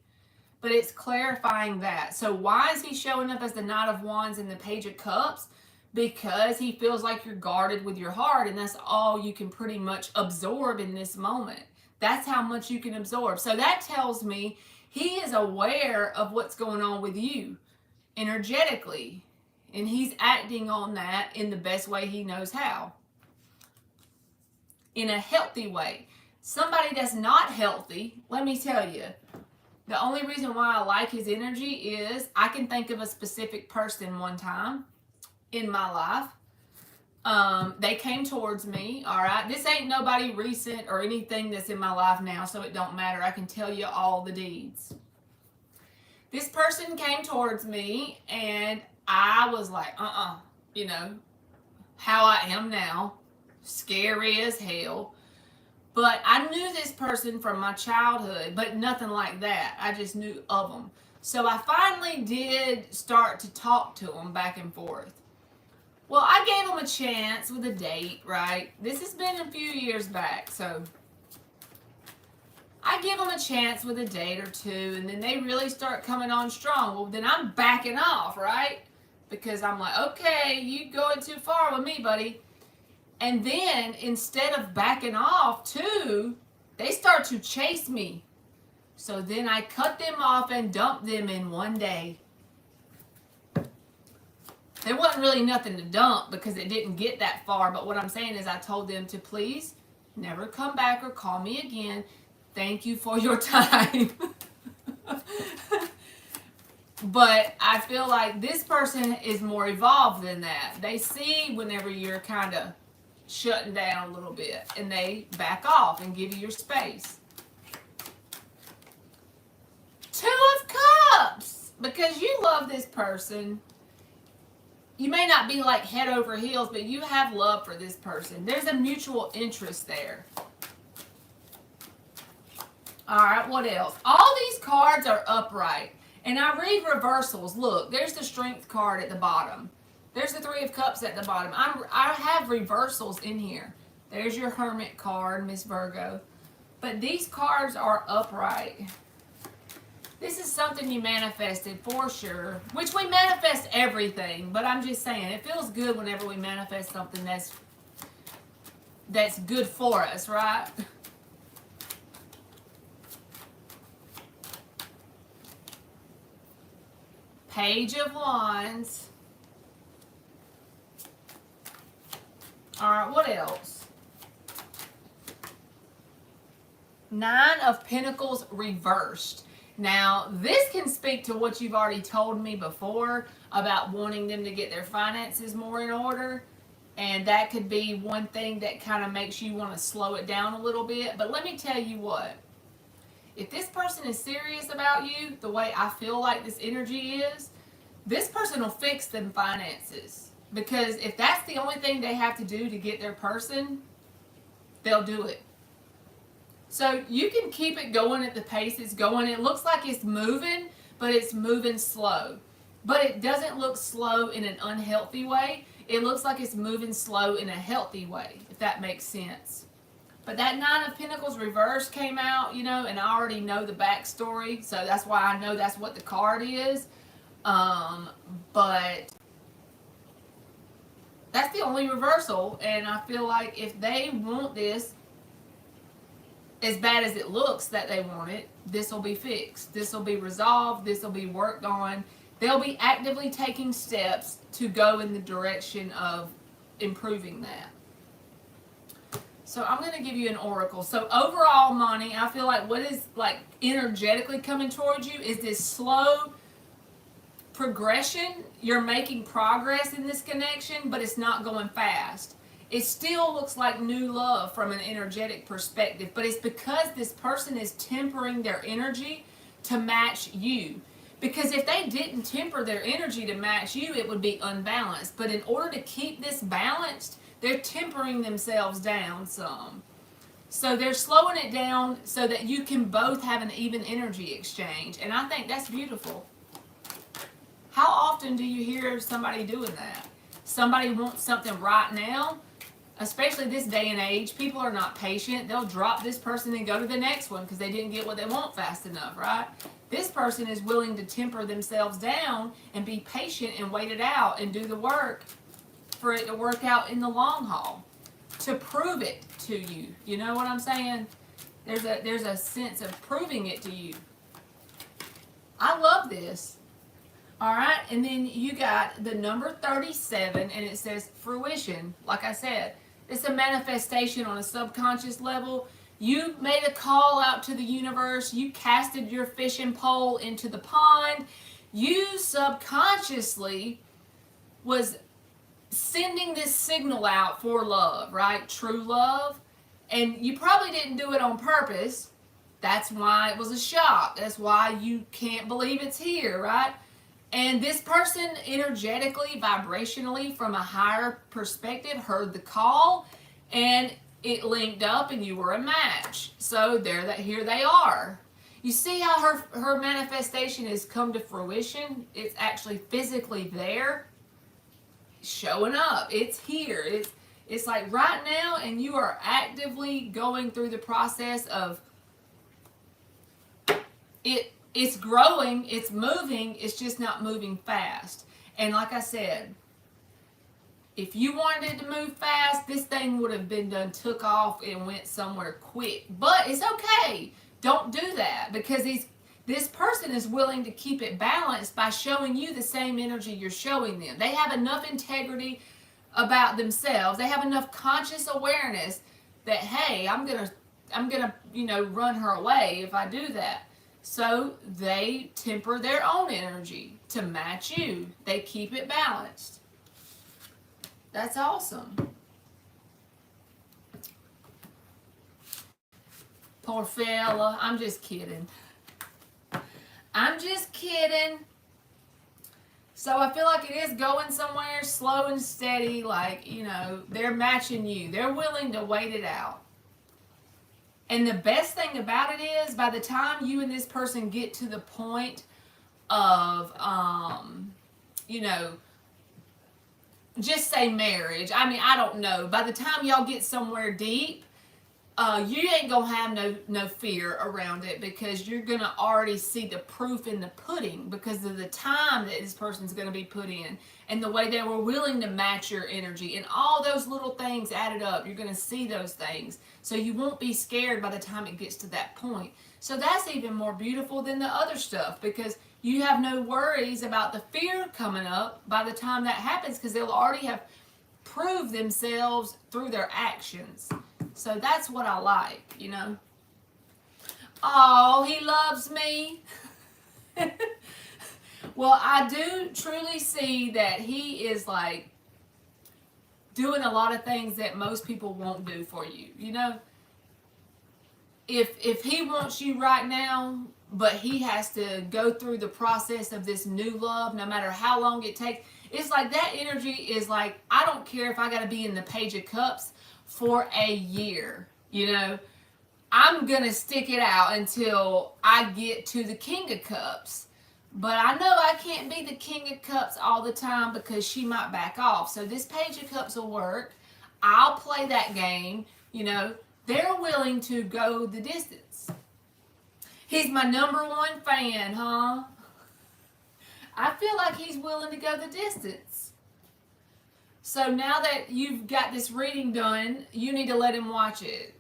But it's clarifying that. So why is he showing up as the Knight of Wands and the Page of Cups? Because he feels like you're guarded with your heart, and that's all you can pretty much absorb in this moment. That's how much you can absorb. So that tells me he is aware of what's going on with you energetically, and he's acting on that in the best way he knows how. In a healthy way. Somebody that's not healthy, let me tell you, the only reason why I like his energy is I can think of a specific person one time in my life. They came towards me, all right? This ain't nobody recent or anything that's in my life now, so it don't matter. I can tell you all the deeds. This person came towards me, and I was like, you know, how I am now, scary as hell. But I knew this person from my childhood, but nothing like that. I just knew of them. So I finally did start to talk to them back and forth. Well, I gave them a chance with a date, right? This has been a few years back, so I give them a chance with a date or two, and then they really start coming on strong. Well, then I'm backing off, right? Because I'm like, okay, you going too far with me, buddy. And then, instead of backing off too, they start to chase me. So then I cut them off and dumped them in one day. There wasn't really nothing to dump because it didn't get that far. But what I'm saying is I told them to please never come back or call me again. Thank you for your time. But I feel like this person is more evolved than that. They see whenever you're kind of shutting down a little bit, and they back off and give you your space. Two of Cups, because you love this person. You may not be like head over heels, but you have love for this person. There's a mutual interest there. All right, what else? All these cards are upright, and I read reversals. Look, there's the Strength card at the bottom. There's the Three of Cups at the bottom. I have reversals in here. There's your Hermit card, Miss Virgo. But these cards are upright. This is something you manifested for sure. Which we manifest everything. But I'm just saying, it feels good whenever we manifest something that's good for us, right? Page of Wands. All right, what else? Nine of Pentacles reversed. Now, this can speak to what you've already told me before about wanting them to get their finances more in order. And that could be one thing that kind of makes you want to slow it down a little bit. But let me tell you what, if this person is serious about you, the way I feel like this energy is, this person will fix them finances. Because if that's the only thing they have to do to get their person, they'll do it. So you can keep it going at the pace it's going. It looks like it's moving, but it's moving slow. But it doesn't look slow in an unhealthy way. It looks like it's moving slow in a healthy way, if that makes sense. But that Nine of Pentacles reverse came out, and I already know the backstory, so that's why I know that's what the card is. But that's the only reversal, and I feel like if they want this as bad as it looks that they want it, this will be fixed. This will be resolved. This will be worked on. They'll be actively taking steps to go in the direction of improving that. So I'm going to give you an oracle. So overall, Monty, I feel like what is like energetically coming towards you is this slow progression. You're making progress in this connection, but it's not going fast. It still looks like new love from an energetic perspective, but it's because this person is tempering their energy to match you. Because if they didn't temper their energy to match you, it would be unbalanced. But in order to keep this balanced, they're tempering themselves down some. So they're slowing it down so that you can both have an even energy exchange. And I think that's beautiful. How often do you hear somebody doing that? Somebody wants something right now, especially this day and age. People are not patient. They'll drop this person and go to the next one because they didn't get what they want fast enough, right? This person is willing to temper themselves down and be patient and wait it out and do the work for it to work out in the long haul, to prove it to you. You know what I'm saying? There's a sense of proving it to you. I love this. All right, and then you got the number 37, and it says fruition. Like I said, it's a manifestation on a subconscious level. You made a call out to the universe. You casted your fishing pole into the pond. You subconsciously was sending this signal out for love, right? True love. And you probably didn't do it on purpose. That's why it was a shock. That's why you can't believe it's here, right? And this person energetically, vibrationally, from a higher perspective, heard the call and it linked up and you were a match. So here they are. You see how her manifestation has come to fruition? It's actually physically there, showing up. It's here. It's like right now, and you are actively going through the process of it. It's growing, it's moving, it's just not moving fast. And like I said, if you wanted it to move fast, this thing would have been done, took off, and went somewhere quick. But it's okay. Don't do that, because this person is willing to keep it balanced by showing you the same energy you're showing them. They have enough integrity about themselves. They have enough conscious awareness that, hey, I'm gonna run her away if I do that. So they temper their own energy to match you. They keep it balanced. That's awesome. Poor fella. I'm just kidding. I'm just kidding. So I feel like it is going somewhere slow and steady. Like, they're matching you. They're willing to wait it out. And the best thing about it is, by the time you and this person get to the point of, just say marriage. I mean, I don't know. By the time y'all get somewhere deep, you ain't going to have no fear around it, because you're going to already see the proof in the pudding because of the time that this person's going to be put in and the way they were willing to match your energy, and all those little things added up. You're going to see those things. So you won't be scared by the time it gets to that point. So that's even more beautiful than the other stuff, because you have no worries about the fear coming up by the time that happens, because they'll already have proved themselves through their actions. So that's what I like, Oh, he loves me. Well, I do truly see that he is like doing a lot of things that most people won't do for you. You know, if he wants you right now, but he has to go through the process of this new love, no matter how long it takes. It's like that energy is like, I don't care if I got to be in the Page of Cups for a year, you know, I'm going to stick it out until I get to the King of Cups. But I know I can't be the King of Cups all the time because she might back off. So this Page of Cups will work. I'll play that game. You know, they're willing to go the distance. He's my #1 fan, huh? I feel like he's willing to go the distance. So now that you've got this reading done, you need to let him watch it.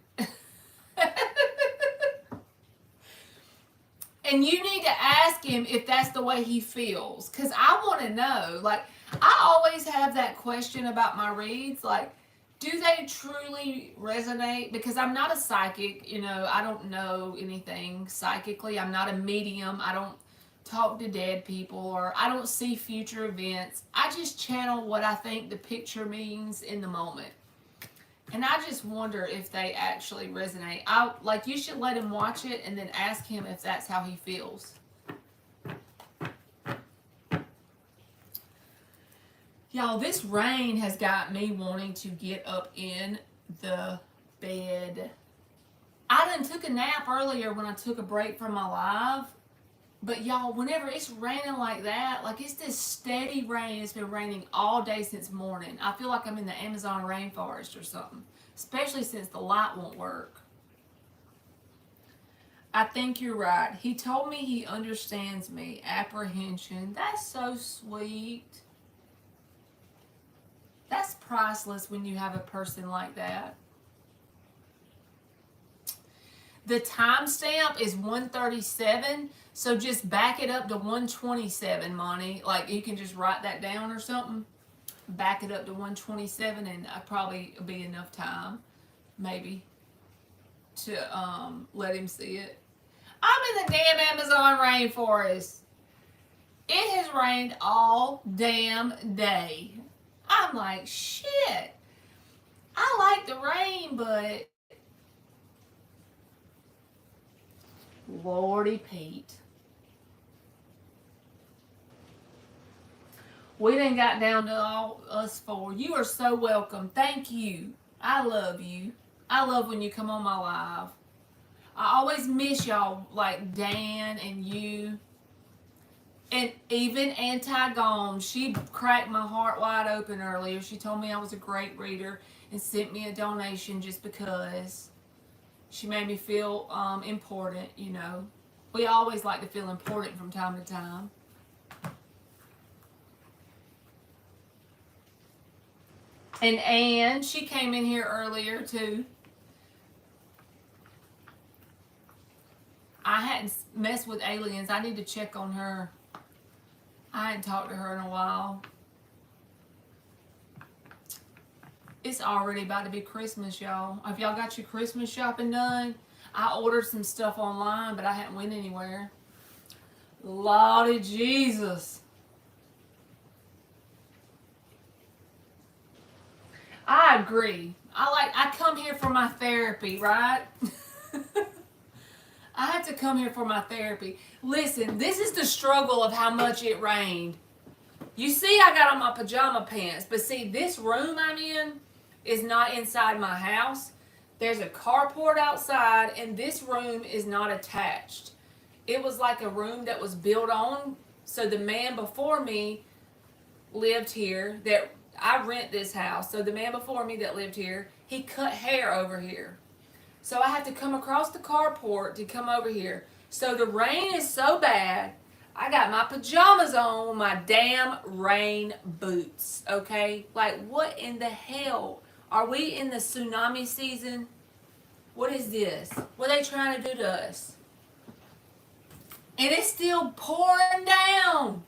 And you need to ask him if that's the way he feels. Because I want to know. Like, I always have that question about my reads. Like, do they truly resonate? Because I'm not a psychic. You know, I don't know anything psychically. I'm not a medium. I don't talk to dead people. Or I don't see future events. I just channel what I think the picture means in the moment. And I just wonder if they actually resonate. Like, you should let him watch it and then ask him if that's how he feels. Y'all, this rain has got me wanting to get up in the bed. I done took a nap earlier when I took a break from my live. But y'all, whenever it's raining like that, like it's this steady rain. It's been raining all day since morning. I feel like I'm in the Amazon rainforest or something. Especially since the light won't work. I think you're right. He told me he understands me. Apprehension. That's so sweet. That's priceless when you have a person like that. The timestamp is 1:37, so just back it up to 1:27, Monty. Like, you can just write that down or something. Back it up to 1:27, and I probably be enough time, maybe, to let him see it. I'm in the damn Amazon rainforest. It has rained all damn day. I'm like, shit. I like the rain, but Lordy Pete. We done got down to all us four. You are so welcome. Thank you. I love you. I love when you come on my live. I always miss y'all, like Dan and you. And even Anti-Gone. She cracked my heart wide open earlier. She told me I was a great reader and sent me a donation just because. She made me feel important, you know. We always like to feel important from time to time. And Anne, she came in here earlier too. I hadn't messed with aliens. I need to check on her. I hadn't talked to her in a while. It's already about to be Christmas, y'all. Have y'all got your Christmas shopping done? I ordered some stuff online, but I hadn't went anywhere. Lordy Jesus. I agree. I come here for my therapy, right? I had to come here for my therapy. Listen, this is the struggle of how much it rained. You see, I got on my pajama pants, but see, this room I'm in is not inside my house. There's a carport outside, and this room is not attached. It was like a room that was built on, so the man before me lived here. That I rent this house, so the man before me that lived here, he cut hair over here. So I had to come across the carport to come over here. So the rain is so bad, I got my pajamas on with my damn rain boots, okay? Like, what in the hell? Are we in the tsunami season? What is this? What are they trying to do to us? And it's still pouring down.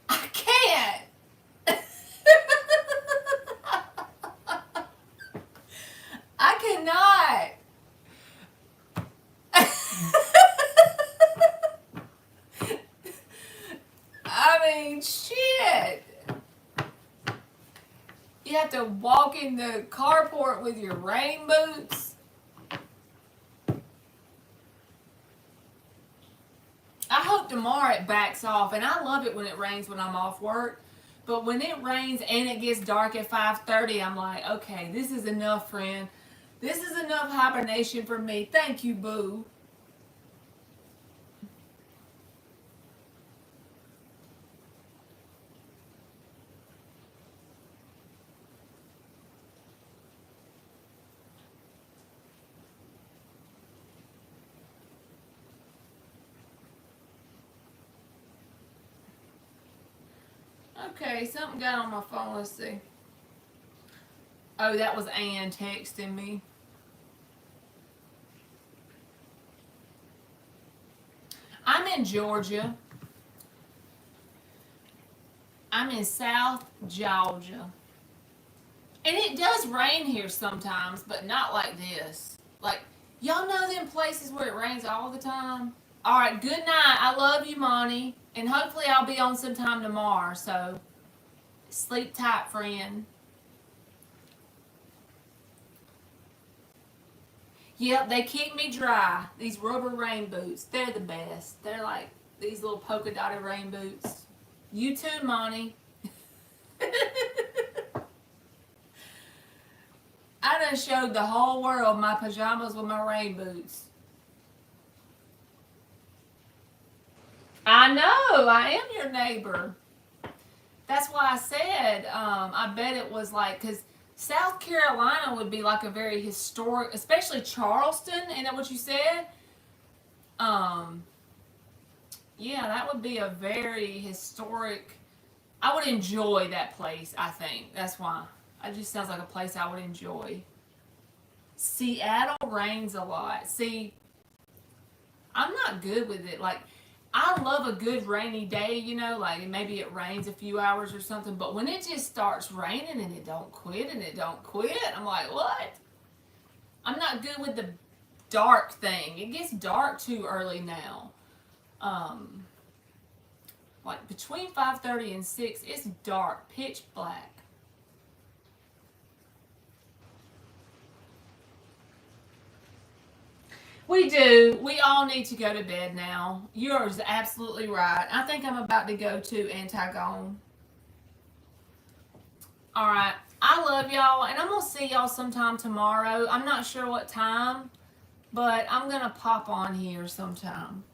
I can't. I cannot. I mean, shit. You have to walk in the carport with your rain boots. I hope tomorrow it backs off, and I love it when it rains when I'm off work. But when it rains and it gets dark at 5:30, I'm like, okay, this is enough, friend. This is enough hibernation for me. Thank you, boo. Okay, something got on my phone. Let's see. Oh, that was Ann texting me. I'm in Georgia. I'm in South Georgia. And it does rain here sometimes, but not like this. Like, y'all know them places where it rains all the time? All right, good night. I love you, Monty. And hopefully I'll be on sometime tomorrow. So sleep tight, friend. Yep, they keep me dry. These rubber rain boots, they're the best. They're like these little polka dotted rain boots. You too, Monty. I done showed the whole world my pajamas with my rain boots. I know, I am your neighbor. That's why I said, I bet it was like, because South Carolina would be like a very historic, especially Charleston, ain't that what you said? Um, yeah, that would be a very historic, I would enjoy that place, I think. That's why. It just sounds like a place I would enjoy. Seattle rains a lot. See, I'm not good with it. Like, I love a good rainy day, you know, like maybe it rains a few hours or something, but when it just starts raining and it don't quit and it don't quit, I'm like, what? I'm not good with the dark thing. It gets dark too early now. Um, like between 5:30 and 6, it's dark, pitch black. We do. We all need to go to bed now. You're absolutely right. I think I'm about to go to Antigone. All right. I love y'all, and I'm going to see y'all sometime tomorrow. I'm not sure what time, but I'm going to pop on here sometime.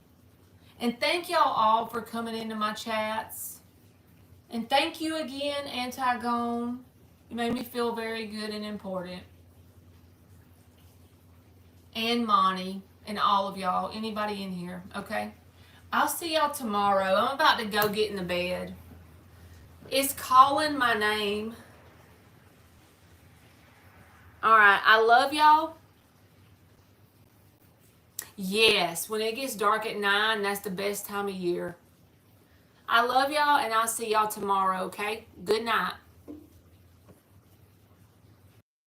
And thank y'all all for coming into my chats. And thank you again, Antigone. You made me feel very good and important. And Monty, and all of y'all, anybody in here, okay? I'll see y'all tomorrow. I'm about to go get in the bed. It's calling my name. All right, I love y'all. Yes, when it gets dark at 9, that's the best time of year. I love y'all, and I'll see y'all tomorrow, okay? Good night.